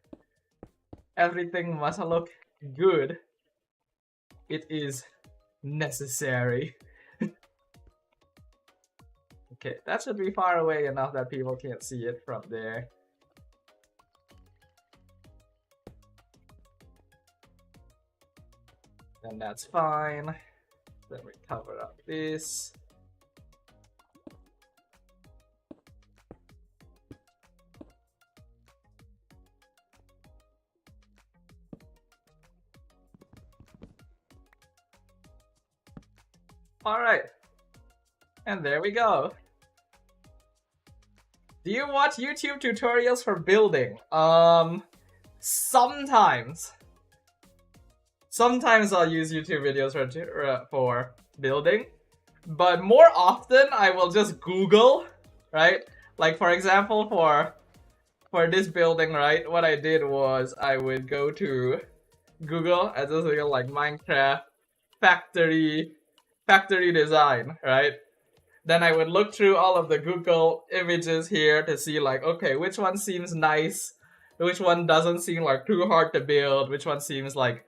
Everything must look good. It is necessary. Okay, that should be far away enough that people can't see it from there. And that's fine. Then we cover up this. Alright. And there we go. Do you watch YouTube tutorials for building? Sometimes. Sometimes I'll use YouTube videos for building. But more often I will just Google, right? Like for example, for this building, right? What I did was I would go to Google and just go like Minecraft factory design, right? Then I would look through all of the Google images here to see like, okay, which one seems nice, which one doesn't seem like too hard to build, which one seems like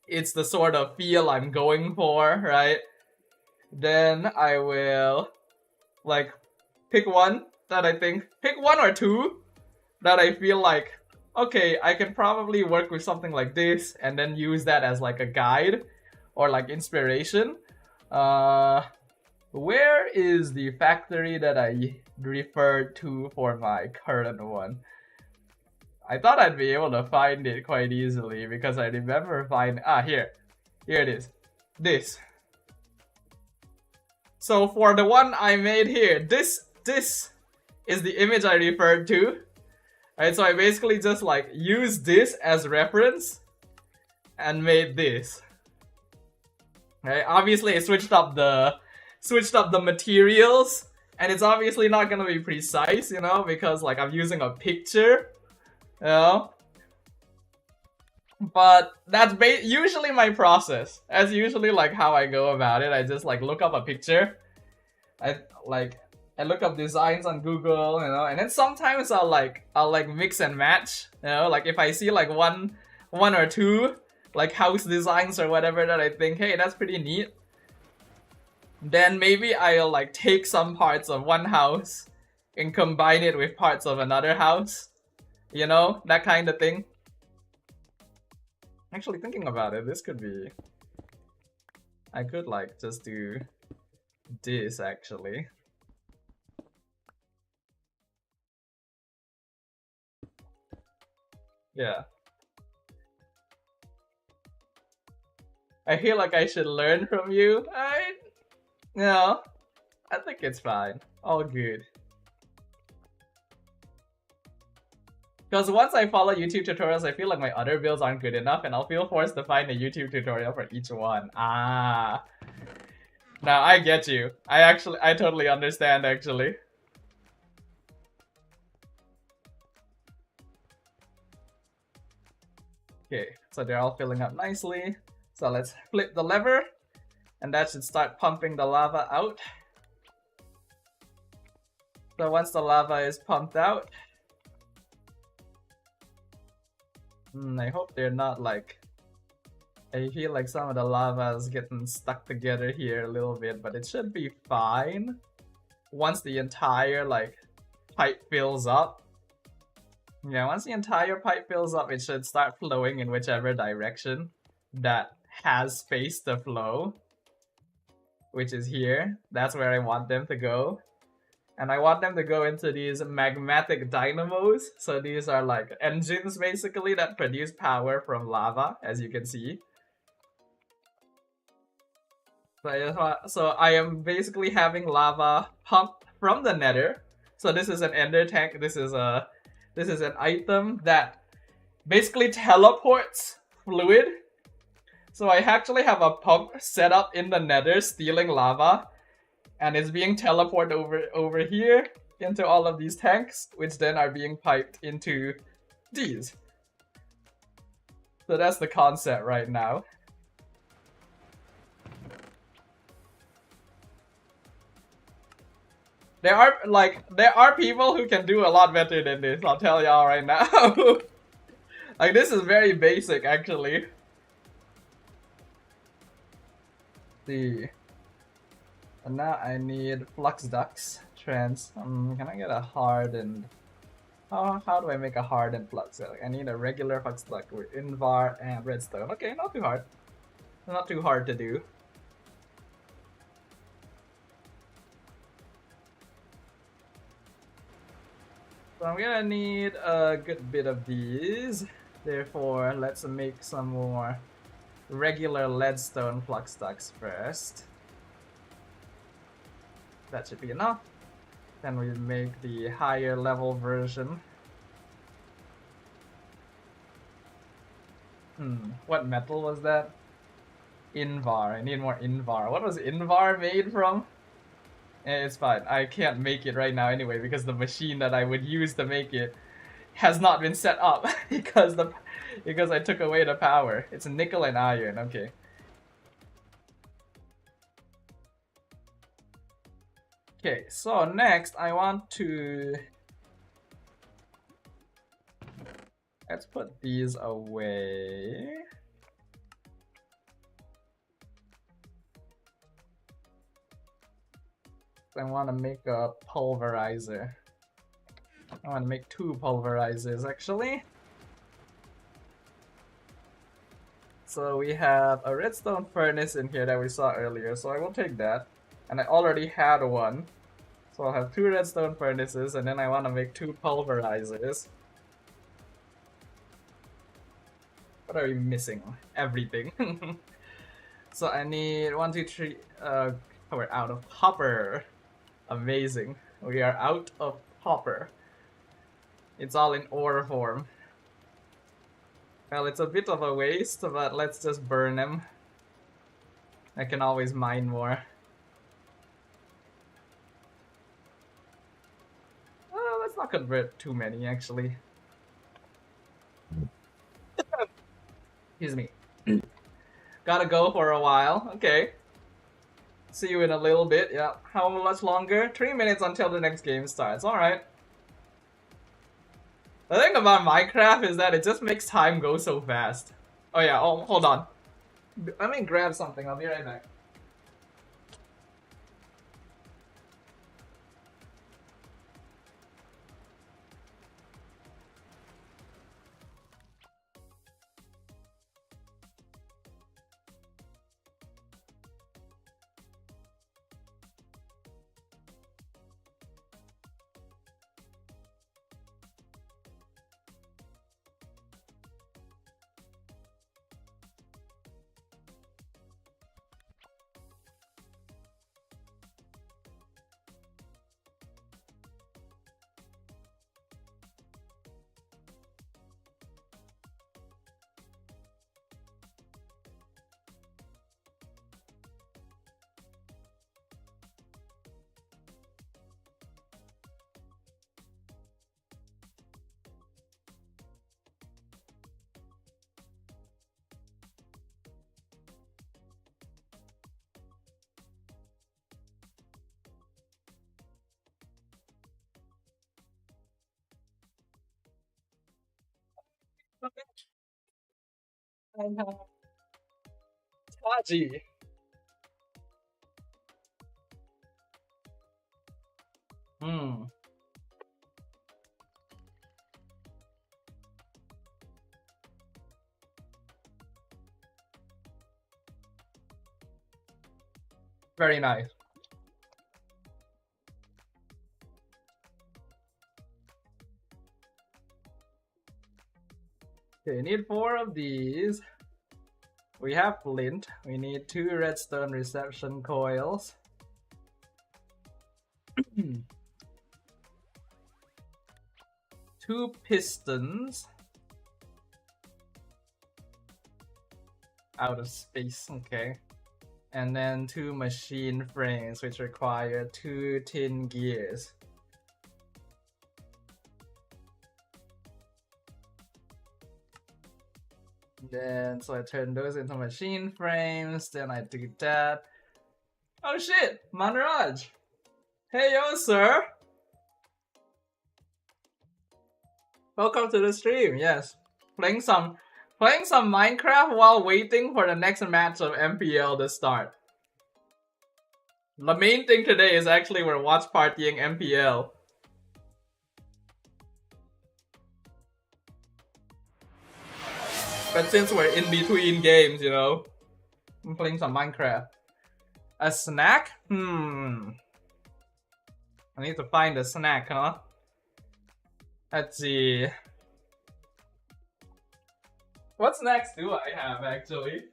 it's the sort of feel I'm going for, right? Then I will like pick one that I think, pick one or two that I feel like, okay, I can probably work with something like this and then use that as like a guide or like inspiration. Where is the factory that I referred to for my current one? I thought I'd be able to find it quite easily because I remember here it is. This. So for the one I made here, this is the image I referred to. Right, so I basically just like used this as reference and made this. Right, obviously I switched up the materials, and it's obviously not gonna be precise, you know, because like I'm using a picture, you know. But that's usually my process. That's usually like how I go about it. I just like look up a picture. I look up designs on Google, you know, and then sometimes I'll like mix and match, you know, like if I see like one or two like house designs or whatever that I think, hey, that's pretty neat, then maybe I'll like take some parts of one house and combine it with parts of another house, you know, that kind of thing. Actually, thinking about it, this could be, I could like just do this actually. Yeah. I feel like I should learn from you. No, I think it's fine. All good. Because once I follow YouTube tutorials, I feel like my other builds aren't good enough, and I'll feel forced to find a YouTube tutorial for each one. Ah. Now I get you. I totally understand actually. Okay, so they're all filling up nicely. So let's flip the lever, and that should start pumping the lava out. So once the lava is pumped out, I hope they're not like, I feel like some of the lava is getting stuck together here a little bit, but it should be fine once the entire like pipe fills up. Yeah, once the entire pipe fills up, it should start flowing in whichever direction that has space to flow, which is here. That's where I want them to go. And I want them to go into these magmatic dynamos. So these are like engines basically that produce power from lava, as you can see. So I am basically having lava pumped from the nether. So this is an ender tank. This is an item that basically teleports fluid. So I actually have a pump set up in the nether stealing lava, and it's being teleported over here into all of these tanks, which then are being piped into these. So that's the concept right now. There are people who can do a lot better than this, I'll tell y'all right now. Like, this is very basic actually. See. And now I need flux ducts. Can I get a hardened? How do I make a hardened flux duct? I need a regular flux duct with invar and redstone. Okay, not too hard. Not too hard to do. So I'm gonna need a good bit of these. Therefore, let's make some more regular leadstone flux ducts first. That should be enough. Then we make the higher level version. What metal was that? Invar. I need more invar. What was invar made from? It's fine. I can't make it right now anyway because the machine that I would use to make it has not been set up because I took away the power. It's nickel and iron. Okay. Okay, so next I want to... Let's put these away. I want to make a pulverizer. I want to make 2 pulverizers actually. So we have a redstone furnace in here that we saw earlier, so I will take that. And I already had one. So I'll have 2 redstone furnaces, and then I want to make 2 pulverizers. What are we missing? Everything. So I need 1, 2, 3. We're out of copper. Amazing. We are out of copper. It's all in ore form. Well, it's a bit of a waste, but let's just burn them. I can always mine more. Let's not convert too many, actually. Excuse me. Gotta go for a while. Okay. See you in a little bit. Yeah. How much longer? 3 minutes until the next game starts. Alright. The thing about Minecraft is that it just makes time go so fast. Oh yeah, oh, hold on. Let me grab something. I'll be right back. I have Taji. Very nice. Okay, need 4 of these. We have flint. We need 2 redstone reception coils. 2 pistons. Out of space, okay. And then 2 machine frames, which require 2 tin gears. Then, so I turn those into machine frames, then I do that. Oh shit, Manraj! Hey yo, sir! Welcome to the stream, yes. Playing some Minecraft while waiting for the next match of MPL to start. The main thing today is actually we're watch partying MPL. But since we're in between games, you know, I'm playing some Minecraft. A snack? I need to find a snack, huh? Let's see. What snacks do I have, actually?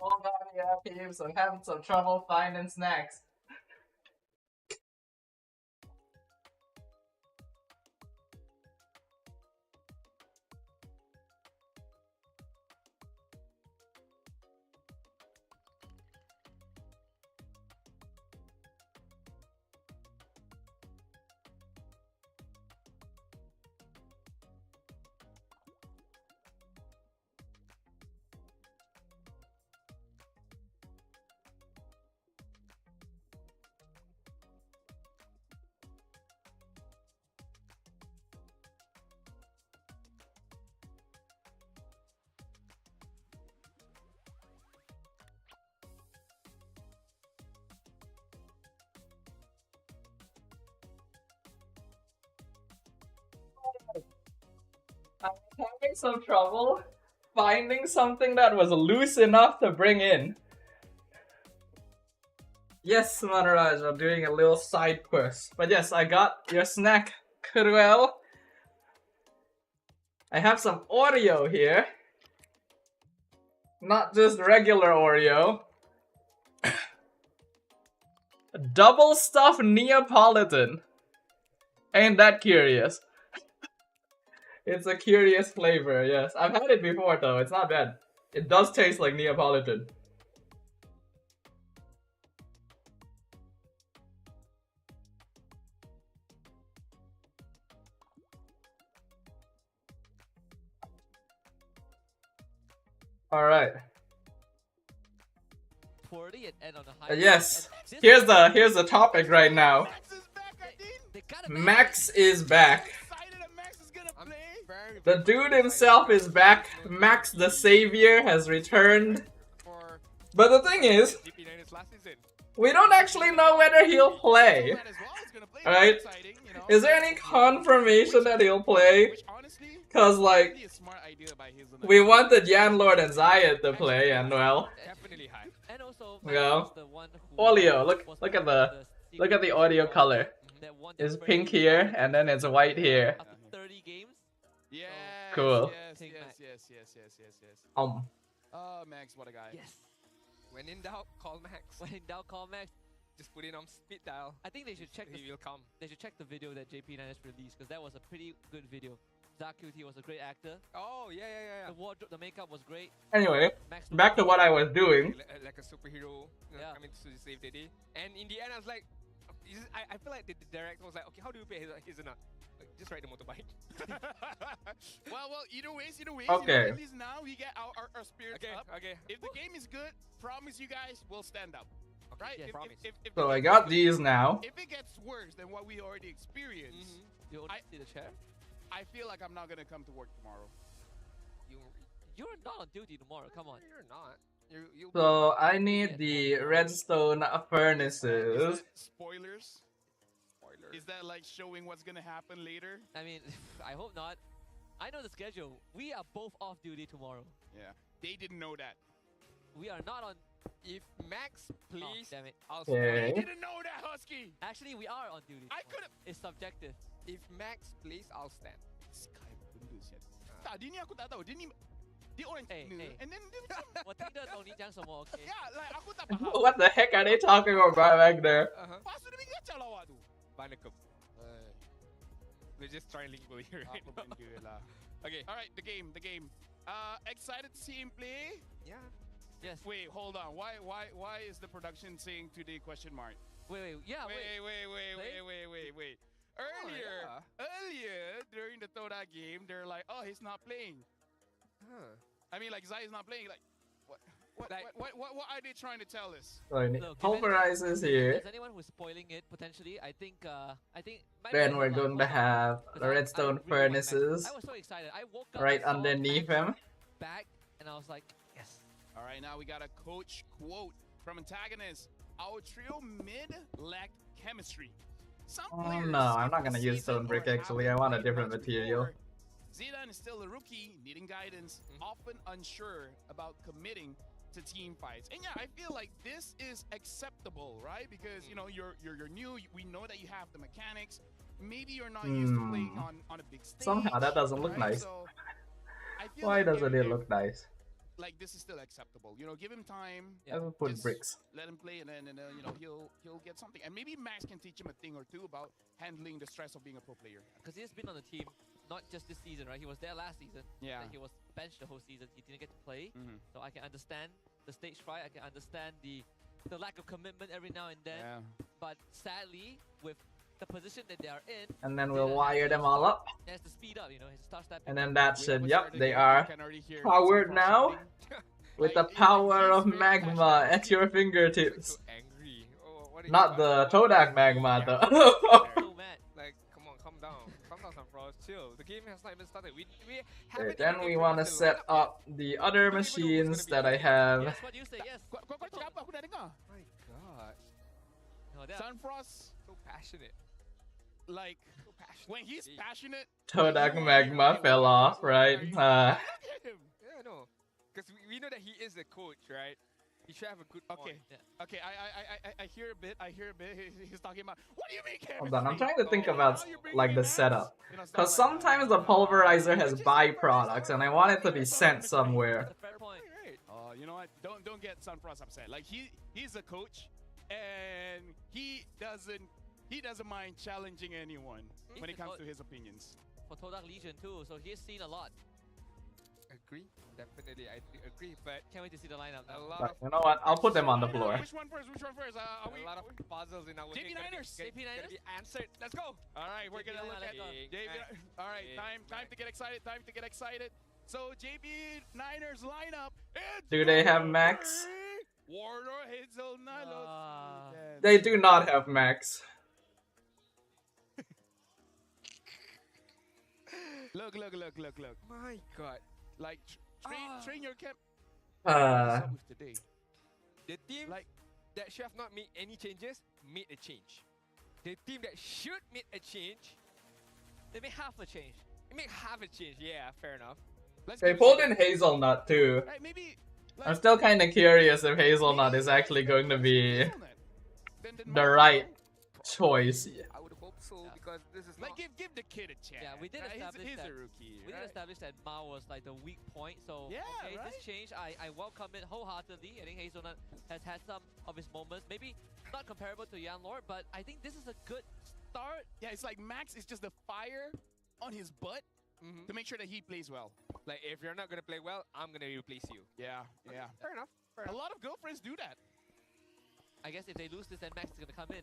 Hold on, yeah, peeps. I'm having some trouble finding snacks. I'm having some trouble finding something that was loose enough to bring in. Yes, Manaraj, I'm doing a little side quest. But yes, I got your snack, Cruel. I have some Oreo here. Not just regular Oreo. Double stuffed Neapolitan. Ain't that curious? It's a curious flavor, yes. I've had it before though, it's not bad. It does taste like Neapolitan. Alright. Yes. Here's the topic right now. Max is back. The dude himself is back. Max the Savior has returned. But the thing is, we don't actually know whether he'll play. Right? Is there any confirmation that he'll play? Cause like, we wanted Yanlord and Zayed to play, and well, you know, Olio. Look at the audio color. It's pink here, and then it's white here. Yes, Cool. Yes. Oh, Max, what a guy. Yes. When in doubt, call Max. When in doubt, call Max. Just put it on speed dial. I think they should check. He will come. They should check the video that JP9 has released because that was a pretty good video. Zakuti was a great actor. Oh yeah. The wardrobe, the makeup was great. Anyway, back to what I was doing. Like a superhero, coming to save the day. And in the end, I was like, I feel like the director was like, okay, how do you pay his enough? Like, just ride the motorbike. well, either ways. Okay. At least now we get our spirits up. Okay. If the game is good, promise you guys, we'll stand up. Okay, Right? Yeah, If So I got these now. If it gets worse than what we already experienced, You see the chair? I feel like I'm not gonna come to work tomorrow. You're not on duty tomorrow. Come on. You're not. You'll So I need the redstone furnaces. Spoilers. Is that like showing what's gonna happen later? I mean, I hope not. I know the schedule. We are both off duty tomorrow. Yeah. They didn't know that. We are not on. If Max, please, Oh, damn it. I'll Okay. They didn't know that, Husky. Actually, we are on duty. I could have. It's subjective. If Max, please, I'll stand. Sky bendus ya. Tadi ni aku tak tahu. Dia ni dia orang Cina. And then dia macam 我听得懂你讲什么 ，OK？ yeah, like aku tak faham. What the heck are they talking about back there? Lepas tu dia bikin kacau lah awak tu. Banakum. We're just trilingual here right Apa now. benda lah. Okay. All right, the game. Excited to see him play. Yeah. Yes. Wait, hold on. Why is the production saying today question mark? Wait. Yeah. Wait. Earlier during the Toda game, they're like, oh, he's not playing. Huh. I mean, like Zai's not playing. Like, what are they trying to tell us? So I need Look, pulverizers here. There's anyone who's spoiling it potentially. I think. Then we're going to have the redstone furnaces I was so excited. I woke up right and saw underneath Max him. back, and I was like, yes. All right, now we got a coach quote from Antagonist. Our trio mid lacked chemistry. Some Oh players no, I'm not in gonna the use season stone brick or actually. haven't I want a played different much material. before. Zidane is still a rookie, needing guidance, often unsure about committing to team fights. And yeah, I feel like this is acceptable, right? Because you know you're new. We know that you have the mechanics. Maybe you're not used to playing on a big stage. Somehow that doesn't look right? nice. So, I feel Why like doesn't it look nice? like this is still acceptable? You know, give him time. I will put Just bricks. Let him play, and then you know he'll get something. And maybe Max can teach him a thing or two about handling the stress of being a pro player. Because he's been on the team, not just this season, right? He was there last season. Yeah. He was benched the whole season. He didn't get to play. Mhm. So I can understand the stage fright. I can understand the lack of commitment every now and then. Yeah. But sadly, with the position that they are in, And then we'll wire them all up. he has to speed up. You know, he has to start stepping. And then that We should, haven't yep, started they yet. are You can already hear powered some now. frosting. with the Like, power of he's very magma passionate. at your So fingertips. angry. Oh, what are Not you the Todak magma though. So mad. Like, come on, calm down. Calm down, Sunfrost. Chill. The game has not even started. We Okay, haven't then even we been want to past the set lineup yet. up the other machines that I have. Yes, what do you say? Yes. Kau cakap apa? Aku dah dengar. My God, No, they are, Sunfrost. so passionate. like when he's passionate. Todak Magma fell off, right? Look at him. Yeah, no. Because we know that he is a coach, right? He should have a good point. Okay. I hear a bit. He's talking about. What do you mean, Kevin? Hold on, I'm trying to think about like the setup. Because sometimes the pulverizer has byproducts and I want it to be sent somewhere. Fair point. You know what? Don't get Sunfrost upset. Like he's a coach, and he doesn't mind challenging anyone when it comes to his opinions. For Todak Legion too, so he's seen a lot. Agree. Definitely, I agree. But Can't wait to see the lineup a now. lot But of you know what? I'll put them on the floor. Which one first? Are we? a lot of puzzles in our JP Niners. gonna be answered. Let's go. All right, we're gonna look at JP. All right, time to get excited. So JP Niners lineup. Do they have max? Warner, Hazelnut. They do not have max. Look. My God. Like train your camp. Today. The team Like- that should have not made any changes made a change. The team that should make a change They may have a change. make half a change. Yeah, fair enough. Let's They give pulled it- in Hazelnut too. Right, maybe. I'm still kind of curious if Hazelnut is actually going to be the right choice. I would hope so because this is Like not. give the kid a chance. Yeah, we did right? establish he's that. a rookie. We did right? establish that Mao was like the weak point, so Yeah, okay, right? this change I welcome it wholeheartedly. I think Hazelnut has had some of his moments, maybe not comparable to Yan Lord, but I think this is a good start. Yeah, it's like Max is just the fire on his butt Mhm. to make sure that he plays well. Like if you're not gonna play well, I'm gonna replace you. Yeah. Fair enough. Fair A enough. lot of girlfriends do that. I guess if they lose this, then Max is gonna come in.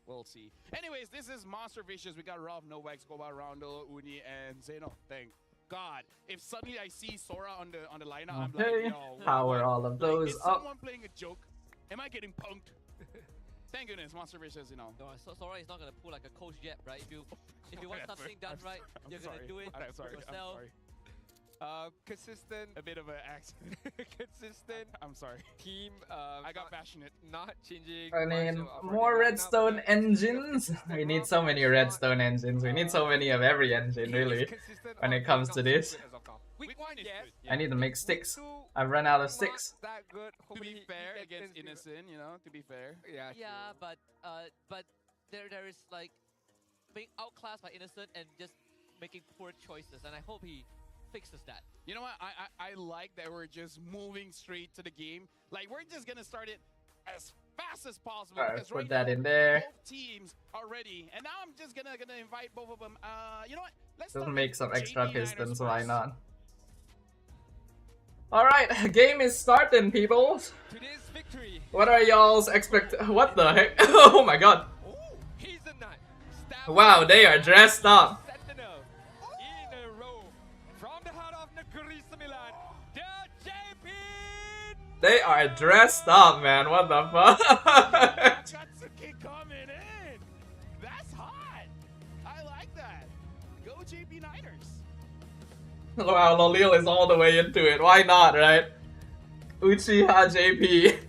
We'll see. Anyways, this is Monster Vicious. We got Rob, Novak, Scoba, Rondo, Uni, and Zeno. Thank God. If suddenly I see Sora on the lineup, I'm Okay, like, yo, power all of those is up. someone playing a joke? Am I getting punked? Thank goodness, Monster Vicious, you know. No, so Sora is not gonna pull like a coach yet, right? If you want something done right, you're gonna do it I'm sorry. yourself. Consistent, A bit of an accent. consistent I'm sorry. team. I got not- passionate. Not changing. I mean, much of our more lineup. redstone engines. We need so many redstone engines. We need so many of every engine, He is really. consistent when or it comes not to so this. good as of now. Week Week one, one is yes. good, I need to make Week sticks. two, I've run out of not sticks. that good. To Hopefully be he fair, gets against into- Innocent, you know, to be fair. Yeah. Yeah, true. but there is like being outclassed by Innocent and just making poor choices, and I hope he fixes that. You know what? I like that we're just moving straight to the game. Like, we're just going to start it as fast as possible. Alright, because put right that now, in there. both teams are ready. And now I'm just gonna invite both of them. You know what? Let's Just start make with some JP extra Niners pistons, why first. not? Alright, game is starting, people. Today's victory. What are y'all's what the heck? Oh my god. Ooh, he's a nut. Stab Wow, they are dressed up. Sentinel in a row from the heart of Nagurisa Milan. The JP. They are dressed up, man. What the fuck? Katsuki coming in. That's hot. I like that. Go JP Niners. Wow, Lolil is all the way into it. Why not, right? Uchiha JP.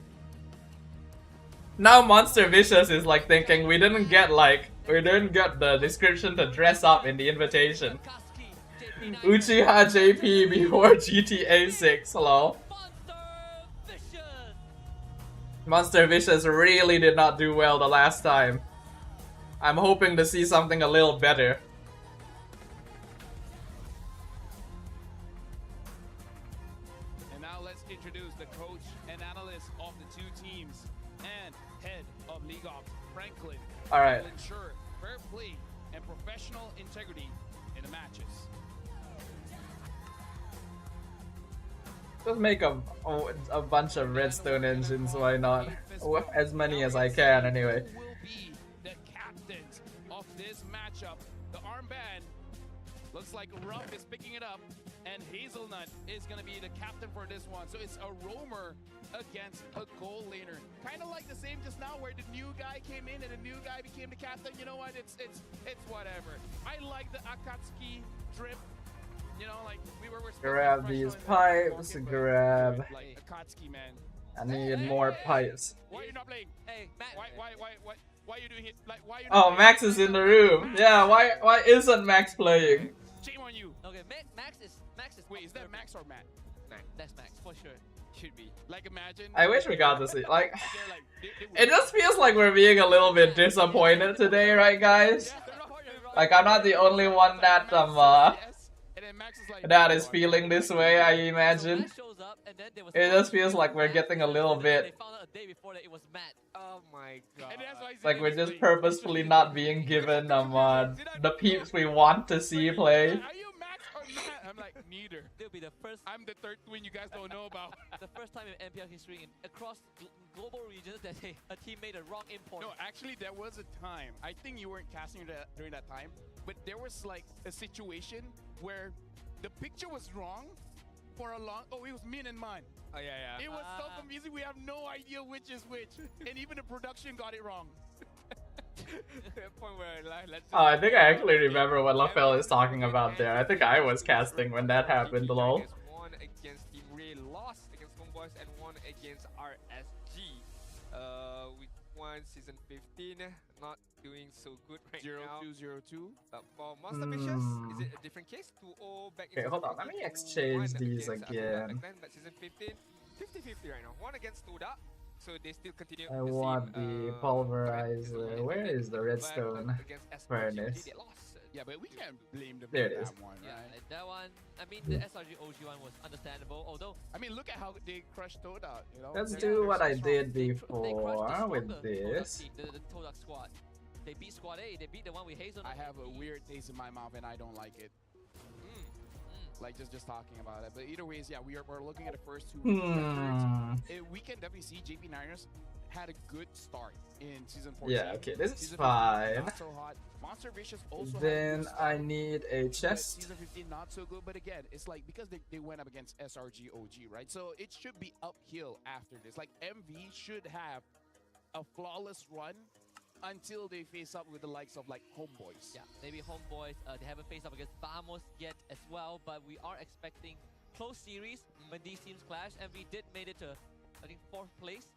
Now Monster Vicious is like thinking we didn't get the description to dress up in the invitation. Kaski, JP9, Uchiha JP before GTA 6. Hello. Monster Vicious. Monster Vicious really did not do well the last time. I'm hoping to see something a little better. And now let's introduce the coach and analyst of the two teams and head of League Ops, Franklin. All right. Will ensure fair play and professional integrity in the matches. Just make a bunch of redstone engines, why not? As many as I can, anyway. Who will be the captains of this matchup? The armband looks like Ruff is picking it up, and Hazelnut is going to be the captain for this one. So it's a roamer against a goal laner. Kind of like the same just now where the new guy came in and the new guy became the captain. You know what? It's whatever. I like the Akatsuki drip. You know, like we were Grab these pipes, grab. like Akatsuki, man. I need more pipes. Why are you not playing? Hey, Matt. Why? Why are you doing it? Like, why are you Oh, not Max is in the room. Yeah, why isn't Max playing? Shame on you. Okay, Max is Wait, is that Max or Matt? That's Max for sure. Should be. Like, imagine. I wish we got to see, like, They're like, it just feels like we're being a little bit disappointed today, right, guys? Like, I'm not the only one that that is feeling this way, I imagine. It just feels like we're getting a little bit, They found out a day before that it was Matt. Oh my god. like we're just purposefully not being given the peeps we want to see play. Are you Max or Matt? I'm like, neither. They'll be the first. I'm the third twin you guys don't know about. The first time in NPL history across global regions that a team made a wrong import. No, actually, there was a time. I think you weren't casting during that time, but there was like a situation where the picture was wrong for a long. Oh, it was Min and mine. Oh yeah. It was so confusing. We have no idea which is which, and even the production got it wrong. Point where, like, let's Oh, I think I actually remember what LaFell is talking about there. I think I was casting when that happened, lol. One against Team Ray, lost against Homeboys, and one against RSG. We won season 15, not doing so good right now. 0-2-0-2. For Monster Vicious, is it a different case? 2-0 back in Okay, hold on, let me exchange these again. Back then, but season 15, 50-50 right now. One against Toda. So they still continue. I want the pulverizer. Where is the redstone furnace? Yeah, but we can't blame them There for it is. that one, Yeah, right? that one. I mean, the SRG OG one was understandable, although I mean, look at how they crushed Toda. You know, Let's They're- do they're what so I strong. did they crushed the before stronger with Todak this. team, the Todak squad. They beat Squad A. They beat the one with Hazel. I have a weird taste in my mouth, and I don't like it. Like just talking about it, but either ways, yeah, we're looking at the first two records. We can definitely see JP Niners had a good start in season 14. Yeah, okay, this is Season 15, fine. not so hot. Monster Vicious also had a Then good I start, need a but chest. season 15 not so good, but again, it's like because they went up against SRG OG, right? So it should be uphill after this. Like MV should have a flawless run until they face up with the likes of like Homeboys. Yeah, maybe Homeboys. They haven't faced up against Vamos yet as well, but we are expecting close series when these teams clash. And we did made it to, I think, 4th place.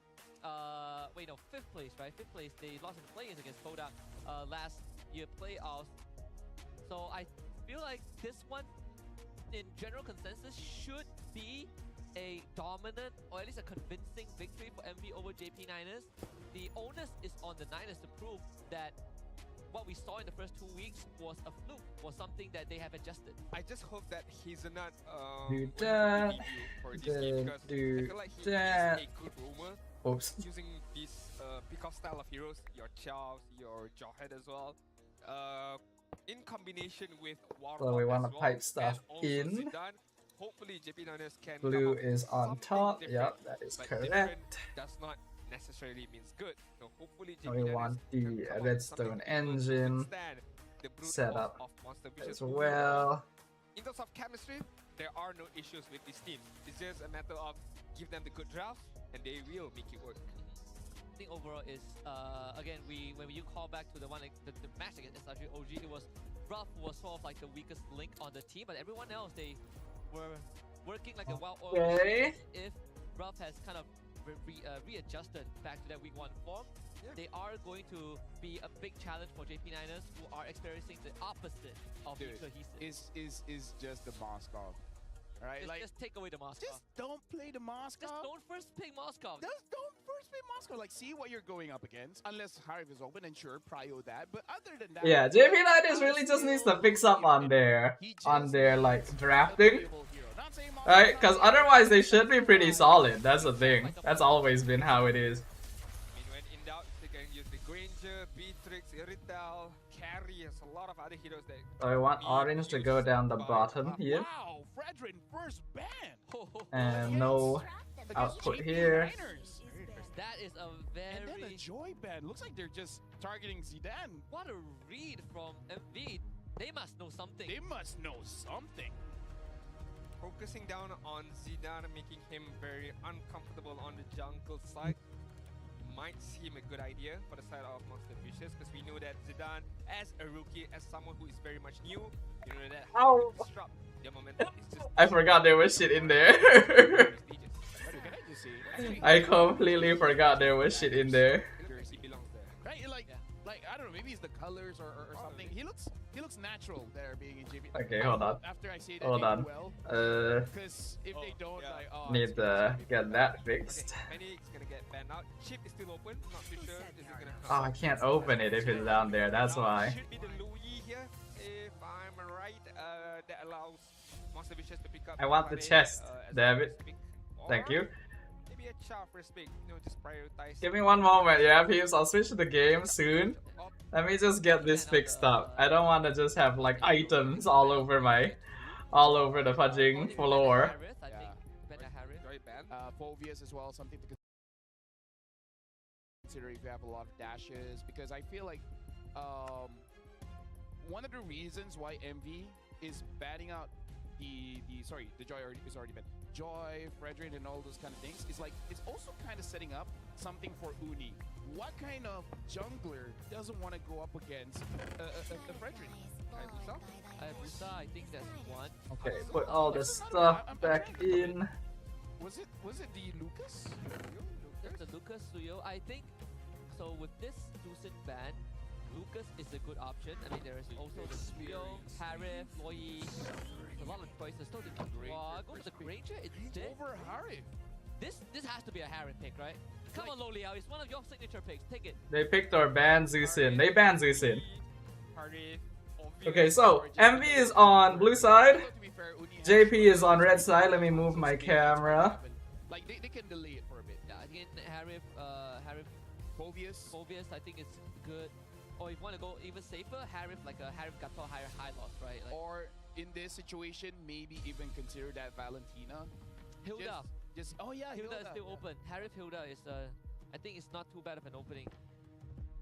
Wait, no, 5th place, right? 5th place. They lost in the play-ins against Kodak last year playoffs. So I feel like this one, in general consensus, should be a dominant or at least a convincing victory for MV over JP Niners. The onus is on the Niners to prove that what we saw in the first 2 weeks was a fluke, was something that they have adjusted. I just hope that he's not Do will that, be for this game, because do I feel like he that. is a good roamer. Oops. Using this pick-off style of heroes, your Chows, your Jawhead as well, in combination with Warlock So we want as to well, pipe stuff and also in. Zidane, hopefully JP Niners can come Blue up with is on something top. different, Yep, that is but correct. different does not necessarily means good. So hopefully JP We Niners want can the come up with redstone something able to engine withstand the brute set force up of Monster Vicious as overall. well. In terms of chemistry, there are no issues with this team. It's just a matter of give them the good drafts and they will make it work. I think overall is again when you call back to the match against SRG OG, it was Ruff was sort of like the weakest link on the team, but everyone else they were working like a well-oiled Okay. machine. If Ruff has kind of readjusted back to that week 1 form, they are going to be a big challenge for JP Niners, who are experiencing the opposite of being cohesive. Is just the Moskov. All right, Just take away the Moskov. just don't play the Moskov. Just don't first pick Moskov. Just don't first play Moscow. Like, see what you're going up against. Unless Harv is open, and sure, prio that. But other than that, Yeah, JP Niners really just needs to fix up on their like drafting, right? Because otherwise they should be pretty solid. That's the thing. That's always been how it is. I mean, when in doubt, they can use the Granger, Beatrix, Irrital, Carry, there's a lot of other heroes that So I want orange to go down the bottom here, Wow, Fredrin first ban. and no output here. That is a And then a very Joy ban. Looks like they're just targeting Zidane. what a read from MV. They must know something. They must know something. focusing down on Zidane, making him very uncomfortable on the jungle side might seem a good idea for the side of Monster Vicious, because we know that Zidane, as a rookie, as someone who is very much new, you know that how to disrupt their momentum is just I forgot there was shit in there. prestigious. What can I just say? I completely forgot there was shit in there. He belongs there. Right? Like, Like, I don't know, maybe it's the colors or something. He looks natural there being in JP. Okay, hold on. After I say that, Hold on. well, because if they don't, like, Need to get that fixed. Fennec is gonna get banned out. Chip is still open. Not too sure. Is it gonna Oh, I can't open it if it's down there. That's why. Should be the Louis here, if I'm right. That allows Monster Vicious to pick up. I want the chest, damn it. Thank you. Maybe a Chow first pick. Just prioritize. Give me one moment, yeah, peeps. I'll switch to the game soon. Let me just get this fixed up. I don't want to just have like items all over the fudging floor. Phobias as well, something to consider if you have a lot of dashes, because I feel like one of the reasons why MV is batting out the Joy is already banned. Joy, Fredrin, and all those kind of things is like it's also kind of setting up something for Uni. What kind of jungler doesn't want to go up against a Fredrin? Hayabusa, I think that's one. Okay, put all the stuff back in. Was it the Lucas? That's the Lucas Suyo. I think so. With this Lucid ban, Lucas is a good option. I mean, there is also the Suyo, Harif, Loi. A lot of choices. So go for the Granger instead. Over Harif. This has to be a Harif pick, right? Come on, Loliao. It's one of your signature picks. Take it. They picked or banned Zusin. They banned Zusin. Harif. Okay, so MV is on blue side. JP is on red side. Let me move my camera. Like they can delay it for a bit. Yeah, again, Harif, Phobias, I think it's good. Or if you want to go even safer, Harif, like a Harif Gato higher high loss, right? Like, or in this situation, maybe even consider that Valentina. Hilda. Oh yeah, Hilda is still open. Harif Hilda is, I think it's not too bad of an opening.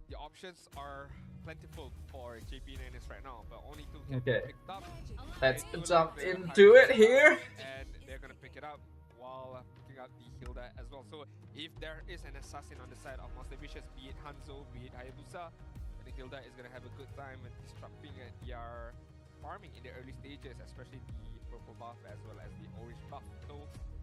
The options are plentiful for JP9s right now, but only two can Okay. be picked up. Let's jump into it here. And they're gonna pick it up while picking up the Hilda as well. So if there is an assassin on the side of Monster Vicious, be it Hanzo, be it Hayabusa, I think Hilda is gonna have a good time at disrupting their farming in the early stages, especially the purple buff as well as the orange buff. So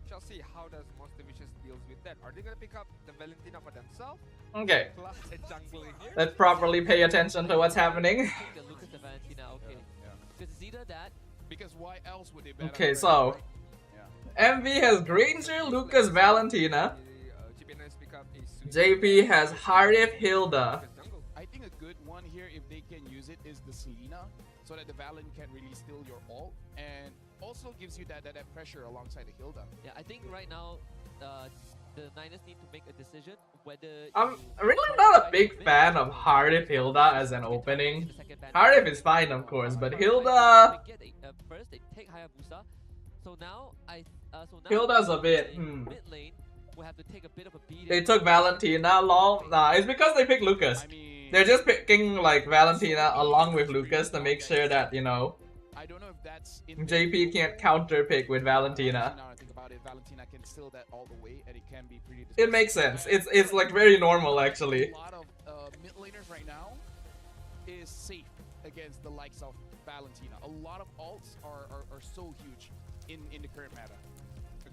shall see how does Monster Vicious deals with that. Are they gonna pick up the Valentina for themselves? Okay. Plus a jungle in here. Let's properly pay attention to what's happening. Take the Lucas and Valentina, okay. Because it's either that. Because why else would they ban? Okay, so MV has Granger, Lucas, Valentina. JP9s pick up a JP has Harif, Hilda. I think a good one here, if they can use it, is the Selena, so that the Valen can really steal your ult, and also gives you that pressure alongside the Hilda. Yeah, I think right now the Niners need to make a decision whether. I'm really not a big fan of Harif Hilda as an opening. Harif is fine, of course, but Hilda. First, they take Hayabusa. So now Hilda's a bit. Mid lane will have to take a bit of a beating. They took Valentina long. Nah, it's because they picked Lucas. I mean, They're just picking like Valentina along with Lucas to make sure that, you know, I don't know if that's in JP can't counter pick with Valentina. Now I think about it, Valentina can steal that all the way, and it can be pretty. It makes sense. It's like very normal actually. A lot of mid laners right now is safe against the likes of Valentina. A lot of ults are so huge in the current meta.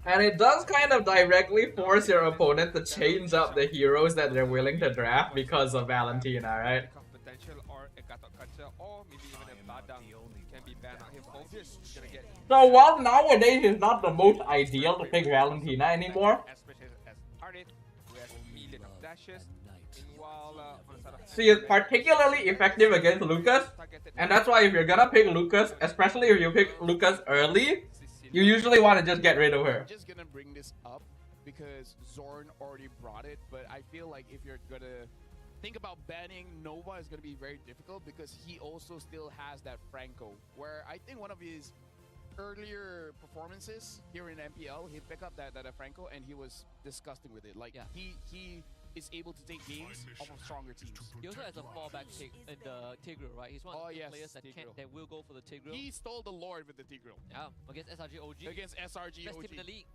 And it does kind of directly force your opponent to change up the heroes that they're willing to draft because of Valentina, right? Potential or a Gatot Kacha or maybe even a Badang can be banned out here. Phobias is gonna get. So while nowadays it's not the most ideal to pick Valentina anymore, Especially as Ardit, who has a million of dashes. Meanwhile, on the side of she is particularly effective against Lucas. And that's why if you're gonna pick Lucas, especially if you pick Lucas early, you usually want to just get rid of her. I'm just gonna bring this up because Zorn already brought it, but I feel like if you're gonna think about banning Nova, is gonna be very difficult because he also still has that Franco, where I think one of his earlier performances here in MPL, he picked up that Franco and he was disgusting with it. Like he is able to take games off of stronger teams. He also has a fallback pick in the Tigreal, right? He's one of the players that will go for the Tigreal. He stole the Lord with the Tigreal. Yeah, against SRG OG. Against SRG Best OG. team in the league.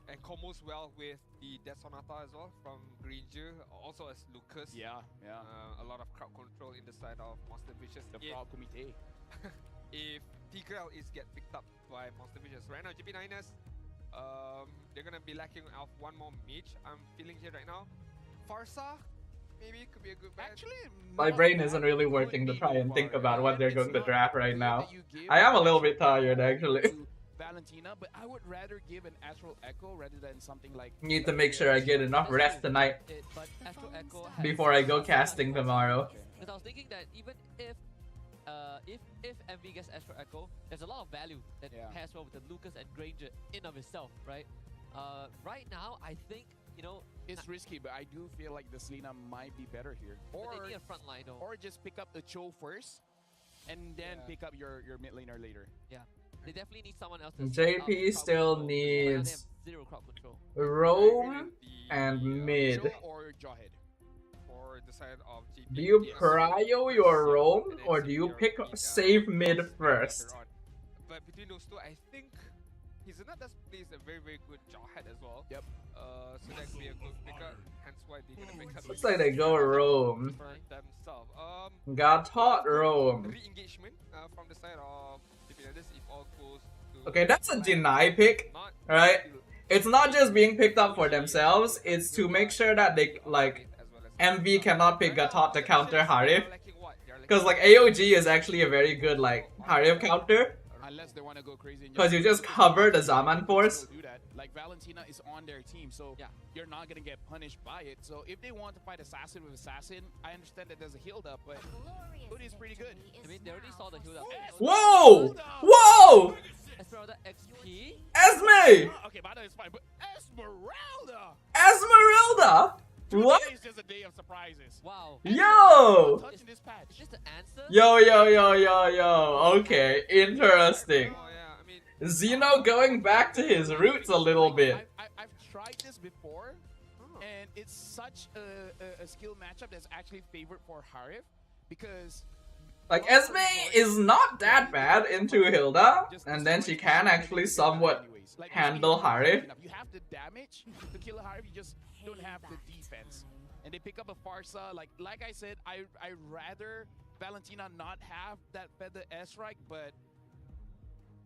and combos well with the Death Sonata as well from Granger, also as Lucas. Yeah. A lot of crowd control in the side of Monster Vicious. The Frog Committee. If Tigreal is get picked up by Monster Vicious right now, JP9s, they're gonna be lacking of one more mage. I'm feeling here right now. Farsa maybe could be a good bet. Actually, My not brain bad. isn't really Could working to be try and Nova, think right? about what And they're it's going to not draft right good now. that you give I am a little Astral bit tired, Echo actually. to Valentina, but I would rather give an Astral Echo rather than something like. Need to make sure I get enough rest tonight But Astro Echo has before I go casting tomorrow. Because I was thinking that even if MV gets Astro Echo, there's a lot of value that pairs well with the Lucas and Granger in of itself, right? Right now, I think, you know, It's risky, but I do feel like the Selena might be better here. but they need a front line though. Or just pick up the Cho first, and then pick up your mid laner later. Yeah, they definitely need someone else. To JP still needs needs zero crowd control. roam and Cho mid. or Jawhead. For the side of GP. Do you Yes. prio your roam And then or do you CP pick or save mid later first? on. But between those two, I think Hizuna does plays a very good Jawhead as well. Yep. So that could be a good pickup. Hence why they're gonna pick up. Looks like they go roam. for themselves. Got taught roam. Re-engagement from the side of GP. This if all goes to. Okay, that's a deny pick, Not right? still It's not just being picked up for themselves, it's to make sure that they, like, as well as MV cannot pick Gatot to counter Harif. They're lacking what? They're Because, lacking like, AOG is actually a very good, like, Harif counter. Unless they want to go crazy. Because you just cover the Zaman force. Do that. Like Valentina is on their team, so you're not gonna get punished by it. So if they want to fight assassin with assassin, I understand that there's a healed up, but Hoodie's pretty good. I mean, they already saw the heal up. Whoa! Whoa! Esmeralda XP. Esme! Okay, Bada is fine, but Esmeralda! Esmeralda! What? Today is just a day of surprises. Wow. Yo! Touching this patch. Is this the answer? Yo. Okay, interesting. Oh yeah, I mean. Xeno going back to his roots a little bit. I've tried this before, and it's such a skill matchup that's actually favored for Harif, because Like, Esme is not that bad into Hilda, and then she can actually somewhat handle Harif. you have the damage to kill Harif, you just don't have the defense. And they pick up a Farsa, like I said, I rather Valentina not have that feather S-Strike, but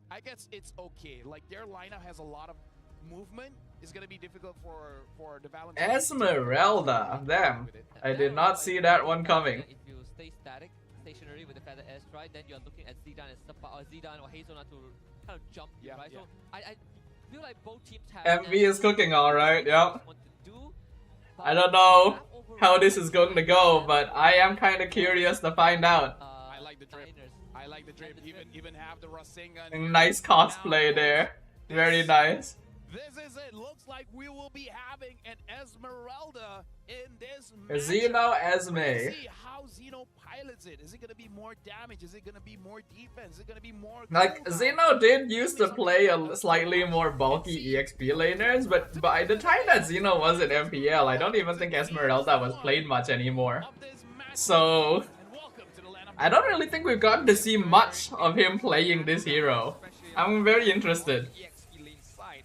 I guess it's okay. Like, their lineup has a lot of movement. It's gonna be difficult for the Valentina. Esmeralda, damn. I did not see that one coming. If you stay stationary with the feather airstrike, then you're looking at Zidane and Zidane or Hazona to kind of jump you, right? So I feel like both teams have. MV is cooking alright, yep. want to do, I don't know how this is going to go, but I am kind of curious to find out. I like the drip. I like the drip. Even have the Rasengan. Nice cosplay there. Very nice. This is it. Looks like we will be having an Esmeralda in this Xeno matchup. Esme. Let's see how Xeno pilots it. Is it going to be more damage? Is it going to be more defense? Is it going to be more... Like, Xeno did used to play a slightly more bulky EXP laners, but by the time that Xeno was in MPL, I don't even think Esmeralda was played much anymore. So, I don't really think we've gotten to see much of him playing this hero. I'm very interested. EXP lane side.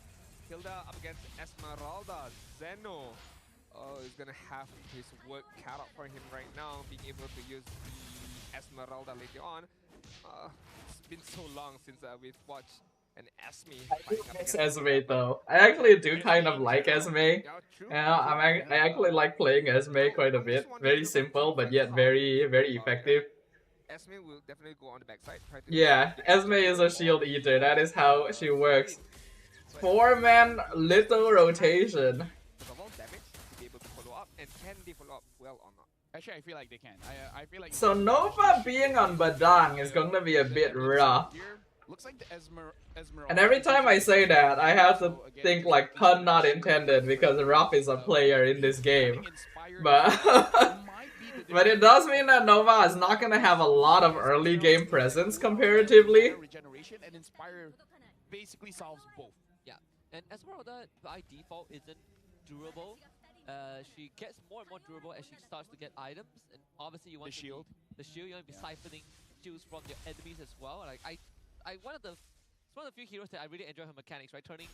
Hilda up against Esmeralda. Zeno is gonna have his work cut out for him right now, being able to use the Esmeralda later on. It's been so long since we've watched an Esme fighting up It's against Esme though. I actually do kind of like Esme. I actually like playing Esme quite a bit. Very simple, but yet very effective. Esme will definitely go on the backside. Try to Yeah, Esme is a shield eater. That is how she works. 4-man little rotation. Because of all damage to be able to follow up, and can they follow up well or not? Actually, I feel like they can. I feel like... So Nova being on Badang is going to be a bit rough. Looks like the Esmeralda... And every time I say that, I have to think like pun not intended, because Ruff is a player in this game. But but it does mean that Nova is not gonna have a lot of early game presence comparatively. Regeneration and Inspire basically solves both. Yeah, and Esmeralda by default isn't durable. She gets more and more durable as she starts to get items, and obviously you want The shield. The shield, you want to be siphoning shields from your enemies as well. Like it's one of the few heroes that I really enjoy her mechanics, right? Turning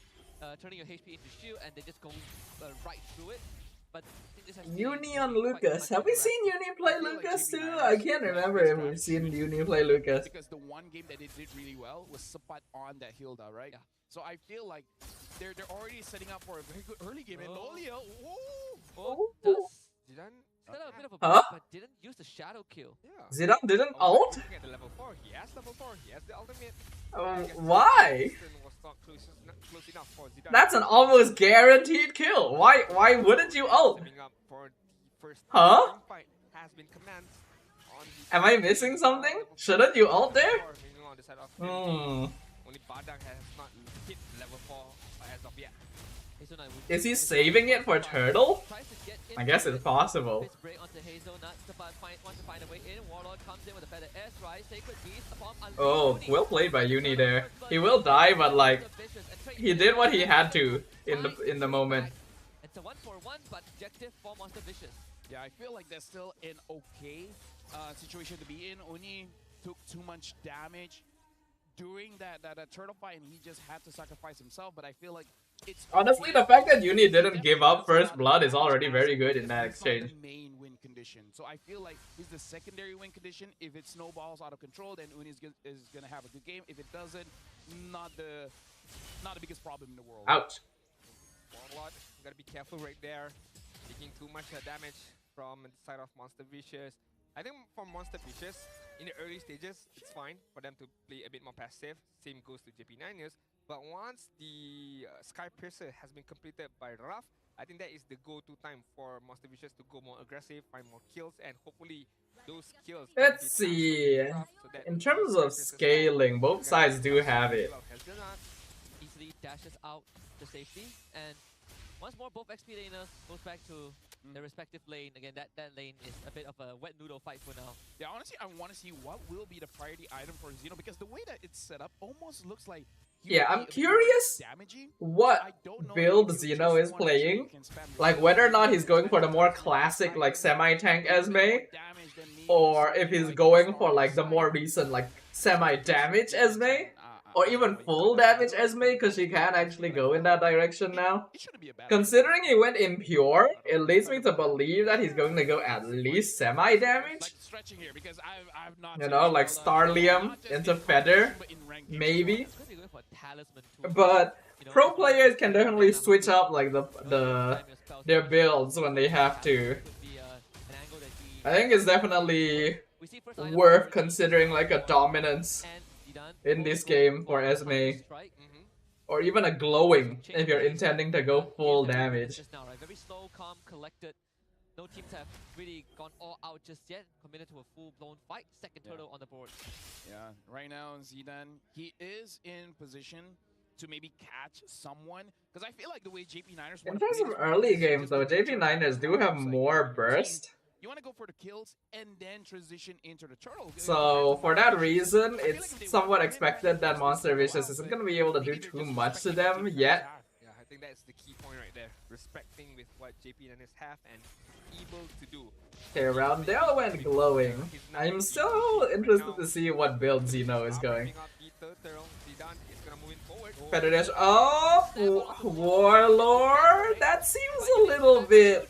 your HP into shield and then just going right through it. But I think this has Uni on Lucas. Have we seen Uni play Lucas too? I can't remember if we've seen Uni play Lucas. Because the one game that they did really well was Sapat on that Hilda, right? Yeah. So I feel like they're already setting up for a very good early game. And Lolia, Does Zidane. Set up a bit of a Huh? but didn't use the shadow kill. Yeah. Zidane didn't I was ult? looking at the level 4. He has level 4. He has the ultimate. Why? Was not close enough for Zidane. That's an almost guaranteed kill. Why wouldn't you ult? Stepping up for the first Huh? team fight has been commenced on the Am I missing something? Shouldn't you ult there? meaning on the side of Hmm. Only Badang has not hit level 4 as of yet. Hazelnut would Is he use the saving it for Turtle? tries to get I guess into it's it. possible. Fist break onto Hazelnut, wants to find a way in. Warlord comes in with a feather S, right? Sacred Beast upon Oh, well played by Uni there. He will die, but like he did what he had to in the moment. It's a 1-for-1, but objective for Monster Vicious. Yeah, I feel like that's still an okay situation to be in. Oni took too much damage during that turtle fight, and he just had to sacrifice himself. But I feel like it's Honestly, the fact that Uni didn't give up first blood is already very good in that exchange. The main win condition. So I feel like he's the secondary win condition. If it snowballs out of control, then Uni is gonna have a good game. If it doesn't, not the biggest problem in the world. Ouch. Warlord, you gotta be careful right there. Taking too much damage from the side of Monster Vicious. I think for Monster Vicious, in the early stages, it's fine for them to play a bit more passive. Same goes to JP9ers. But once the Sky Piercer has been completed by Raf, I think that is the go-to time for Monster Vicious to go more aggressive, find more kills, and hopefully those kills can Let's be see. transferred to Raf so that In the terms Sky of Piercers scaling, both sides do have it. Easily dashes out to safety, and once more both XP laners goes back to their respective lane. Again, that lane is a bit of a wet noodle fight for now. Yeah, honestly, I want to see what will be the priority item for Xeno, because the way that it's set up almost looks like he Yeah, will I'm be a bit curious damaging. what I don't know build if you Xeno just is wanna playing. can spam Like your whether or not ulti, he's going for the more classic like semi-tank Esme, or if he's going for like the more recent like semi-damage Esme, or even full damage Esme, because she can actually go in that direction now. It shouldn't be a bad Considering he went impure, it leads me to believe that he's going to go at least semi-damage. like stretching here, because I've not You seen know, it like well, Starlium not just into in Feather, competition, but in ranked games as maybe. well. It's going to be going for a talisman too. But You know, pro if players can you- definitely switch up like time your spells their first, builds when they have to. could be, an angle that he- I think it's definitely We see first item worth for considering like a dominance and Zidane in both this go game for for Esme. strike. Or even a glowing if you're intending to go full damage. Just now, right? Very slow, calm, collected. No teams have really gone all out just yet. Committed to a full-blown fight. Second turtle on the board. Yeah, right now Zidane, he is in position to maybe catch someone, because I feel like the way JP9ers In wanna terms play of this early is games just though, to make sure that JP9ers do the have turtles, like, more team, burst. You want to go for the kills and then transition into the turtle. So for that reason, it's somewhat expected that Monster Vicious isn't gonna be able to do too much to them yet. Yeah, I think that's the key point right there. Respecting with what JP9ers have and able to do. Okay, Roundel went glowing. I'm still interested to see what build Xeno is going. Feather Dash. Oh, Warlord. That seems a little bit.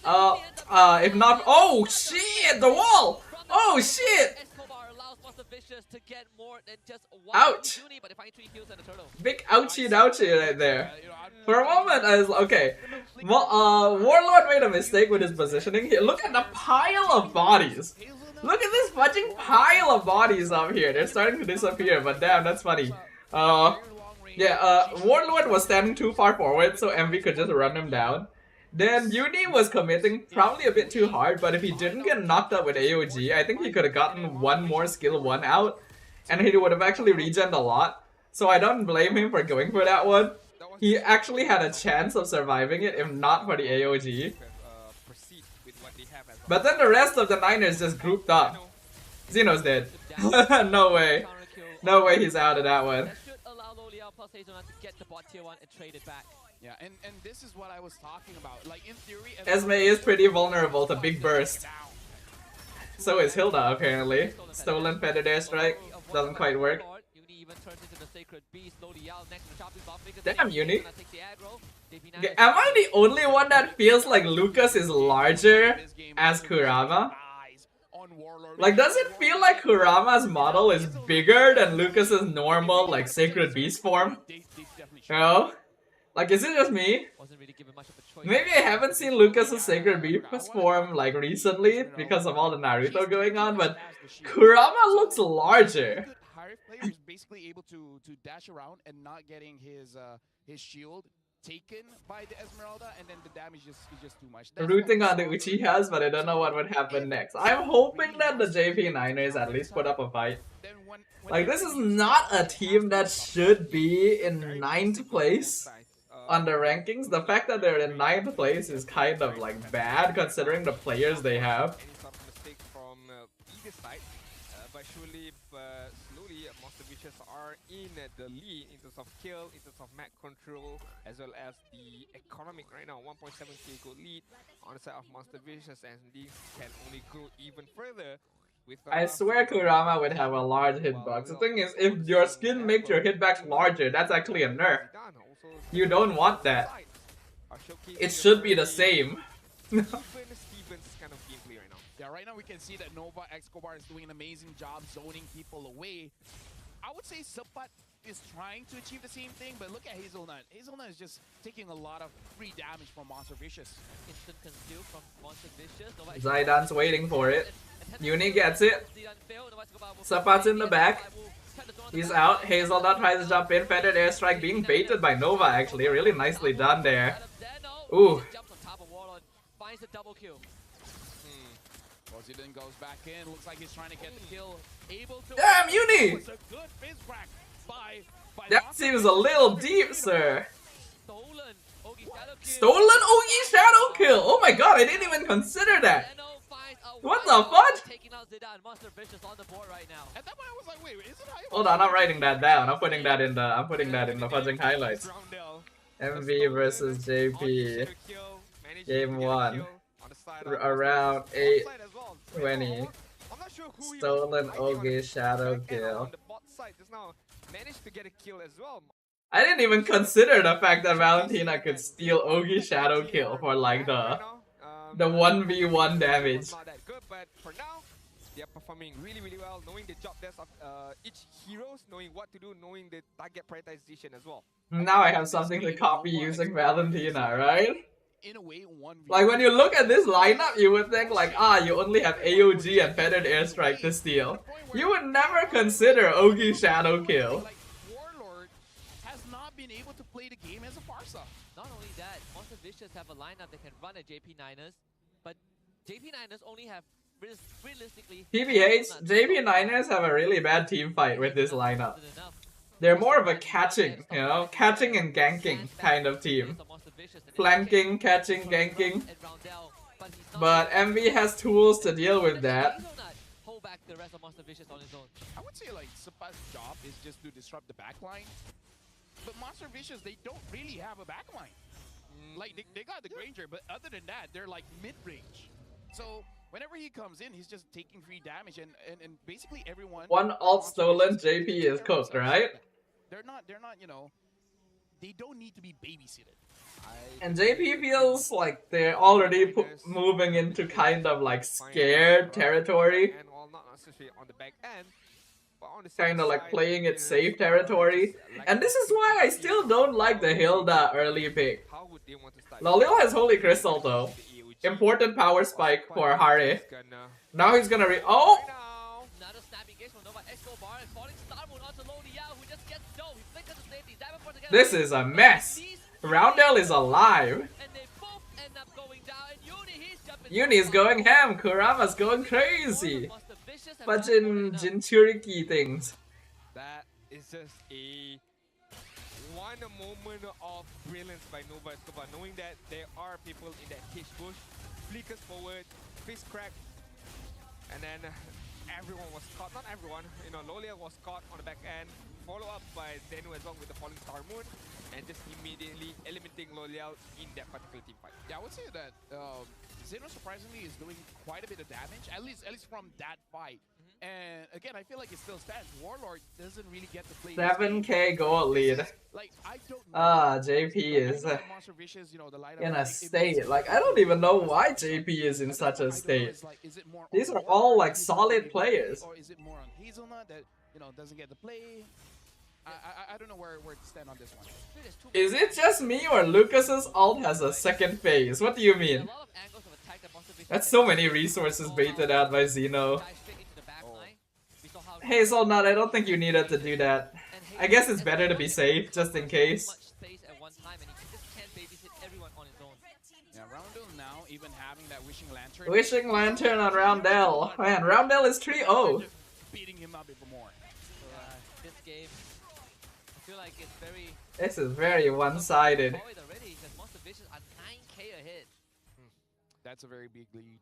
If not. Oh shit! The wall. Oh shit! Ouch! Big ouchie ouchie right there. For a moment, I was okay. Well, Warlord made a mistake with his positioning here. Look at the pile of bodies. Look at this fudging pile of bodies up here. They're starting to disappear, but damn, that's funny. Warlord was standing too far forward, so MV could just run him down. Then Uni was committing probably a bit too hard, but if he didn't get knocked out with AOG, I think he could have gotten one more skill 1 out, and he would have actually regened a lot. So I don't blame him for going for that one. He actually had a chance of surviving it if not for the AOG. But then the rest of the Niners just grouped up. Xeno's dead. No way. No way he's out of that one. That should allow Loliao plus Hazelnut to get the bot tier 1 and trade it back. Yeah, and this is what I was talking about. Like in theory, Esme is pretty vulnerable to big burst. So is Hilda apparently. Stolen Feather Dare Strike doesn't quite work. Damn, Uni. Okay, am I the only one that feels like Lucas is larger as Kurama? Like, does it feel like Kurama's model is bigger than Lucas's normal, like, Sacred Beast form? You know? Like, is it just me? Wasn't really given much of a choice. Maybe I haven't seen Lucas's Sacred Beast form like recently because of all the Naruto going on, but Kurama looks larger. Higher player is basically able to dash around and not getting his shield taken by the Esmeralda, and then the damage is just too much. Rooting on the Uchihas, but I don't know what would happen next. I'm hoping that the JP Niners at least put up a fight. Like, this is not a team that should be in 9th place on the rankings. The fact that they're in 9th place is kind of like bad considering the players they have. Any sort of mistake from either side, but surely, slowly, Monster Vicious are in the lead in terms of kill, in terms of map control, as well as the economic right now. 1.7k gold lead on the side of Monster Vicious, and these can only grow even further. I swear Kurama would have a large hitbox. The thing is, if your skin makes your hitbox larger, that's actually a nerf. You don't want that. It should be the same. Yeah, right now we can see that Nova Escobar is doing an amazing job zoning people away. I would say Sapat is trying to achieve the same thing, but look at Hazelnut. Hazelnut is just taking a lot of free damage from Monster Vicious. Instant conceal from Monster Vicious. Zaidan's waiting for it. Uni gets it. Sapat's in the back. He's out. Hazelnut tries to jump in. Feathered airstrike being baited by Nova actually. Really nicely done there. Ooh. Finds the double kill. Then goes back in. Looks like he's trying to get the kill. Able to. Damn, Uni! It's a good fizz crack by That seems a little deep, sir. Stolen Ogi Shadow kill. Stolen Ogi Shadow kill! Oh my god, I didn't even consider that. What the fuck? Taking out Zidane, Monster Vicious on the board right now. At that point I was like, wait, is it high? Hold on, I'm writing that down. I'm putting that in the fudging highlights. MV versus JP. Game 1. Around 8:20. Stolen Ogi Shadow kill. I didn't even consider the fact that Valentina could steal Ogi Shadow kill for like the 1v1 damage. Not that good, but for now, they are performing really well, knowing the job desk of each heroes, knowing what to do, knowing the target prioritization as well. Now I have something to copy using Valentina, right? In a way, 1v1. Like when you look at this lineup, you would think like, you only have AOG and Feathered Airstrike to steal. You would never consider Ogi Shadow kill. Like, Warlord has not been able to play the game as a Farsa. Not only that, Monster Vicious have a lineup that can run at JP Niners, but JP Niners only have realistically. PBH, JP Niners have a really bad team fight with this lineup. They're more of a catching, you know, catching and ganking kind of team. Flanking, catching, ganking. But MV has tools to deal with that. Hold back the rest of Monster Vicious on his own. I would say like Sapat's job is just to disrupt the backline. But Monster Vicious, they don't really have a backline. Like they got the Granger, but other than that, they're like mid-range. So whenever he comes in, he's just taking free damage, and basically everyone. One ult stolen, JP is cooked, right? They're not, you know, they don't need to be babysitted. And JP feels like they're already moving into kind of like scared territory. And while not necessarily on the back end, but on the Kind of like playing it safe territory. And this is why I still don't like the Hilda early pick. How would they want to start? Lalil has Holy Crystal though. Important power spike for Hare. Now he's gonna oh! Another snap engage from Nova Escobar and falling Star Moon onto Lodia, who just gets no. He flickers the safety. Diamond Force together. This is a mess. Roundel is alive. And they both end up going down. And he's jumping. Uni's going ham. Kurama's going crazy. But Jinchuriki things. That is just a one moment of brilliance by Nova Escobar, knowing that there are people in that cage bush, flickers forward, fist crack, and then everyone was caught. Not everyone, you know, Lolia was caught on the back end, followed up by Zenu as well with the falling Star Moon, and just immediately eliminating Lolia in that particular team fight. Yeah, I would say that Zeno surprisingly is doing quite a bit of damage, at least from that fight. And again, I feel like it still stands. Warlord doesn't really get to play 7k gold lead. Like, I don't know. JP is Monster Vicious, you know, the lineup, in a state. Like, I don't even know why JP is in such a state. These are all like solid players. Or is it more on Hazelnut that, you know, doesn't get to play? I don't know where to stand on this one. Is it just me or Lucas's ult has a second phase? What do you mean? That's so many resources baited out by Xeno. Hazelnut, I don't think you needed to do that. I guess it's better to be safe, just in case. Yeah, Roundel now even having that Wishing Lantern. Wishing Lantern on Roundel. Man, Roundel is 3-0. Beating him up even more. This game, I feel like it's very. This is very one-sided. That's a very big lead.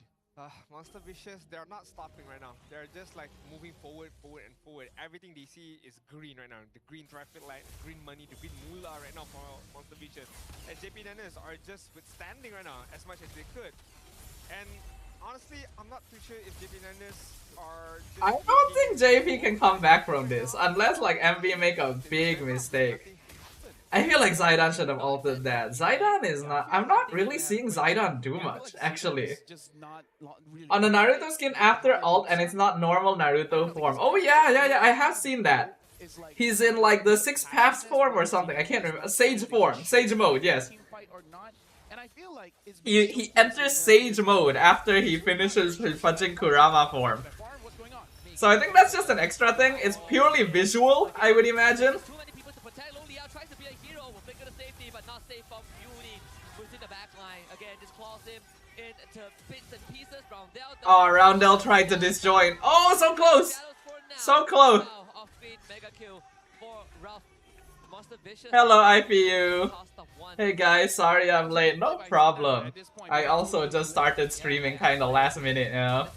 Monster Vicious, they're not stopping right now. They're just like moving forward, forward, and forward. Everything they see is green right now. The green traffic light, green money, the green moolah right now for Monster Vicious. And JP Niners are just withstanding right now as much as they could. And honestly, I'm not too sure if JP Niners are just I don't think JP can come back from this unless like MV make a big mistake. I feel like Zidane should have altered that. Zidane is not. I'm not really seeing Zidane do much, actually. On the Naruto skin after ult, and it's not normal Naruto form. Oh yeah, I have seen that. He's in like the 6 paths form or something. I can't remember. Sage form. Sage mode, yes. He enters Sage mode after he finishes his punching Kurama form. So I think that's just an extra thing. It's purely visual, I would imagine. Oh, Roundel tried to disjoin. Oh, so close! So close! Hello, IPU. Hey guys, sorry I'm late. No problem. I also just started streaming kinda last minute, you know.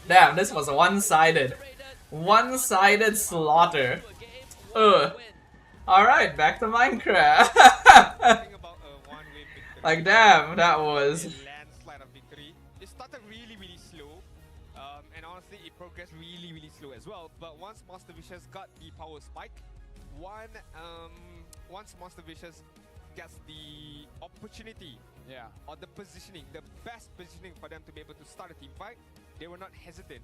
Damn, this was one-sided. One-sided slaughter. Ugh. Alright, back to Minecraft. Like, damn, that was... landslide of victory. It started really slow. And honestly, it progressed really slow as well. But once Monster Vicious got the power spike, once Monster Vicious gets the opportunity, or the positioning, the best positioning for them to be able to start a team fight, they were not hesitant.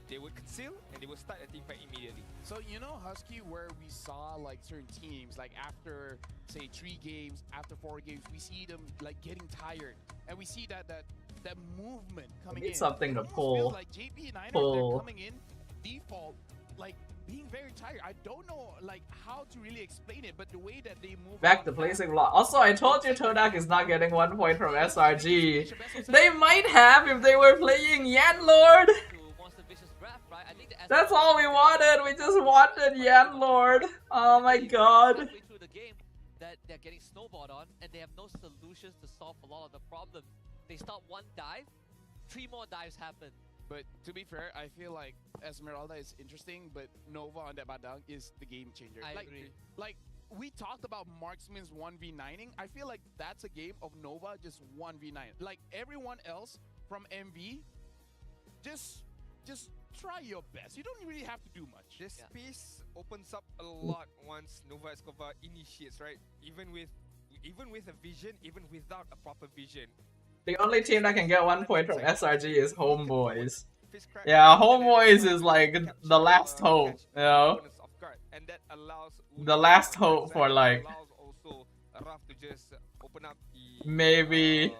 They would conceal and they would start a team fight immediately. So you know, Husky, where we saw like certain teams, like after say 3 games, after 4 games, we see them like getting tired, and we see that movement coming in. Something to pull. Like JP Niners, they're coming in default, like being very tired. I don't know like how to really explain it, but the way that they move. Back to placing block. Also, I told you Todak is not getting 1 point from SRG. They might have if they were playing Yan Lord. That's all we wanted. We just wanted Yan Lord. Oh my god. That they're getting snowballed on, and they have no solutions to solve a lot of the problems. They start 1 dive, 3 more dives happen. But to be fair, I feel like Esmeralda is interesting, but Nova on that Badang is the game changer. I agree. Like we talked about marksman's 1v9ing. I feel like that's a game of Nova just 1v9. Like everyone else from MV, just try your best. You don't really have to do much. This piece opens up a lot once Nova Escobar initiates, right? Even with a vision, even without a proper vision. The only team that can get 1 point from SRG is Homeboys. Yeah, Homeboys is like the last hope, you know? And that allows the last hope for like maybe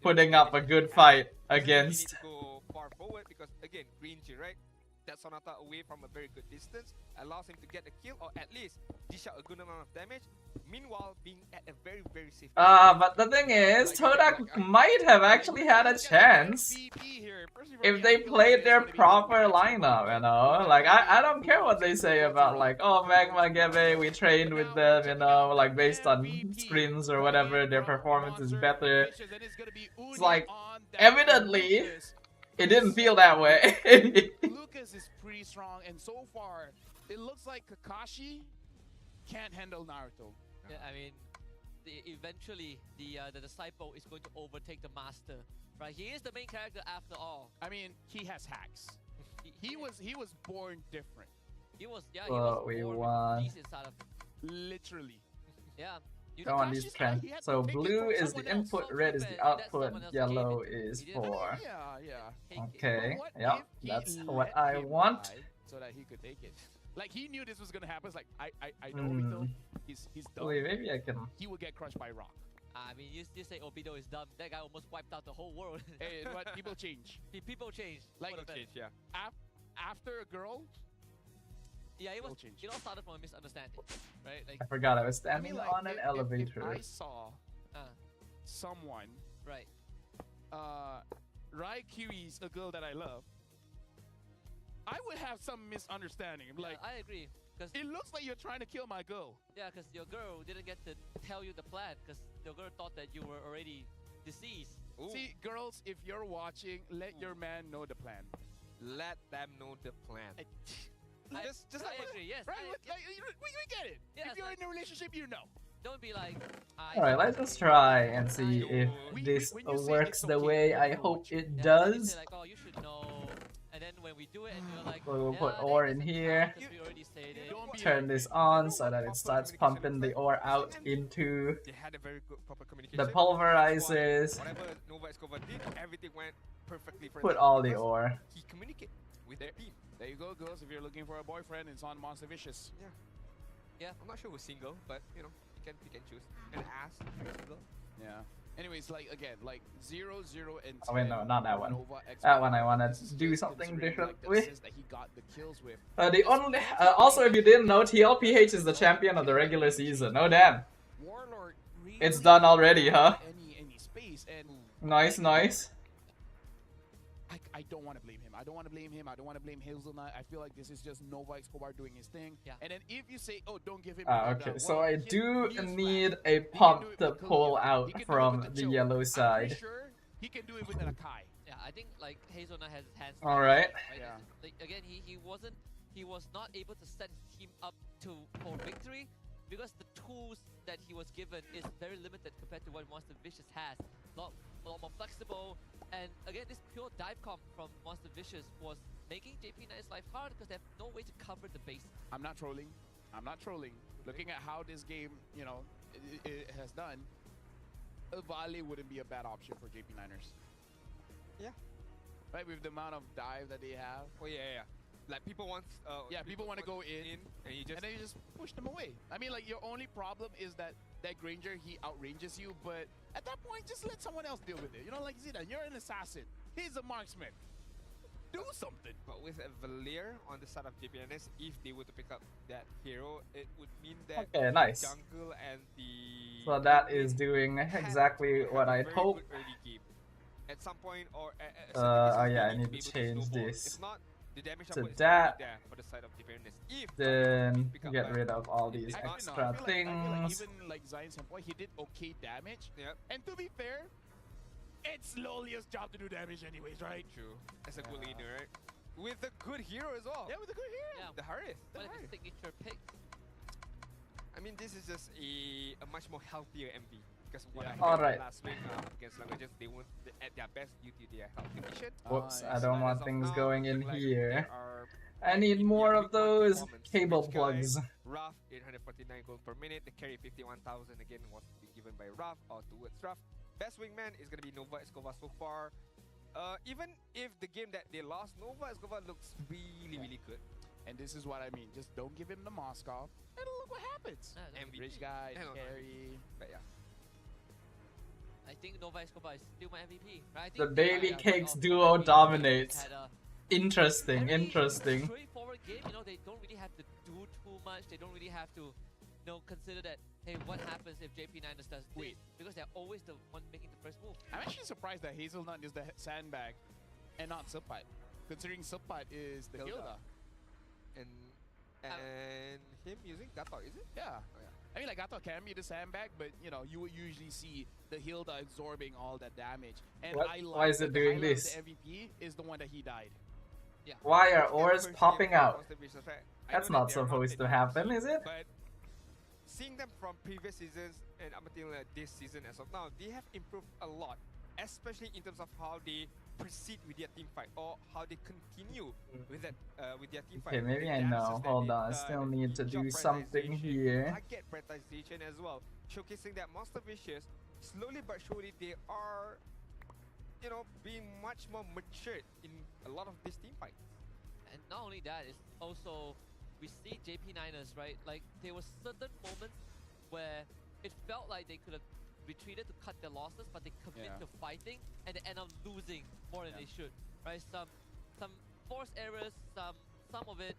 putting up a good fight against. Because again, green G, right? That Sonata away from a very good distance allows him to get the kill or at least dish out a good amount of damage. Meanwhile, being at a very safe. But the thing is, Todak might have actually had a chance if they played their proper lineup, you know? Like, I don't care what they say about, like, oh, Magma Gebe, we trained with them, you know, like, based on screens or whatever, their performance is better. It's like, evidently, it didn't feel that way. Lucas is pretty strong, and so far, it looks like Kakashi can't handle Naruto. Yeah, I mean, eventually the disciple is going to overtake the master, right? He is the main character after all. I mean, he has hacks. he was born different. He was, yeah. Well, he was we born won. with peace inside of him. Literally. Yeah. You Go on Kakashi these style, trends. he had to So take it blue from is the someone else. input, So red is the that output, someone else yellow gave it. is He didn't for. Yeah. take it. Okay, But what yep, if he that's let what I him want. die so that he could take it? Like he knew this was gonna happen. It's like I know Obito. He's dumb. Wait, maybe I can. He will get crushed by rock. I mean, you say Obito is dumb. That guy almost wiped out the whole world. Hey, but people change. People change. Like for the better. Change, yeah. After a girl, Yeah, it It'll was. change. It all started from a misunderstanding, right? Like, I forgot I was I standing mean, like, on an if elevator. I saw uh, someone right. Raikyui's a girl that I love, I would have some misunderstanding. Like, I agree. Cause it looks like you're trying to kill my girl. yeah, because your girl didn't get to tell you the plan, because your girl thought that you were already deceased. Ooh. See, girls, if you're watching, let your man know the plan. Let them know the plan. Just I like agree. Yes. Right? I- Like, we get it. Yeah, if it's you're like- in a relationship, you know. Don't be like. Alright, let's just try and see if We- this when you say works it's the okay, way we I know hope what you- it Yeah, you does. say like, oh, you should know. And then when we do it, and you're like, We'll yeah, put that ore in doesn't here. count 'cause we already stated. Don't be Turn like this me. on so that it starts pumping the ore out into They had a very good proper communication. the pulverizers. Whatever Nova Escobar did, everything went perfectly for Put them all the because ore. He communicated with their team. There you go, girls. If you're looking for a boyfriend, it's on Monster Vicious. I'm not sure who's single, but you know, you can choose. And ask if you're single. Yeah. Anyways, like again, like 0, 0, and 10. Oh wait, no, not that one. Nova That one I wanna This is do just something considering, different like, the with. assists that he got the kills with. The only also, if you didn't know, TLPH is the champion of the regular season. Oh damn, Warlord really it's done already, huh? any space, and Nice, nice. I don't want to blame him. I don't want to blame him. I don't want to blame Hazelnut. I feel like this is just Nova Escobar doing his thing. Yeah. And then if you say, oh, don't give him. Okay, so I do he is need fast. a He can do pump it to with pull Killjoy. out He can do it from with the Choke. yellow I'm side. pretty sure he can do it with an Akai. Yeah, I think like Hazelnut has his hands. All right. Yeah. Like, again, he was not able to set his team up for victory because the tools that he was given is very limited compared to what Monster Vicious has. A lot more flexible, and again, this pure dive comp from Monster Vicious was making JP9's life hard because they have no way to cover the base. I'm not trolling. I'm not trolling. Looking at how this game, you know, it has done, Vale wouldn't be a bad option for JP Niners. Yeah. Right, with the amount of dive that they have. Oh yeah. Like people want. People want to go in, and you just. and then you just push them away. I mean, like, your only problem is that Granger, he outranges you, but at that point, just let someone else deal with it. You know, like Zidane, you're an assassin. He's a marksman. Do something. But with a Valier on the side of JPNS, if they were to pick up that hero, it would mean that Okay, nice. jungle and the. So that is doing had exactly to what have a I'd very hope. good early game. At some point, or at Oh yeah, I need to change this. If not, the damage to output is that. there for the side of JPNS. If Then pick up get by- rid of all these Actually, no, extra I feel like things. even like Zion Senpai, he did okay damage. Yep. And to be fair, it's Lolia's job to do damage anyways, right? True. As a good leader, right? With a good hero as well. Yeah, with a good hero. Yeah, The Harith. but it's a signature pick. I mean, this is just a much more healthier MV. Because what Yeah. I heard Alright. last week against Languages, they weren't at their best due to their health condition. Whoops, I Nice. don't But want as of things now, going in look like here. there are I need yeah, more of week one those performance. cable Rich Guy, plugs. Ruff, 849 gold per minute. The carry 51,000 again was given by Ruff or towards Ruff. Best wingman is gonna be Nova Escobar so far. Even if the game that they lost, Nova Escobar looks really good. And this is what I mean. Just don't give him the Moscow, and look what happens. MVP. Rich guy, Yeah, no, carry. But yeah. I think Nova Escobar is still my MVP. Right? I think The they Baby are Cakes of duo the dominates. had a Interesting, very interesting. straightforward game. You know, they don't really have to do too much. They don't really have to, consider that. Hey, what happens if JP9ers does this? Wait. Because they're always the one making the first move. I'm actually surprised that Hazelnut is the sandbag and not Subpat, considering Subpat is the Hilda. Hilda. And him using Gator, is it? Yeah. Oh, yeah. I mean, like, Gato can be the sandbag, but, you know, you would usually see the Hilda absorbing all that damage. And What? I like Why is that it the doing highlight of this? The MVP is the one that he died. Yeah. Why are Yeah, ores first popping game, out? Monster Vicious, right? I That's know that not they're supposed to at happen, UFC, is it? But seeing them from previous seasons and up until this season as of now, they have improved a lot, especially in terms of how they proceed with their team fight or how they continue with that with their team fight. Okay, maybe The I dances know. that Hold they, on, I still need to job do something prioritization, here. Target prioritization as well. showcasing that Monster Vicious, slowly but surely, they are, you know, being much more matured in a lot of these team fights. And not only that, it's also, we see JP9ers, right? Like, there were certain moments where it felt like they could have retreated to cut their losses, but they commit to fighting, and they end up losing more than they should, right? Some forced errors, some of it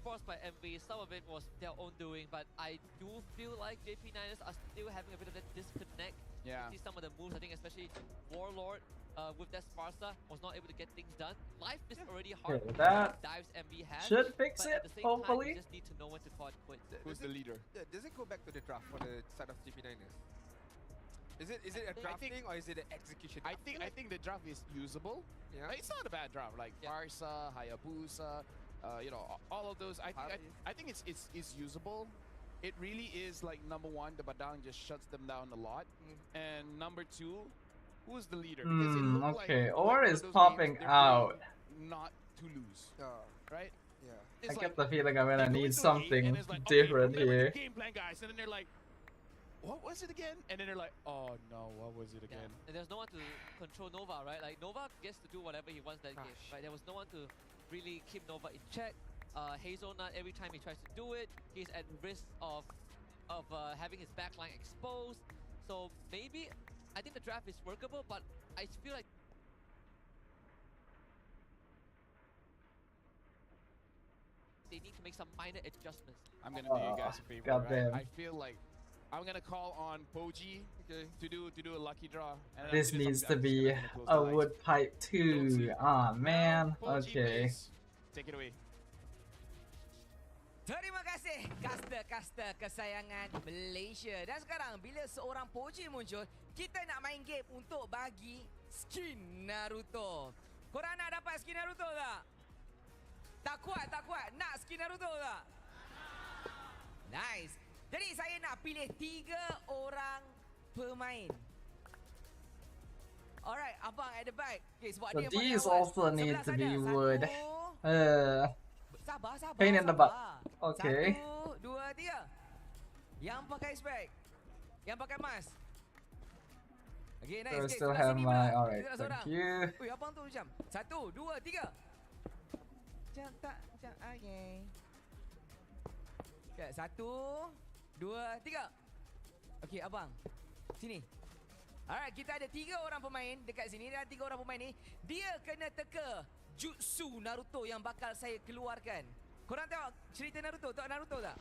forced by MV, some of it was their own doing, but I do feel like JP9ers are still having a bit of that disconnect. Yeah. You see some of the moves, I think especially Warlord, with that Sparsa, was not able to get things done. Life is already hard. Okay, that dives MV has, should fix but it, at the same hopefully. time, you just need to know when to call it quits. Who's the leader? Yeah, does it go back to the draft for the side of JP9ers? Is it a drafting or is it an execution? I think the draft is usable. Yeah. It's not a bad draft. Like Barca, Hayabusa, you know, all of those. I think it's usable. It really is like number one, the Badang just shuts them down a lot, and number two, who's the leader? Because it looked Okay, like, Or one is of those popping games, they're out. playing not to lose, right? Yeah. I It's get the feeling I'm they gonna go need into a game something and it's like, okay, different we're gonna here. do game plan, guys, and then they're like, what was it again? And then they're like, oh no, what was it Yeah. again? And there's no one to control Nova, right? Like, Nova gets to do whatever he wants that game, right? There was no one to really keep Nova in check. Hazelnut, every time he tries to do it, he's at risk of having his backline exposed. So maybe, I think the draft is workable, but I feel like they need to make some minor adjustments. I'm gonna do you guys a favor. goddamn. Right? I feel like I'm gonna call on Boji to do a lucky draw. And This I'm gonna needs do to something- be I'm just gonna close a the lights. wood pipe too. Ah man. Boji, Okay. please. Take it away. Terima kasih caster-caster kesayangan Malaysia. Dan sekarang bila seorang Poji muncul, kita nak main game untuk bagi skin Naruto. Korang nak dapat skin Naruto tak? Tak kuat. Nak skin Naruto tak? Nice. Jadi saya nak pilih 3 orang pemain. Alright, abang at the back. Okay, sebab So dia yang paling these awal. also need Sebelah to be sana. wood. Sabar. Pain in the butt. Okay. 1, 2, 3. Yang pakai spek. Yang pakai mask. Okay, nice. So I Okay, still sebelah have sini my. pula. Alright, Kita nak thank seorang. you. Ui, abang tu macam. 1, 2, 3. Macam tak. Okay. Okay, 1, 2, 3. Okay, abang. Sini. Alright, kita ada 3 orang pemain dekat sini. Dan 3 orang pemain ni, dia kena teka jutsu Naruto yang bakal saya keluarkan. Korang tengok cerita Naruto? Tengok Naruto tak?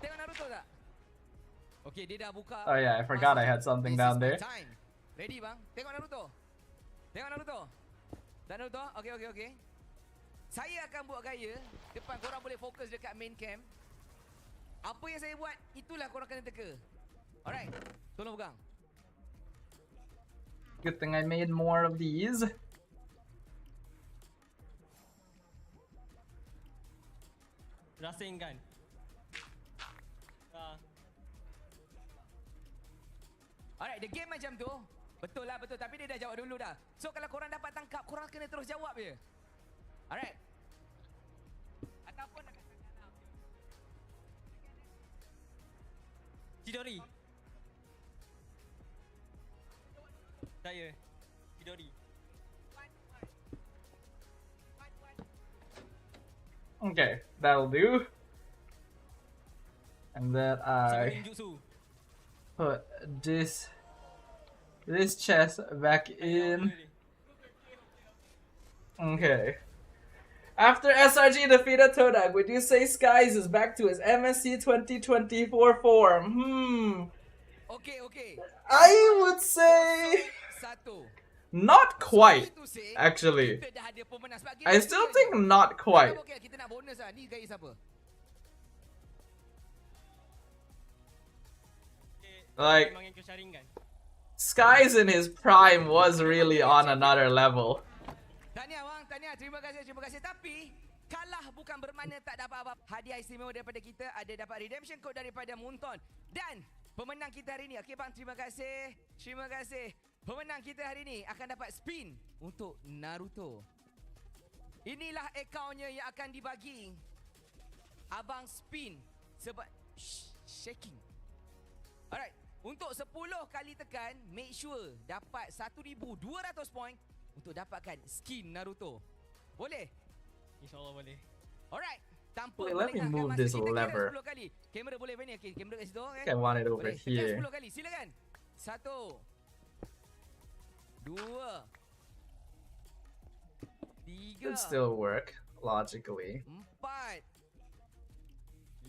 Tengok Naruto tak? Okay, dia dah buka. Oh yeah, I forgot I had something This down is my there. time. Ready bang? Tengok Naruto. Tengok Naruto. Tak Naruto? Okay. Saya akan buat gaya depan, korang boleh fokus dekat main camp. Apa yang saya buat, itulah korang kena teka. Alright, tolong pegang. Good thing I made more of these. Rasakan. Alright, the game macam tu. Betul. Tapi dia dah jawab dulu dah. So kalau korang dapat tangkap, korang kena terus jawab je. Alright. Ataupun dekat sana. Chidori. Saya. Chidori. Okay, that'll do. And then I Jutsu. put this chest back in. Okay. After SRG defeated Todak, would you say Skies is back to his MSC 2024 form? Okay. I would say Satu. not quite, Itu say, actually. kita dah ada pemenang. Sebab game I ni still dia think je. not quite. Okay, kita nak bonus lah. Ni gaya siapa? Like, Memang yang kau sharingkan. Skies in his prime was really on another level. Tahniah bang, tahniah. Terima kasih. Tapi kalah bukan bermakna tak dapat apa-apa. Hadiah istimewa daripada kita, ada dapat redemption code daripada Munton. Dan pemenang kita hari ni, okey bang, terima kasih. Pemenang kita hari ni akan dapat spin untuk Naruto. Inilah akaunnya yang akan dibagi. Abang spin sebab shaking. Alright, untuk 10 kali tekan, make sure dapat 1,200 point untuk dapatkan skin Naruto. Boleh? InsyaAllah boleh. Alright, tanpa Wait, let me melengahkan move masa, this kita kira lever. 10 kali. Kamera boleh Fanny? Okay, kamera kat situ. Okay? I want it over Boleh, tekan here. 10 kali. Silakan. 1 2 3 Could still work logically. 4 5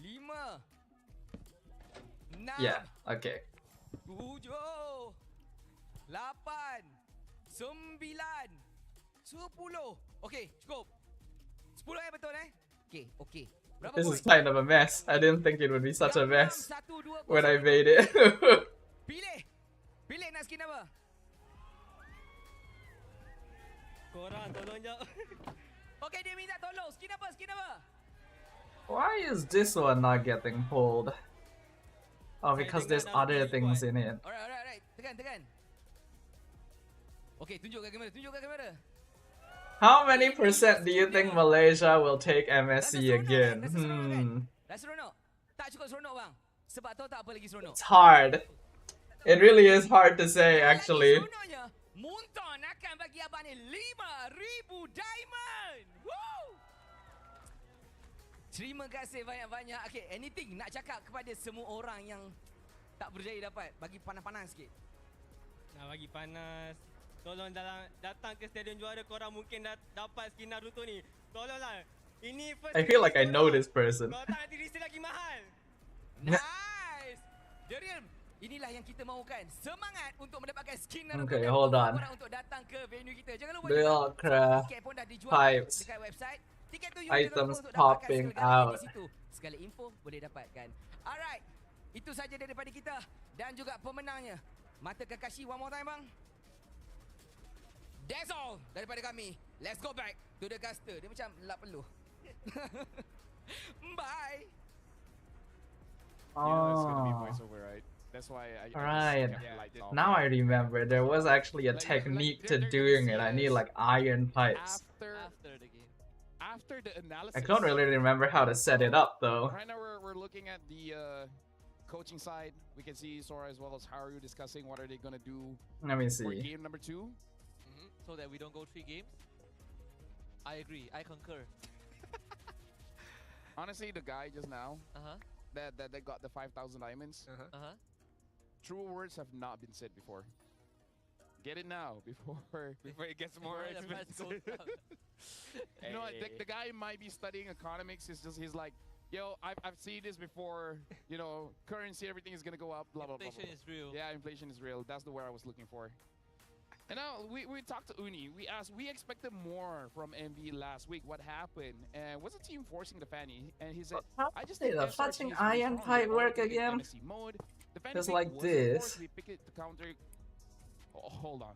6 Yeah, okay. 7 8 9 10. Okay, cukup. 10 betul Okay, okay. Berapa This point? is kind of a mess. I didn't think it would be such a mess 1 2 when I 0. made it. Pilih. Pilih nak skin apa? Korang tolong jawab. Okay, dia minta tolong. Skin apa? Skin apa? Why is this one not getting pulled? Oh, because there's other things in it. Alright. Tekan. Okay, tunjukkan kamera. How many percent do you think Malaysia will take MSC again? Dah seronok? Tak cukup seronok bang. Sebab tahu tak apa lagi seronok? It's hard. It really is hard to say, actually. Seronoknya, Munton akan bagi abang ni 5,000 diamond. Woo! Terima kasih banyak-banyak. Okay, anything nak cakap kepada semua orang yang tak berjaya dapat? Bagi panas-panas sikit. Nak bagi panas. Tolong datang ke stadium juara, korang mungkin dapat skin Naruto ni. Tolonglah. Ini first I feel like I know this person. Kalau tak nanti resale lagi mahal. Nice! Darian, inilah yang kita mahukan. Semangat untuk mendapatkan skin Naruto. Okay, dan hold on. korang untuk datang ke venue kita. Jangan lupa Buildcraft tiket pun dah dijual pipes. dekat website. Tiket tu Items untuk popping dapatkan segala out. di situ. Segala info boleh dapatkan. Alright. Itu saja daripada kita dan juga pemenangnya. Mata Kakashi one more time bang. That's all daripada kami. Let's go back to the caster. Dia macam lap peluh. Bye. It's gonna be Oh, voiceover, right? That's why I right. just kept lights off. Now I remember. There was actually a Like, technique they're to gonna doing see it. I us need like iron pipes. After the game. After the analysis. I don't really remember how to set it up though. Right now we're looking at the coaching side. We can see Sora as well as Haru discussing what are they gonna do Let me for see. game number 2. So that we don't go 3 games. I agree. I concur. Honestly, the guy just now that got the 5,000 diamonds. True words have not been said before. Get it now before Before it gets more Before the price expensive. goes up. you know what, the guy might be studying economics. He's like, yo, I've seen this before. You know, currency, everything is gonna go up. Blah blah blah. Inflation is real. Yeah, inflation is real. That's the word I was looking for. And now we talked to Uni. We asked, we expected more from MV last week. What happened? And was the team forcing the Fanny? And he said, I just think the SRG fucking is really iron strong. pipe They're work already in again? MSC mode. The Fanny Just pick like was this. forced. We pick it to counter. Oh, hold on.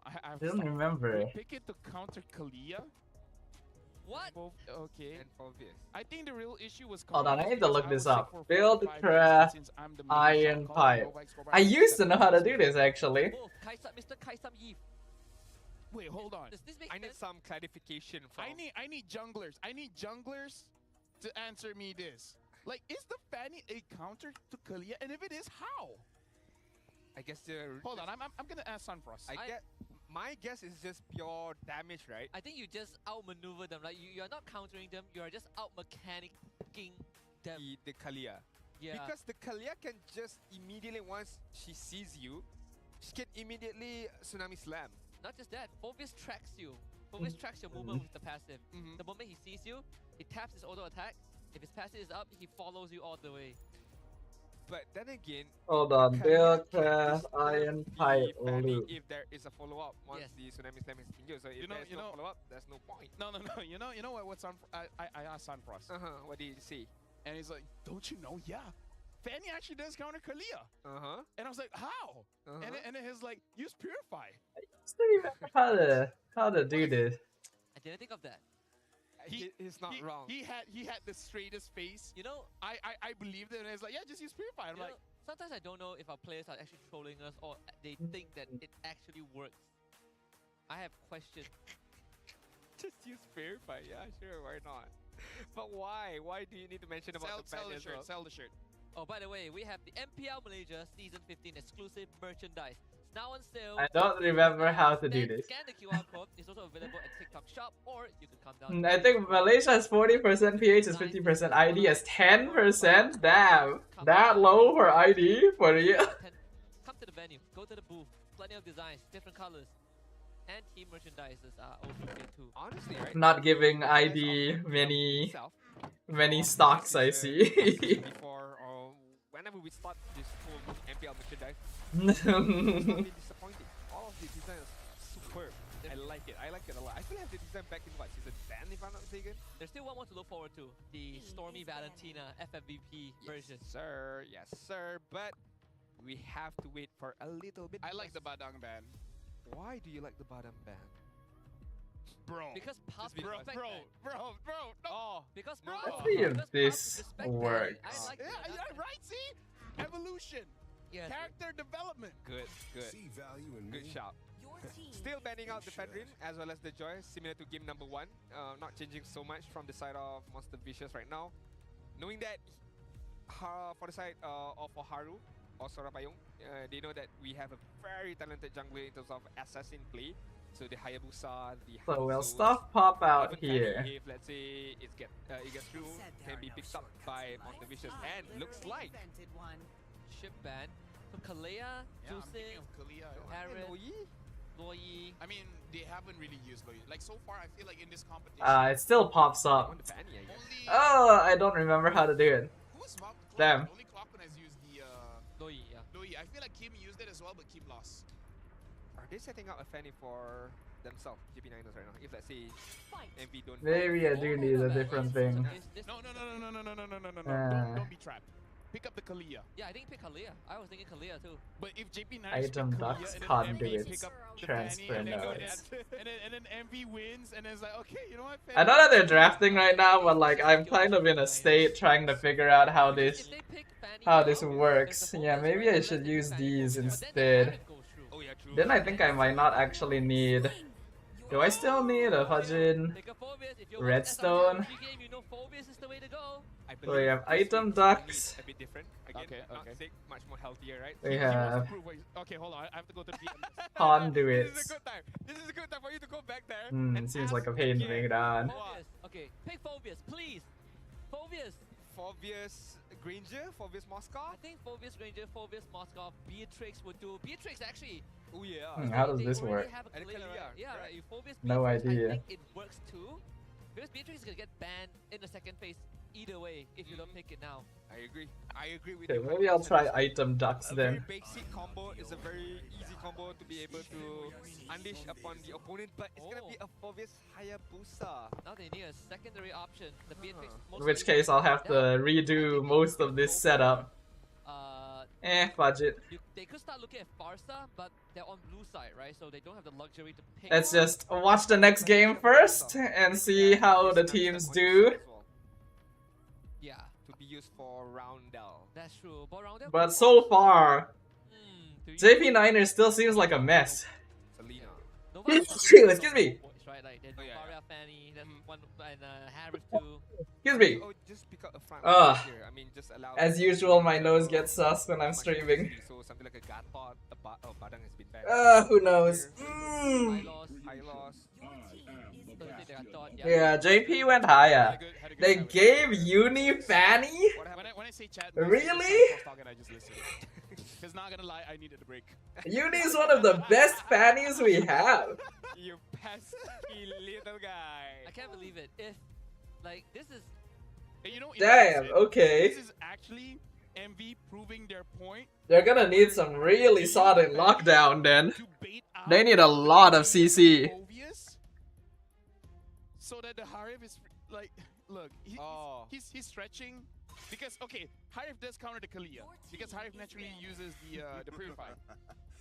I have to Didn't stop. remember. We pick it to counter Kalia. What? Okay. And Phobius. I think the real issue was. Hold on, I need to look this up. Build Buildcraft iron pipe. I used to know how to do this actually. Oh, Kaisam, Mr. Kaisam Yves. Wait, hold on. Does this make I need sense? some clarification from. I need junglers. I need junglers to answer me this. Like, is the Fanny a counter to Kalia? And if it is, how? I guess the. Hold on, I'm gonna ask Sunfrost. My guess is just pure damage, right? I think you just outmaneuver them. Like you're not countering them. You are just out mechanicking them. The Kalia. Yeah. Because the Kalia can just immediately, once she sees you, she can immediately Tsunami Slam. Not just that, Phobius tracks you. Phobius tracks your movement with the passive. The moment he sees you, he taps his auto attack. If his passive is up, he follows you all the way. But then again, Hold on, Buildcraft iron pipe Fanny loop. if there is a follow-up once Yes. the Tsunami Slam is injured. So if You know- there's you no know- follow-up, there's no point. No. You know what? I asked Sunfrost, What did you see? and he's like, "Don't you know? Yeah, Fanny actually does counter Kalia." And I was like, "How?" And then he's like, "Use Purify." I still remember how to do this. I didn't think of that. He's not wrong. He had the straightest face. You know, I believed it, and it's like, yeah, just use Purify. I'm you like, know, sometimes I don't know if our players are actually trolling us or they think that it actually works. I have questions. Just use Purify, yeah, sure, why not? But why? Why do you need to mention about the sell Fanny the as shirt, well? sell the shirt. Oh, by the way, we have the MPL Malaysia Season 15 exclusive merchandise. It's now on sale. I don't remember how to do Then this. Scan the QR code. It's also available at TikTok Shop, or you can come down. I think Malaysia has 40%, PH is 50%, ID has 10%. Damn, that low for ID for real. Come to the venue, go to the booth. Plenty of designs, different colors, and team merchandises are also here too. Honestly, right? Not giving ID many stocks, I see. Before or whenever we start this whole MPL merchandise, it's not been disappointing. All of the designs superb. I like it. I like it a lot. I still have the design back in what, season 10 if I'm not mistaken. There's still one more to look forward to. The Stormy Valentina FMVP version. Sir, yes sir, but we have to wait for a little bit. I like the Badang band. Why do you like the bottom band? Bro. Because Puff Bro, respect bro, that. bro, no. Oh, because Bro. Puff- Let's see if because this Puff respect that. works. I like Yeah, that. yeah, right, see? Evolution. Yes. Character development. Good, good. Good shot. Still banning out the Fedrin as well as the Joy, similar to game number 1. Not changing so much from the side of Monster Vicious right now. Knowing that for the side of Haru or Sorapayong, they know that we have a very talented jungler in terms of assassin play. So the Hayabusa, the So will Hanzos, stuff pop out even here? If let's say it gets through, can be picked up by Monster Vicious, and looks like Ship ban. So Kalea, Yeah, I'm Jusin, thinking of Kalia. Aaron, Loi. Loi. I mean, they haven't really used Loi. Like, so far, I feel like in this competition, It still pops up. On the Fanny, I guess. only... Oh, I don't remember how to do it. Who's Clock? Damn. Only Clockman has used the, Loi, yeah. Loi. I feel like Kim used it as well, but Kim lost. Are they setting out a Fanny for themselves, GP9ers right now? If let's say MV don't. Maybe I do need a different thing. No. Uh. Don't be trapped. Pick up the Kalia. Yeah, I think pick Kalea. I was thinking Kalea too. But if JP9 Item pick Kalia ducts, and then conduits, MV pick up the transfer Fanny, and then go nodes. there, and then MV wins, and then it's like, okay, you know what? I know that they're drafting right now, but like I'm kind of in a state trying to figure out how this If they pick Fanny works. Yeah, maybe I should use these instead. Oh yeah, true. Then I think I might not actually need. Do I still need a Fajin redstone? You know Phobius is the way to go. I So we have item ducts. A bit different. Again, Okay, not okay. sick, much more healthier, right? We He wants to have prove what okay, hold on. I have to go to the DM. This is conduits. a good time. This is a good time for you to go back there. It seems like a pain to make it on. Phobius. Okay, pick Phobius, please. Phobius. Phobius Granger, Phobius Moscow. I think Phobius Ranger, Phobius Moscow, Beatrix would do. Beatrix actually. Oh yeah. How does they this already work? have a And Kalea, Kalea, right? Yeah, right. right. If Phobius No Beatrix, idea. I think it works too. Because Beatrix is gonna get banned in the second phase either way if you don't pick it now. I agree. I agree with Okay, you. maybe I'll 100%. try item ducts A very then. basic combo. It's a very easy combo to be able to unleash upon the opponent, but it's gonna be a Phobius Hayabusa. Now they need a secondary option. The Beatrix. In which case I'll have to redo most of this setup. Budget. They could start looking at Farsa, but they're on blue side, right? So they don't have the luxury to pick. Let's just watch the next game first and see how the teams do. Yeah, To be used for Roundel. that's true. But around there, But so far, do you- JP9er still seems like a mess. Selena. Nova- Excuse me. Right, like there's Oh, yeah, Novaria, yeah. Fanny, there's one and Harris too. Excuse me. Oh, just pick up a front Ugh. here. I mean, just allow. As usual, my nose gets sus when I'm streaming. So something like a Gatot, Badang has been banned. Who knows? High loss. High loss. Don't think they got thought, Yeah, JP went higher. They gave Uni Fanny? When I say chat, Really? talking, I just listen. Because not gonna lie, I needed a break. Uni's one of the best Fannies we have. You pesky little guy. I can't believe it. If like this is And you know, in Damn, hindsight, okay. This is actually MV proving their point They're gonna need some really solid lockdown then. to bait out They need a lot of CC. Phobius, so that the Harif is like, look, he's stretching because okay, Harif does counter the Kalia because Harif naturally uses the Purify.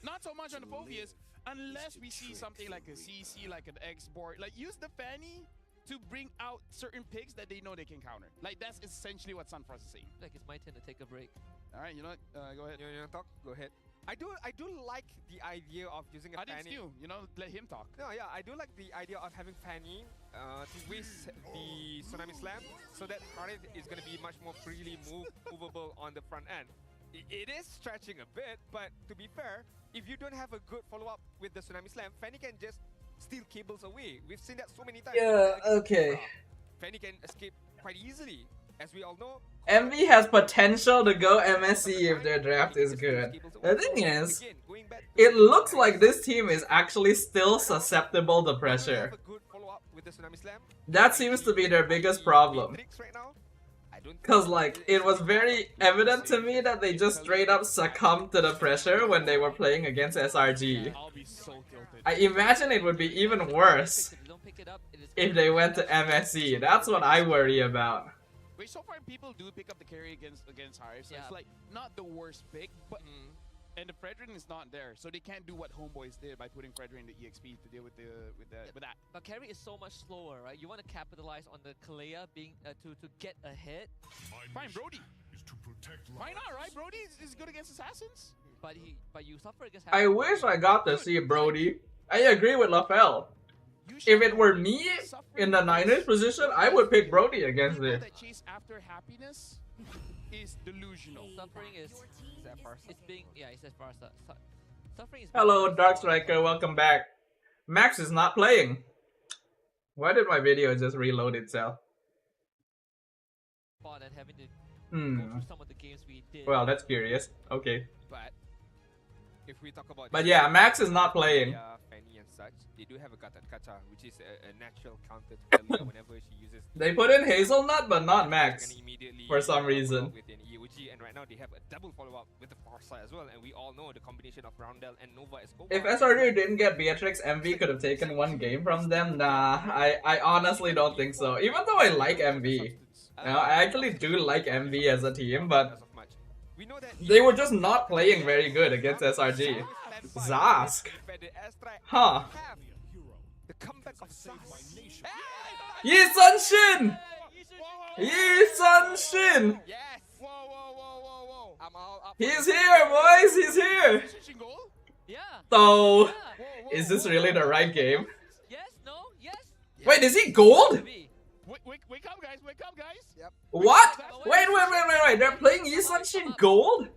Not so much on the Phobius unless we see something like a CC, like an export, like use the Fanny to bring out certain picks that they know they can counter. Like that's essentially what Sunfrost is saying. like it's my turn to take a break. All right, you know what? Go ahead. You wanna talk? Go ahead. I do like the idea of using a I did Fanny. too. You know, let him talk. No, yeah, I do like the idea of having Fanny to waste the Tsunami Slam so that Harith is going to be much more freely movable on the front end. It is stretching a bit, but to be fair, if you don't have a good follow-up with the Tsunami Slam, Fanny can just steal cables away. We've seen that so many times. Yeah, okay. Fanny can escape quite easily. As we all know, MV has potential to go MSC if their draft is good. The thing is, it looks like this team is actually still susceptible to pressure. That seems to be their biggest problem. Cause like, it was very evident to me that they just straight up succumbed to the pressure when they were playing against SRG. I imagine it would be even worse if they went to MSC. That's what I worry about. Wait, so far people do pick up the carry against Harith, so it's like not the worst pick, but and the Fredrin is not there, so they can't do what Homeboys did by putting Fredrin in the EXP to deal with that. But carry is so much slower, right? You want to capitalize on the Kalea being to get ahead. Fine, Brody. Why not, right? Brody is good against assassins. But you suffer against. I wish I got to see Brody. I agree with LaFell. If it were me in the Niners position, I would pick Brody against it. That chase after happiness is delusional. Suffering is that Farsa? It's being it says Farsa. Suffering is. Hello, Dark Striker. Welcome back. Max is not playing. Why did my video just reload itself? And having to go through some of the games we did. Well, that's curious. Okay. But if we talk about, yeah, Max is not playing. Fanny and such, they do have a Kacha, which is a natural counter to Kalea whenever she uses. They put in Hazelnut, but not Max. For some reason. With an EOG, and right now they have a double follow-up with the Farsight as well, and we all know the combination of Roundel and Nova is. If SRG didn't get Beatrix, MV could have taken one game from them. Nah, I honestly don't think so. Even though I like MV, you know, I actually do like MV as a team, but they were just not playing very good against SRG. Zask. Huh. The comeback of Yi Sun-shin! Yi Sun-shin! Yes! Whoa. I'm all up. He's here, boys! He's here! Yeah. So, is this really the right game? Yes. No. Yes. Wait, is he gold? Wake up, guys! Wake up, guys! Yep. What? Wait! They're playing Yi Sun-shin gold?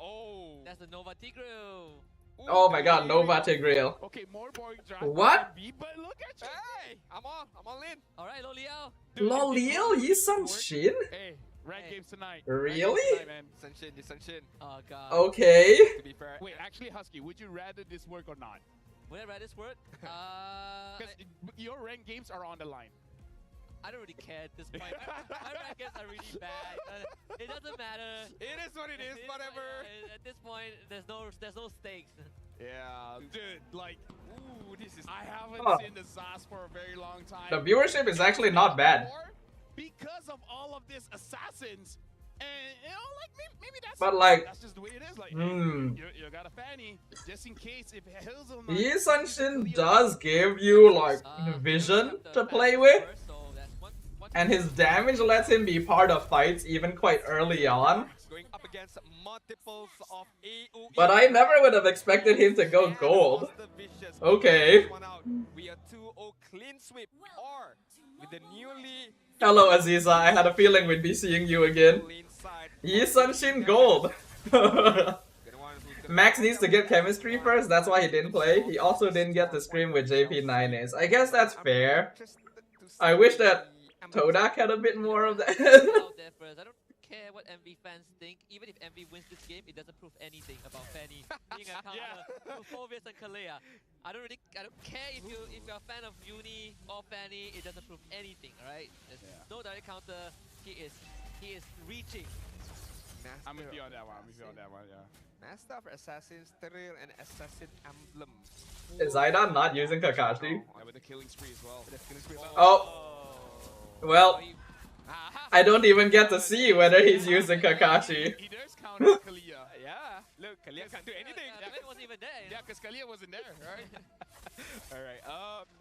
Oh. That's the Nova Tigreal. Oh my god, Nova Tigreal. Okay, more boring draft. What? But look at you. Hey, I'm all in. All right, Loliao. Loliel? Yi Sun-shin? Hey, rank games tonight. Really? Sun-shin. Oh god. Okay. To be fair. Wait, actually, Husky, would you rather this work or not? Would I rather this work? Because your rank games are on the line. I don't really care at this point. My rankings are really bad. It doesn't matter. It is what it is. Whatever. At this point, there's no stakes. Yeah, dude. Like, ooh, this is. I haven't seen the Zas for a very long time. The viewership is actually not bad. Because of all of these assassins, and you know, like maybe that's. But like, that's just the way it is. Like, you got a Fanny just in case if Hazelnut. Yi Sun-shin does give you like vision to play with. And his damage lets him be part of fights even quite early on. Going up against multiples of AoE. But I never would have expected him to go gold. Okay. We are 2-0 clean sweep or with the newly. Hello Aziza, I had a feeling we'd be seeing you again. Yi Sun-shin gold. Max needs to get chemistry first, that's why he didn't play. He also didn't get the scrim with JP9 I guess that's fair. I wish that Todak had a bit more of that. I don't care what MV fans think. Even if MV wins this game, it doesn't prove anything about Fanny being a counter to Phobius and Kalea. I don't care if you're a fan of Uni or Fanny. It doesn't prove anything, alright? There's no direct counter. He is reaching. I'm with you on that one. Yeah. Master of Assassins, Thrill, and Assassin Emblem. Is Zaidan not using Kakashi? Yeah, with the killing spree as well. Oh. Well, I don't even get to see whether he's using Kakashi. He does counter Kalea. Yeah. Look, Kalea can't do anything. Kalea wasn't even there. Yeah, because Kalea wasn't there, right? Alright,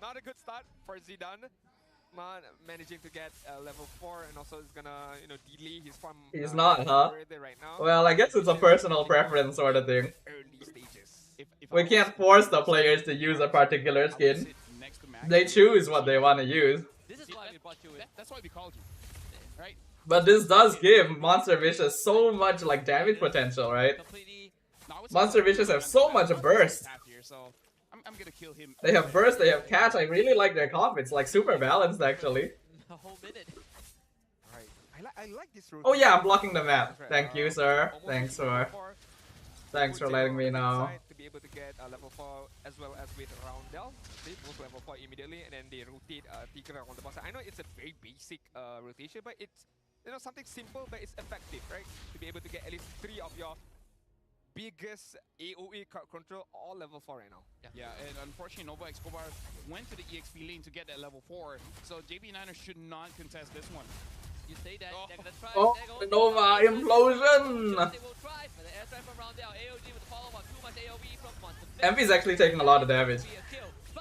not a good start for Zidane. not managing to get level 4, and also it's gonna delay his farm. He's not, huh? Right now. Well, I guess it's a personal preference sort of thing. Early stages. We can't force the players to use a particular skin. They choose what they want to use. This is why we brought you in. That's why we called you, right? But this does give Monster Vicious so much like damage potential, right? Completely. Monster Vicious have so much burst. So I'm gonna kill him. They have burst, they have catch. I really like their comp. It's like super balanced actually. A whole minute. Alright, I like this route. Oh yeah, I'm blocking the map. Thank you, sir. Thanks for letting me know. To be able to get level 4 as well as with Roundel. They both level 4 immediately, and then they rotate Tigre on the boss. I know it's a very basic rotation, but it's something simple, but it's effective, right? To be able to get at least 3 of your biggest AoE control all level 4 right now. Yeah, and unfortunately Nova Escobar went to the EXP lane to get that level 4, so JB9ers should not contest this one. You say that, they're gonna try. Oh, the Nova implosion! They will try, but the airstrike from Roundel, AOG with the follow-up, too much AoE from Monster. Envy's actually taking a lot of damage.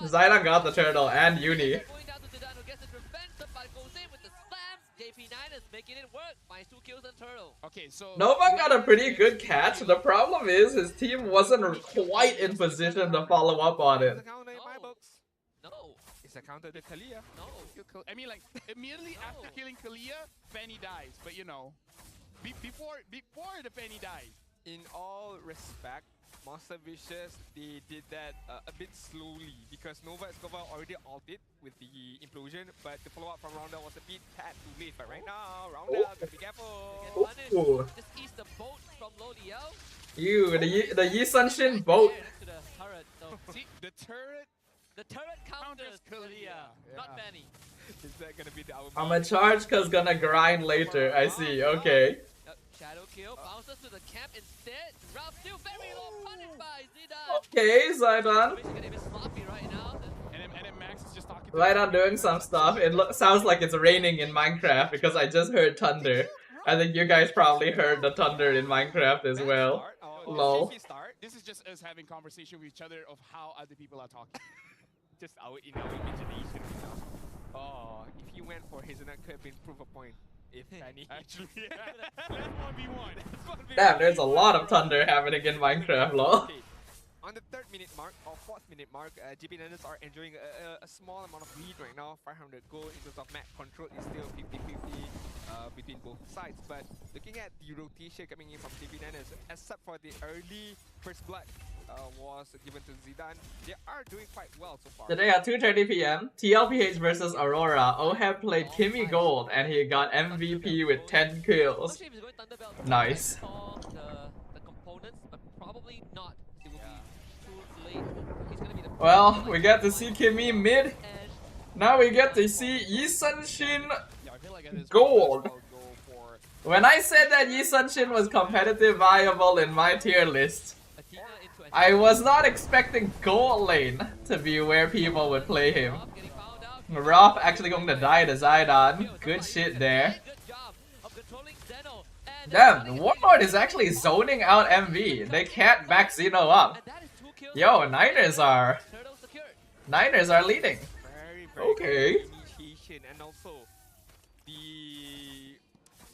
Zayda got the turtle and Uni. Going down to Zidane, who gets his revenge, but goes in with the slams. JP9 is making it work. Finds 2 kills and turtle. Okay, so Nova got a pretty good catch. The problem is his team wasn't quite in position to follow up on it. No. It's a counter to Kalia. No. I mean, like, immediately after killing Kalia, Penny dies. But you know, before the Penny dies. In all respect, Monster Vicious, they did that a bit slowly because Nova Escobar already ulted with the implosion, but the follow-up from Roundel was a bit tad too late. But right now, Roundel, gotta be careful. Ooh. Just ease the boat from Lodiel. The Yi Sunshin boat. Next to the turret, so See, the turret counters Kalia, not Benny. Is that gonna be the I'm a charge cause gonna grind later. I see, okay. Shadow kill, bounces to the camp instead. Ralph still very low, punished by Zidane. Okay, Zaydan. Basically, a bit sloppy right now. and then Max is just talking. Zaydan doing some stuff. It sounds like it's raining in Minecraft because I just heard thunder. I think you guys probably heard the thunder in Minecraft as well. Lol. This is just us having conversation with each other of how other people are talking. Just in our imagination. Oh, if you went for Hazelnut, could have been proof of point. If any. Actually, yeah. Let's 1v1. Damn, there's a lot of thunder happening in Minecraft, lol. On the 3rd minute mark or 4th minute mark, JP9ers are enjoying a small amount of lead right now. 500 gold in terms of map control is still 50-50 between both sides. But looking at the rotation coming in from JP9ers, except for the early first blood was given to Zidane, they are doing quite well so far. Today at 2:30 PM, TLPH versus Aurora. Oheb played Kimmy Gold and he got MVP with 10 kills. Nice. The components, but probably not. It will be too late. He's gonna be the Well, we get to see Kimmy mid. Now we get to see Yi Sunshin Gold. When I said that Yi Sunshin was competitive viable in my tier list, I was not expecting gold lane to be where people would play him. Roth actually going to die to Zaydan. Good shit there. Damn, the Warlord is actually zoning out MV. They can't back Xeno up. Yo, Niners are leading. Okay. Initiation and also the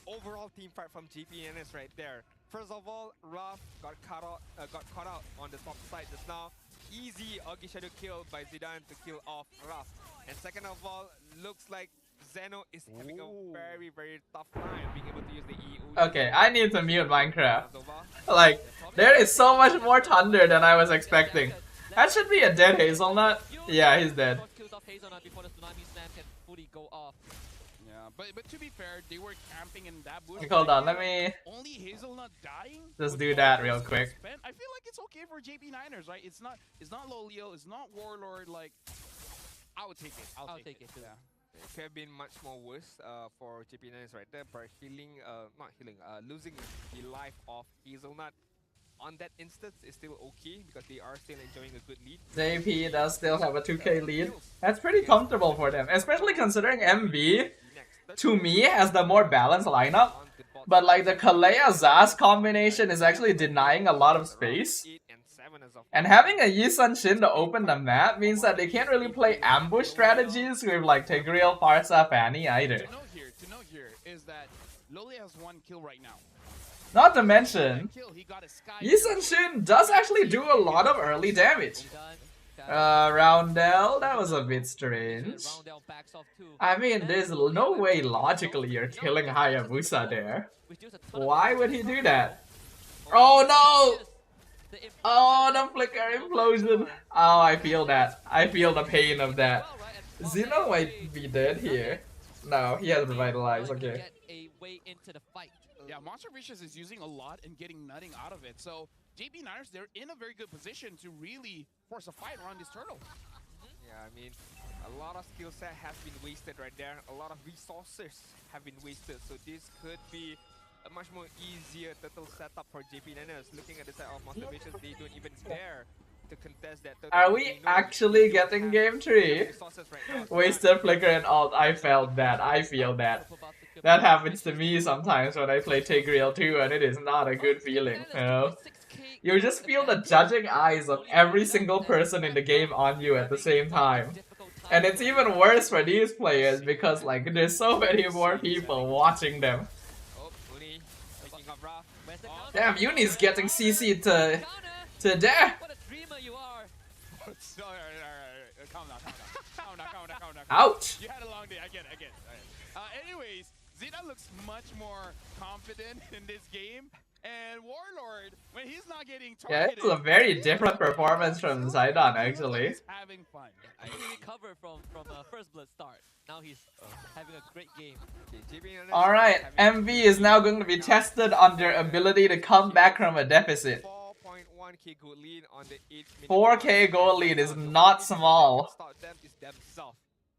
overall team fight from JPNS right there. First of all, Raf got caught out on the top side just now. Easy Augie Shadow kill by Zidane to kill off Raf. And second of all, looks like Zeno is having a very tough time being able to use the EU. Okay, I need to mute Minecraft. Like, there is so much more thunder than I was expecting. That should be a dead Hazelnut. Yeah, he's dead. But to be fair, they were camping in that bush. Hold on, let me Only Hazelnut dying. just do that real quick. I feel like it's okay for JP9ers, right? It's not Lolio, it's not Warlord. Like, I would take it. I'll take it. Yeah. It could have been much more worse for JP9ers right there, but losing the life of Hazelnut on that instance is still okay because they are still enjoying a good lead. JP does still have a 2k lead. That's pretty comfortable for them, especially considering MV, to me, has the more balanced lineup. But like the Kalea Zaz combination is actually denying a lot of space. And having a Yi Sun Shin to open the map means that they can't really play ambush strategies with like Tigreal, Farsa, Fanny either. To note here is that Loli has 1 kill right now. Not to mention, Yi Sun Shin does actually do a lot of early damage. Roundel, that was a bit strange. I mean, there's no way logically you're killing Hayabusa there. Why would he do that? Oh no! Oh, the flicker implosion. Oh, I feel that. I feel the pain of that. Xeno might be dead here. No, he has revitalized, okay. Yeah, Monster Vicious is using a lot and getting nothing out of it. So JP Niners, they're in a very good position to really force a fight around this turtle. Yeah, I mean, a lot of skill set has been wasted right there. A lot of resources have been wasted. So this could be a much more easier turtle setup for JP Niners. Looking at the side of Monster Vicious, they don't even dare to contest that turtle. Are we actually getting game 3? Wasted flicker and ult. I felt that. I feel that. That happens to me sometimes when I play Tigreal too, and it is not a good feeling, you know? You just feel the judging eyes of every single person in the game on you at the same time. And it's even worse for these players because like there's so many more people watching them. Damn, Uni's getting CC'd to death. Ouch. You had a long day, I get it. Anyways, Zeta looks much more confident in this game. And Warlord, when he's not getting targeted... Yeah, it's a very different performance from Zidon, actually. Having fun. I think he recovered from first blood start. Now he's having a great game. Alright, MV is now going to be tested on their ability to come back from a deficit. 4K goal lead is not small.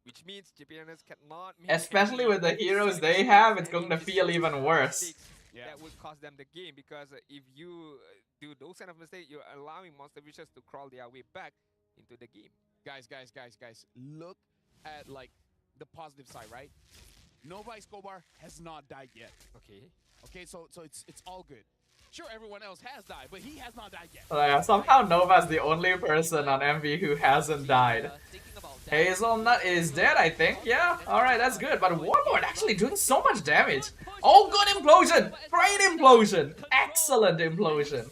Which means JPNS cannot, especially with the heroes they have, it's going to feel even worse. That would cost them the game because if you do those kind of mistakes, you're allowing Monster Vicious to crawl their way back into the game. Guys, look at like the positive side, right? Nova Escobar has not died yet. Okay, so it's all good. Sure, everyone else has died, but he has not died yet. Yeah, somehow Nova's the only person on MV who hasn't died. Hazelnut is dead, I think. Yeah, alright, that's good. But Warlord actually doing so much damage. Oh, good implosion! Great implosion! Excellent implosion.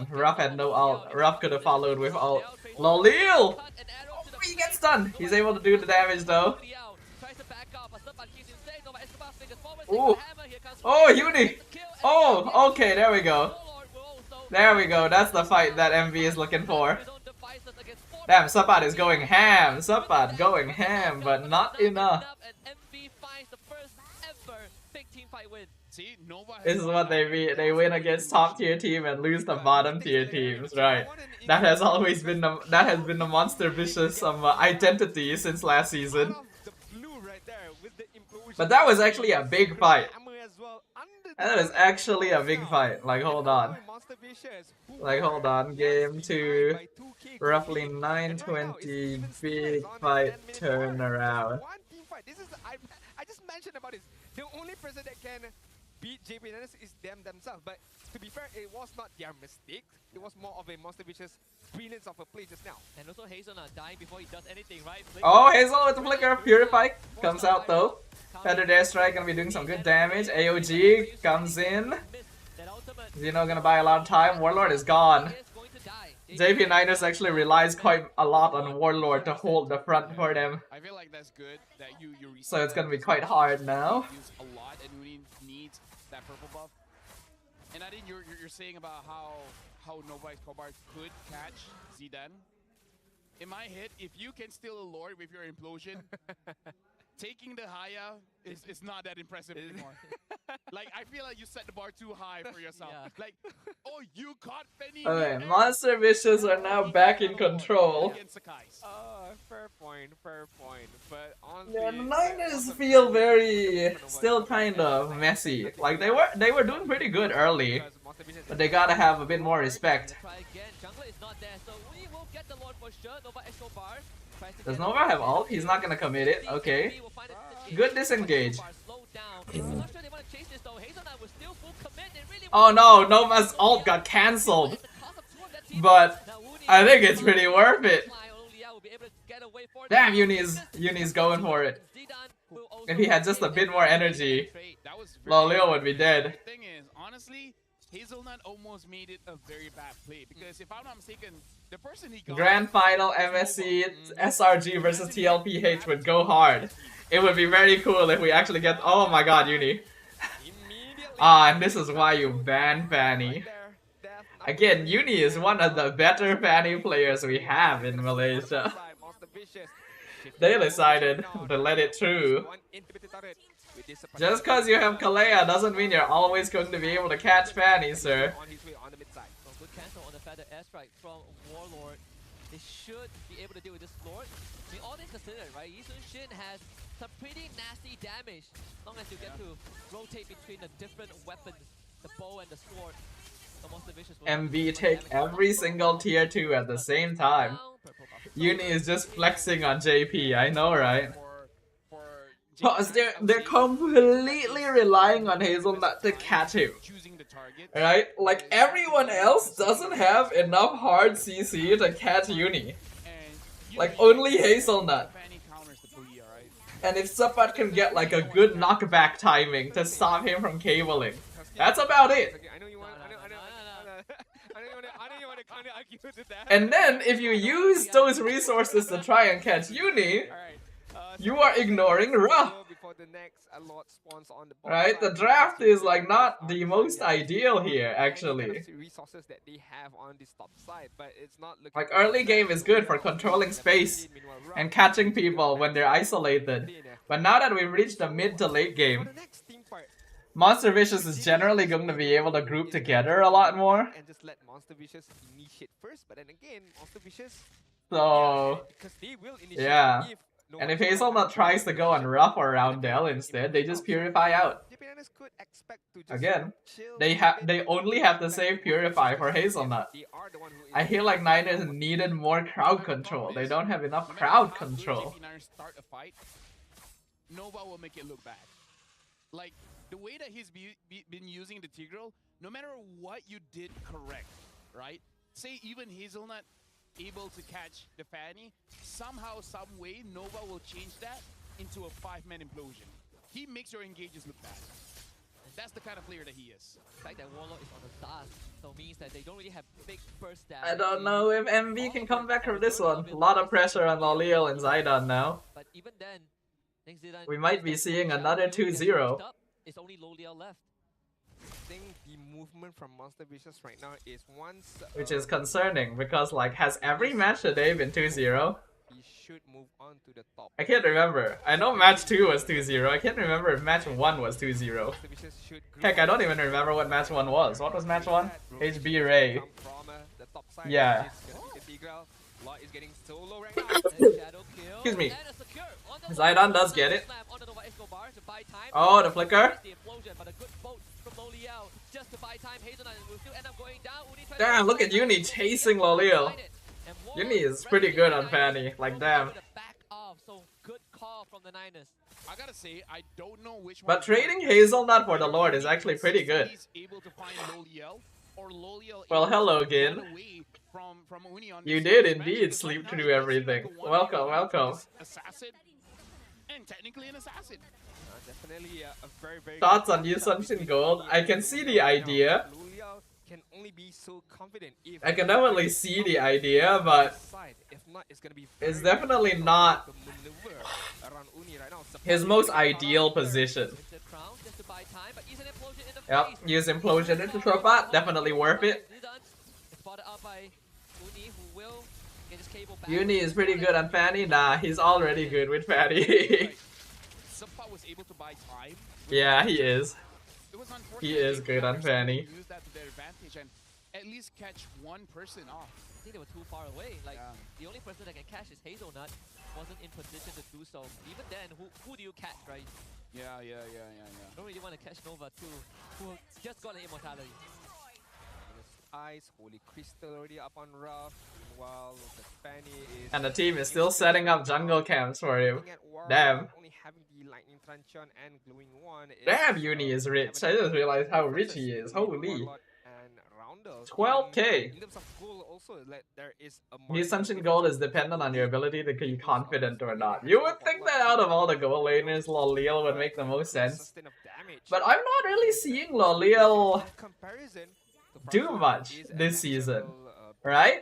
Ruff had no ult. Ruff could have followed with ult. Lolil! Oh, he gets stunned. He's able to do the damage though. Ooh. Oh, Uni! Oh, okay, there we go. There we go, that's the fight that MV is looking for. Damn, Sapat is going ham. Sapat going ham, but not enough. This is what they mean. They win against top tier team and lose the bottom tier teams, right? That has always been the Monster Vicious identity since last season. But that was actually a big fight. That was actually a big fight. Like, hold on. Like, hold on. Game 2. Roughly 920. Big fight turnaround. I just mentioned about this. The only person that can beat JP Niners is themselves. But to be fair, it was not their mistake. It was more of a Monster Vicious brilliance of a play just now. And also Hazelnut dying before he does anything, right? Oh, Hazel with the flicker. Purify comes out though. Feathered Airstrike gonna be doing some good damage. AOG comes in. Xeno gonna buy a lot of time. Warlord is gone. JP Niners actually relies quite a lot on Warlord to hold the front for them. I feel like that's good that you so it's gonna be quite hard now. Use a lot and Uni needs that purple buff. And I think you're saying about how Nova Escobar could catch Zidane. In my head, if you can steal a Lord with your implosion, taking the Haya is not that impressive anymore. Like, I feel like you set the bar too high for yourself. Yeah. Like, oh, you caught Penny. Okay, Monster Vicious are now back in control. Fair point. But honestly, yeah, the Niners feel very, still kind of messy. Like, they were doing pretty good early, but they gotta have a bit more respect. Does Nova have ult? He's not gonna commit it. Okay. Good disengage. I'm not sure they want to chase this though. Hazelnut was still full commit. They really Oh no, Nova's ult got cancelled. But I think it's pretty worth it. Damn, Uni's going for it. If he had just a bit more energy, Loleo would be dead. The thing is, honestly, Hazelnut almost made it a very bad play because if I'm not mistaken, the person he got Grand Final MSC SRG versus TLPH would go hard. It would be very cool if we actually get. Oh my god, Uni. And this is why you ban Fanny. Again, Uni is one of the better Fanny players we have in Malaysia. They decided to let it through. Just cause you have Kalea doesn't mean you're always going to be able to catch Fanny, sir. Good cancel on the feather airstrike from Warlord. They should be able to deal with this Lord. I mean, all things considered, right? Yi Sun-shin has some pretty nasty damage as long as you get to rotate between the different weapons, the bow and the sword. So Monster Vicious will MV take every single tier 2 at the same time. Uni is just flexing on JP, I know, right? Because they're completely relying on Hazelnut to catch him. Right? Like, everyone else doesn't have enough hard CC to catch Uni. Like, only Hazelnut. And if Sapat can get like a good knockback timing to stop him from cabling, that's about it. And then, if you use those resources to try and catch Uni, you are ignoring Ra. Right? The draft is like not the most ideal here, actually. Like, early game is good for controlling space and catching people when they're isolated. But now that we've reached the mid to late game, Monster Vicious is generally going to be able to group together a lot more. So, yeah. And if Hazelnut tries to go and rough around Dell instead, they just purify out. Again, they only have to save Purify for Hazelnut. I feel like Niners needed more crowd control. They don't have enough crowd control. Nova will make it look bad. Like, the way that he's been using the Tigreal, no matter what you did correct, right? Say even Hazelnut able to catch the Fanny, somehow, some way, Nova will change that into a 5-man implosion. He makes your engages look bad. That's the kind of player that he is. The fact that Warlord is on the stars, so means that they don't really have big burst damage. I don't know if MV can come back from this one. A lot of pressure on Loleo and Zidane now. But even then, we might be seeing another 2-0. It's only Loleo left. I think the movement from Monster Vicious right now is once... Which is concerning, because like, has every match today been 2-0? He should move on to the top. I can't remember. I know match 2 was 2-0. I can't remember if match 1 was 2-0. Heck, I don't even remember what match 1 was. What was match 1? HB Ray. Yeah. Excuse me. Zidane does get it. Oh, the flicker. Damn, look at Uni chasing Loleo. Uni is pretty good on Fanny. Like, damn. I gotta say, I don't know which one. But trading Hazelnut for the Lord is actually pretty good. Well, hello again. You did indeed sleep through everything. Welcome, welcome. And technically an assassin. Definitely a very, very Thoughts on Yi Sun-shin Gold? I can see the idea. Can only be so confident if I can definitely see the idea, but it's definitely not his most ideal position. Yep, use Implosion into Tropat, definitely worth it. Uni is pretty good on Fanny. Nah, he's already good with Fanny. Yeah, he is. He is good on Fanny. At least catch one person off. I think they were too far away. Like, the only person that can catch is Hazelnut. Wasn't in position to do so. Even then, who do you catch, right? Yeah. Don't really want to catch Nova too, who just got an immortality. Ice, Holy Crystal already up on Rough, while the Fanny is... And the team is still setting up jungle camps for him. Damn. Only having the Lightning Truncheon and Glowing One is, Damn, Uni is rich. I just realized how rich he is. Holy. 12k. In terms of goal also, there is a The assumption goal is dependent on your ability to be confident or not. You would think that out of all the goal laners, Loliel would make the most sense. But I'm not really seeing Loliel do much this season, right?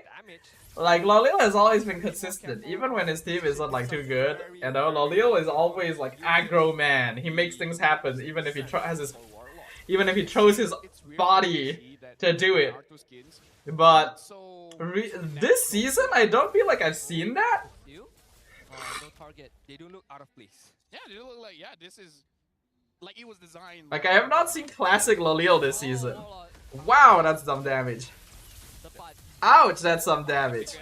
Like, Loliel has always been consistent, even when his team isn't like too good. You know, Loliel is always like aggro man. He makes things happen, even if he throws his body to do it. But this season, I don't feel like I've seen that. No target. They do look out of place. Yeah, they look like, yeah, this is like it was designed. Like, I have not seen classic Loliel this season. Wow, that's some damage. Ouch, that's some damage.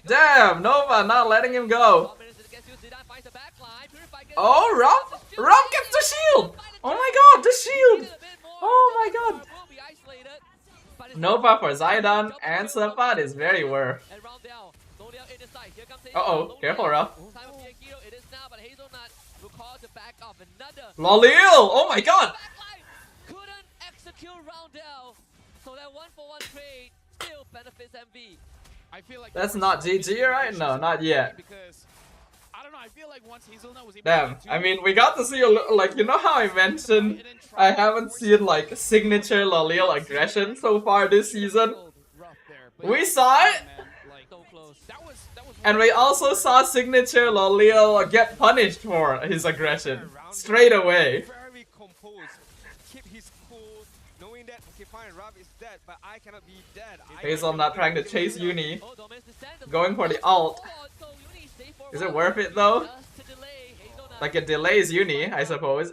Damn, Nova not letting him go. Oh, Rump gets the shield! Oh my god, the shield! Oh my god. Nova for Zidane and Safad is very worth. Uh-oh, careful, Ruff. Loliel! Oh my god! Couldn't execute Roundel, so that 1-for-1 trade still benefits MV. I feel like That's not GG, right? No, not yet. Because I don't know, I feel like once Hazelnut was able Damn, to I mean, we got to see a little, like, you know how I mentioned I haven't seen, like, signature Loliel aggression so far this season? We saw it, and we also saw signature Loliel get punished for his aggression straight away. Very composed. Keep his cool, knowing that, okay, fine, Rob is dead, but I cannot be dead. Hazel not trying to chase Uni. Going for the ult. Is it worth it though? Like, it delays Uni, I suppose.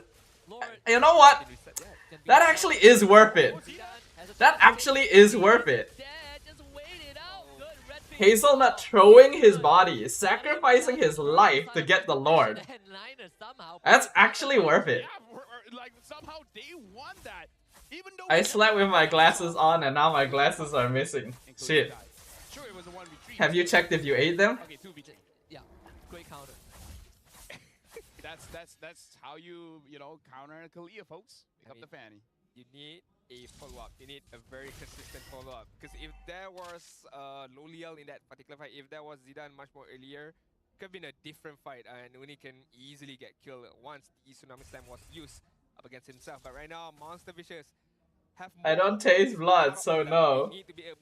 You know what? That actually is worth it. That actually is worth it. Hazelnut throwing his body, sacrificing his life to get the Lord. That's actually worth it. like somehow they won that. Even though I slept with my glasses on and now my glasses are missing. Shit. Sure, it was a 1v3. Have you checked if you ate them? Okay, 2v3. Yeah, great counter. That's how you know, counter Kalia, folks. Pick up the Fanny. You need a follow-up. You need a very consistent follow-up. Because if there was Loliel in that particular fight, if there was Zidane much more earlier, could have been a different fight, and Uni can easily get killed once the Tsunami Slam was used up against himself. But right now, Monster Vicious have I don't taste blood, so no.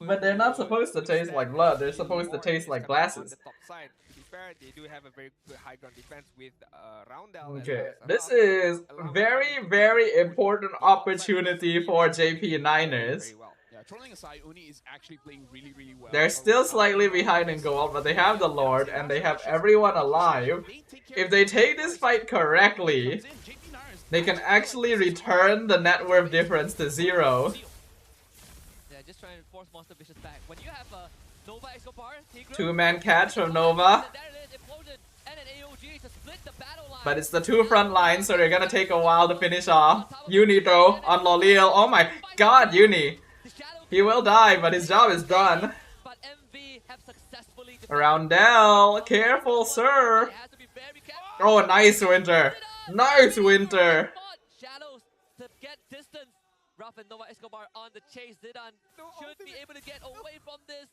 But they're not supposed to taste like blood, they're supposed to taste like glasses. To be fair, they do have a very good high ground defense with Roundel. Okay, this is very, very important opportunity for JP Niners. Yeah, trolling aside, Uni is actually playing really, really well. They're still slightly behind in gold, but they have the Lord and they have everyone alive. If they take this fight correctly, they can actually return the net worth difference to 0. Yeah, just trying to force Monster Vicious back. When you have a Nova Escobar, Two-man catch from Nova. But it's the two front lines, so they're gonna take a while to finish off. Uni though, on Loliel. Oh my god, Uni. He will die, but his job is done. Roundel, careful, sir. Oh, nice, Winter. Nice, Winter. Shadows to get distance. Ruff and Nova Escobar on the chase. Zidane should be able to get away from this.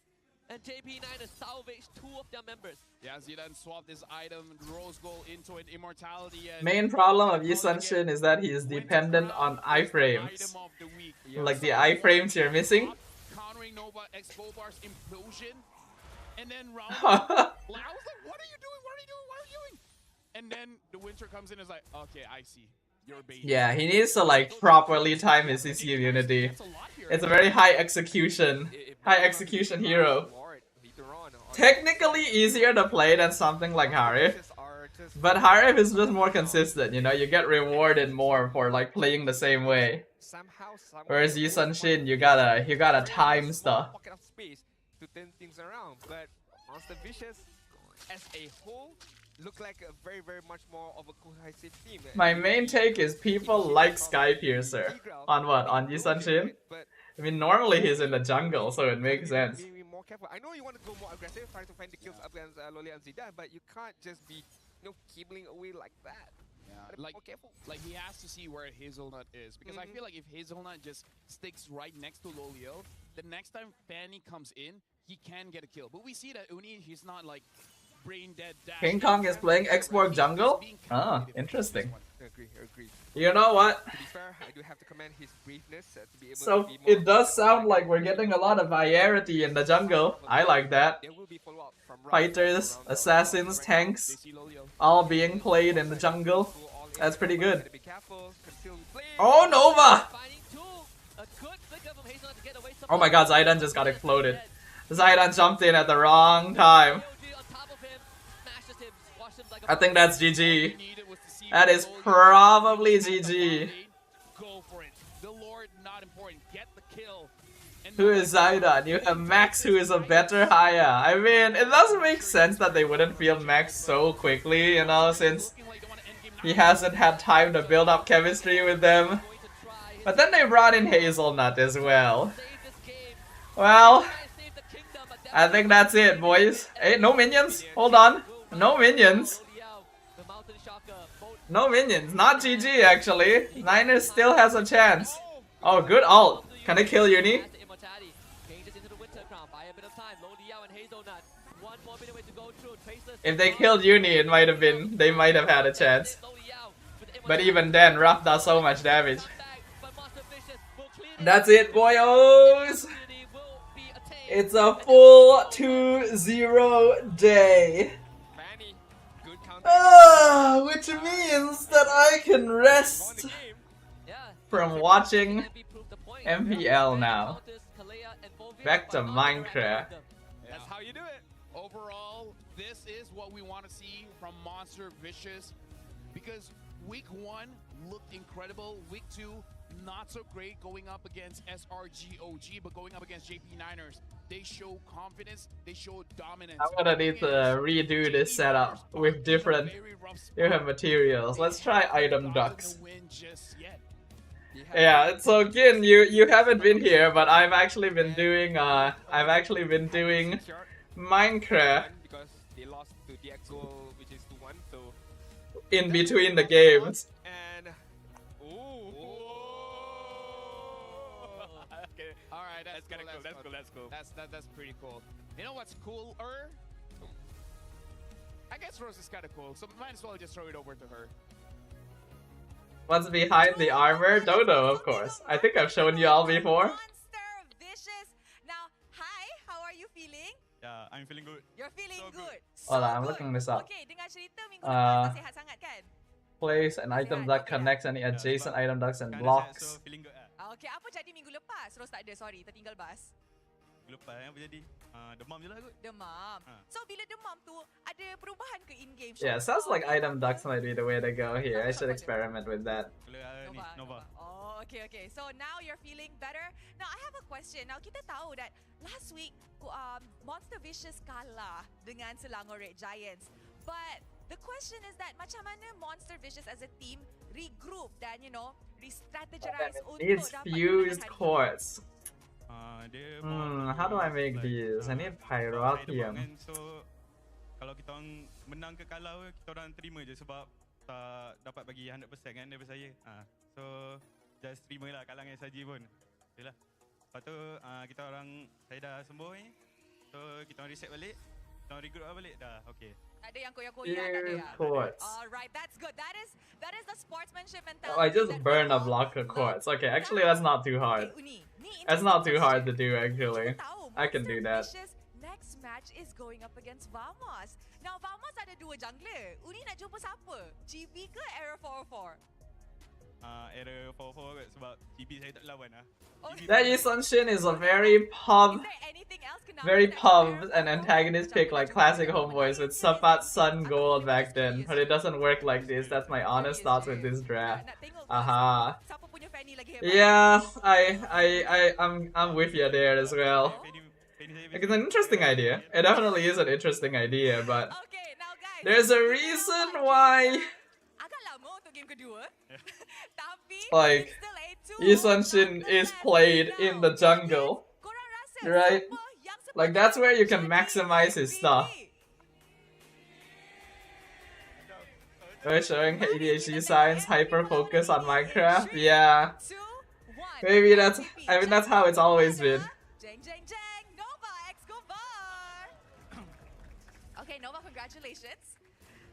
And JP9 salvaged 2 of their members. Yeah, Zidane swapped this item, Rose Gold into an Immortality. And main problem of Yi Sun-shin is that he is dependent on iframes. Like the iframes you're missing. Countering Nova Escobar's implosion. And then Round. I was like, what are you doing? What are you doing? What are you doing? And then the Winter comes in and is like, okay, I see. You're bait. Yeah, he needs to like properly time his CC immunity. It's a very high execution hero. Technically easier to play than something like Harif. But Harif is just more consistent, you know, you get rewarded more for like playing the same way. Whereas Yi Sun-shin, you gotta time stuff. To turn things around, but Monster Vicious as a whole look like a very, very much more of a cohesive team. My main take is people like Skypiercer. On what? On Yisun Shin? But I mean, normally he's in the jungle, so it makes sense. be more careful. I know you want to go more aggressive, trying to find the kills up against Loli and Zidane, but you can't just be, keebling away like that. Yeah, More careful. like he has to see where Hazelnut is, because I feel like if Hazelnut just sticks right next to Lolio, the next time Fanny comes in, he can get a kill. But we see that Uni, he's not like brain dead. King Kong is playing Xborg jungle? Ah, interesting. Agree. You know what? To be fair, I do have to commend his briefness to be able So to be more it does sound like we're getting a lot of variety in the jungle. I like that. There will be follow-up from Fighters, around the- assassins, They tanks, see Lolio. all being played in the jungle. Go all in. That's pretty good. Be careful, conceal play. Oh, Nova! Finding two. A good flicker from Hazelnut to get away. Oh my god, Zaidan just got exploded. Zaidan jumped in at the wrong time. AOG on top of him, smashes him, squashes him like a I think that's GG. Needed was to see That is Lolio probably at the bottom GG. lane. Go for it. The Lord, not important. Get the kill. And Who is Zaidan? You have Max, who is a better Haya. I mean, it doesn't make sense that they wouldn't field Max so quickly, since looking like they want to end game he hasn't had time to build up chemistry with them. going to try. But then they brought in Hazelnut as well. Save this game. Well, Try to save the kingdom, but I think that's it, boys. Hey, no minions. Hold on. No minions. The mountain shocker. Both No minions. Not GG, actually. Niners still has a chance. Oh, good ult. Can I kill Uni? has the immortality. Changes into the winter crown. Buy a bit of time. Lo Liao and Hazelnut. One more minute way to go through. Traceless. If they killed Uni, it might have been. They might have had a chance. Lo Liao with the But immortality. even then, Ruff does so much damage. Come back, but Master Vicious will clean it. That's it, boyos. Opportunity will be attained. It's a full 2-0 day. Fanny, good counter. Which means that I can Won rest the game. Yeah. from watching MB proved the point. MPL now. Counters, Kalea, and Volvic, Back to but not the right Minecraft. kingdom. That's how you do it. Overall, this is what we want to see from Monster Vicious, because week 1 looked incredible. Week 2, not so great going up against SRG OG, but going up against JP Niners, they show confidence, they show dominance. I'm gonna need to redo this setup with different materials. Let's try item ducks. Yeah, so again, you haven't been here, but I've actually been doing Minecraft Because they lost to DXO, which is 2-1, so in between the games. and okay. All right, that's kinda cool. cool, that's cool, that's cool. That's pretty cool. You know what's cooler? I guess Rose is kind of cool, so might as well just throw it over to her. What's behind the armor? Dodo, of course. I think I've shown you all before. Monster Vicious. Now, hi, how are you feeling? Yeah, I'm feeling good. You're feeling So good. Hold on, I'm good. looking this up. Okay, dengar cerita minggu lepas tak sihat sangat kan? Place an item duct connects any adjacent item ducts and Kinda sad, blocks. So feeling good. Okay, apa jadi minggu lepas? Terus tak ada, sorry, tertinggal bas. Lupa apa jadi? Demam je lah kot. Demam. So bila demam tu ada perubahan ke in game? Yeah, sounds like item ducts might be the way to go here. I should experiment with that. Kalau ni Nova. Oh, okay. So now you're feeling better. Now I have a question. Now kita tahu that last week Monster Vicious kalah dengan Selangor Red Giants. But the question is that macam mana Monster Vicious as a team regroup dan re-strategize untuk Needs dapat fused kemenangan hari ini? quartz. Dia How do I make these? I need pyrotheum. Kan, so kalau kita orang menang ke kalah, kita orang terima je sebab tak dapat bagi 100% kan daripada saya. So just terima lah kalah dengan SRG pun. Okay lah. Lepas tu kita orang, saya dah sembuh ni. So kita orang reset balik. Kita orang regroup balik dah. Okay. Tak ada yang koyak-koyak, tak ada Fused ya. quartz. Alright, that's good. That is the sportsmanship mentality. Oh, I just that burned a we all block of love. quartz. Okay, actually that's not too hard. Okay, Uni, ni That's interesting not too hard to question. do actually. Kita tahu I can do Monster that. Vicious next match is going up against Vamos. Now Vamos ada 2 jungler. Uni nak jumpa siapa? GB ke Error 404? Error 4-4 kot sebab GB saya tak lawan lah. Oh, That Yisun Shin is a very is pub, there anything else kenapa very nak pub Error and 404? antagonist pick like classic homeboys with Sapat Sun Gold back then, but it doesn't work like this. That's my honest thoughts with this draft. Nak tengok Aha. siapa punya Fanny lagi hebat. Yeah, I'm with you there as well. Like, it's an interesting idea. It definitely is an interesting idea, but Okay, now guys, There's a reason why, agak lama untuk game kedua. Tapi like, it's still a 2-1 Yi Sun-shin is played in the jungle, Korang rasa right? siapa yang Like, that's where you can maximize his stuff. We're showing ADHD signs, hyper focus on Minecraft. Yeah, 2-1. maybe that's, I mean, that's how it's always been. Jeng jeng jeng, Nova Escobar. Okay, Nova, congratulations.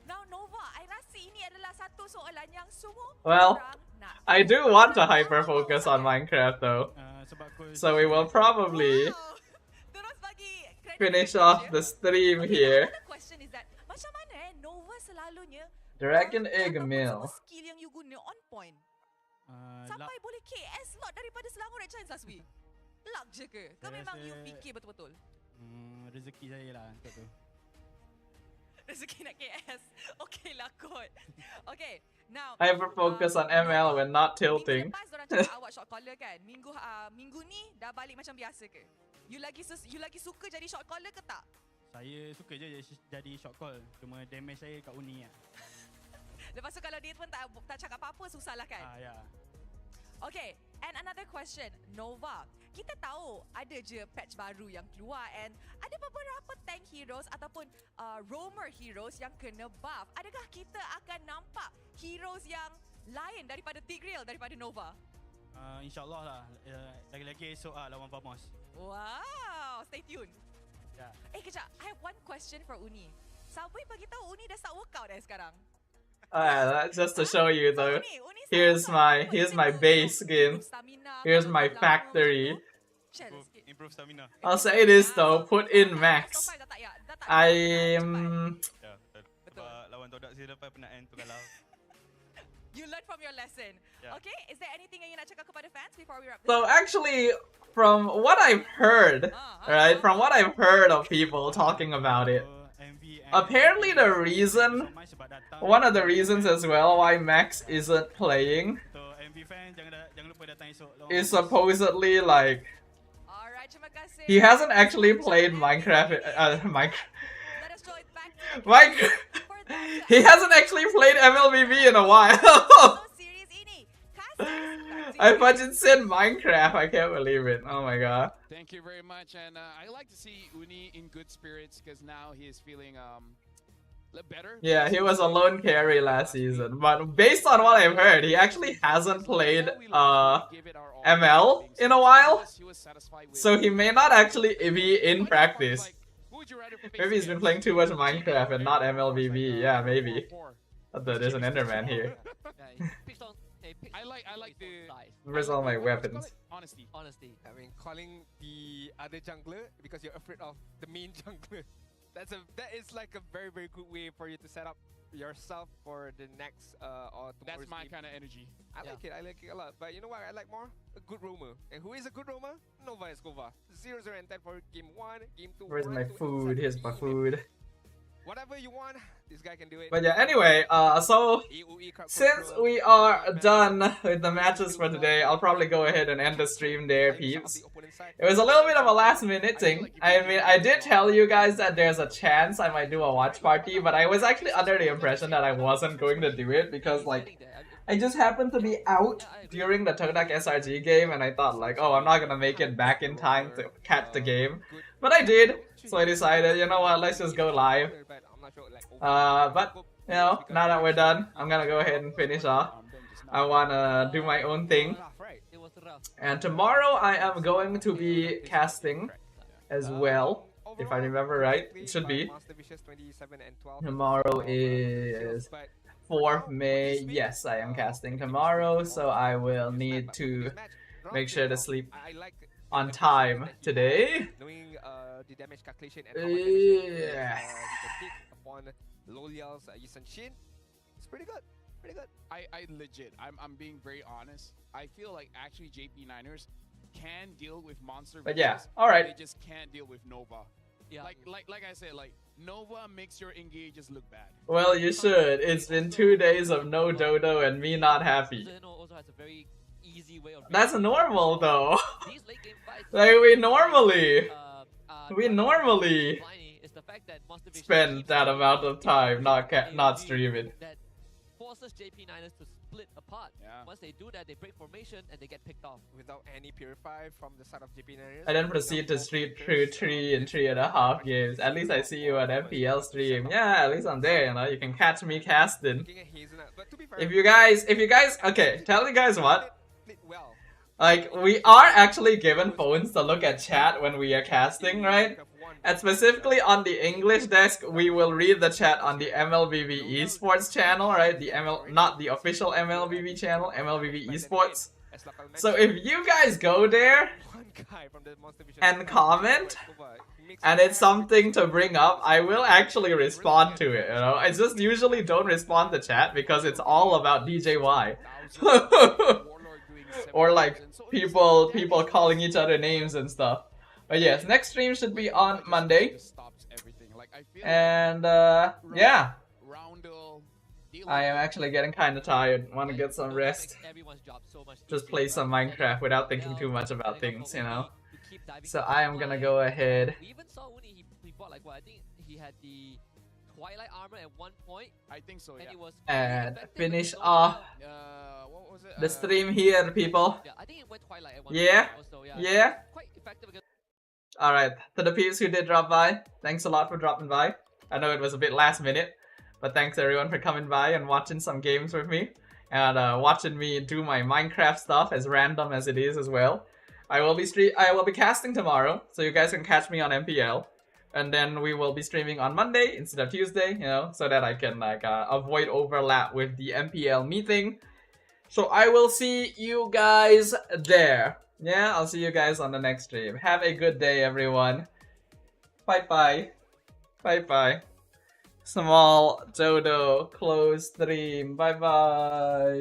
Now Nova, I rasa ini adalah satu soalan yang semua Well, orang nak. I do want to hyper focus on Minecraft though, so we will probably Wow. Terus bagi credit finish dia. off the stream here. Another question is that macam mana Nova selalunya Dragon orang Egg apa Mill. semua skill yang you guna on point sampai boleh KS lot daripada Selangor Red Giants last week. Luck je ke? Ke memang you fikir betul-betul? Rezeki saya lah untuk tu. Rezeki nak KS. Okay lah kot. Okay, now Hyper focus on ML when not minggu tilting. lepas dorang cakap awak shot caller kan? Minggu ni dah balik macam biasa ke? You lagi suka jadi shot caller ke tak? Saya suka je jadi shot call. Cuma damage saya kat uni lah. Lepas tu kalau dia pun tak cakap apa-apa, susah lah kan? Ya. Okay, and another question, Nova. Kita tahu ada je patch baru yang keluar and ada beberapa tank heroes ataupun roamer heroes yang kena buff. Adakah kita akan nampak heroes yang lain daripada Tigreal, daripada Nova? InsyaAllah lah. Lagi-lagi esok lah lawan Vamos. Wow, stay tuned. Ya. Kejap, I have one question for Uni. Subway bagi tahu Uni dah start workout sekarang. That's just to show you though. Uni Here's my base skin. Here's my factory. Improve stamina. I'll say this though, put in max. I'm Ya, betul. Lawan Todak saya lepas penat kan tu kalau. You learn from your lesson. Yeah. Okay, is there anything yang you nak cakap kepada fans before we wrap this so up? actually from what I've heard, right? From what I've heard of people talking about it, apparently the reason, one of the reasons as well why Max isn't playing So MV fan jangan lupa datang esok lawan is Vamos. supposedly like Alright, terima kasih. he hasn't actually played Minecraft. Let us throw it back to the Minecraft. for that He hasn't actually played MLBB in a while. series ini. Kasih, I fucking said Minecraft. I can't believe it. Oh my god. Thank you very much, and I like to see Uni in good spirits because now he is feeling better. Yeah, he was a lone carry last season, but based on what I've heard, he actually hasn't played ML in a while, so he may not actually be in practice. Maybe he's been playing too much Minecraft and not MLBB. Yeah, maybe. There's an Enderman here. I like the. Where's all my weapons? Honesty. I mean, calling the other jungler because you're afraid of the main jungler. That is like a very good way for you to set up yourself for the next or tomorrow's That's my game. kind of energy. I like it a lot. But you know what? I like more a good roamer. And who is a good roamer? Nova Escobar. 0-0 and 10 for game 1, game 2. Where's 1, my 2, food? Here's my food. Whatever you want, this guy can do it. But yeah, anyway, so AOE crowd since control, we are done with the matches for today, I'll probably go ahead and end the stream there, peeps. It was a little bit of a last minute thing. I mean, I did tell you guys that there's a chance I might do a watch party, but I was actually under the impression that I wasn't going to do it because, like, I just happened to be out during the Todak SRG game and I thought, like, oh, I'm not gonna make it back in time to catch the game. But I did, so I decided, you know what, let's just go live. But, you know, now that we're done, I'm gonna go ahead and finish off. I wanna do my own thing. And tomorrow I am going to be casting as well, if I remember right. It should be. Tomorrow is 4th May. Yes, I am casting tomorrow, so I will need to make sure to sleep on time today. Knowing the damage calculation and how much damage you Yeah. can take upon Lolial's Yi Sun-shin, it's pretty good. I legit, I'm being very honest. I feel like actually JP Niners can deal with monster. But yeah, videos, alright. They just can't deal with Nova. Yeah. Like I said, like Nova makes your engages look bad. Well, you should. It's been 2 days of no dodo and me not happy. Zeno also has a very easy way of. That's normal though. These late game fights. Like we normally Is the fact that Monster Vision spend that amount of time not streaming. That forces JP9ers to split apart. Yeah. Once they do that, they break formation and they get picked off. Without any purify from the side of JP9ers. I then proceed to stream through 3 in 3.5 games. At least I see you on MPL stream. Yeah, at least I'm there, you know. You can catch me casting. Looking at Hazelnut. But to be fair, If you guys, okay, tell you guys what. played well. Like, we are actually given phones to look at chat when we are casting, right? And specifically on the English desk, we will read the chat on the MLBB Esports channel, right? Not the official MLBB channel, MLBB Esports. So if you guys go there and comment, and it's something to bring up, I will actually respond to it, you know? I just usually don't respond to chat because it's all about DJY. Or like people calling each other names and stuff. But yes, next stream should be on Monday. And yeah, I am actually getting kind of tired. Want to get some rest. Just play some Minecraft without thinking too much about things, you know. So I am gonna go ahead. We even saw when he bought like what I think he had the Twilight armor at one point. I think so, yeah. And it was And effective finish with off What was it? the stream here, people. Yeah, I think it went Twilight at one Yeah, point also, yeah. Quite effective against Alright, to the peeps who did drop by, thanks a lot for dropping by. I know it was a bit last minute, but thanks everyone for coming by and watching some games with me. And watching me do my Minecraft stuff, as random as it is as well. I will be casting tomorrow, so you guys can catch me on MPL. And then we will be streaming on Monday instead of Tuesday, you know, so that I can like avoid overlap with the MPL meeting. So I will see you guys there. Yeah, I'll see you guys on the next stream. Have a good day, everyone. Bye-bye. Bye-bye. Small Dodo close stream. Bye-bye.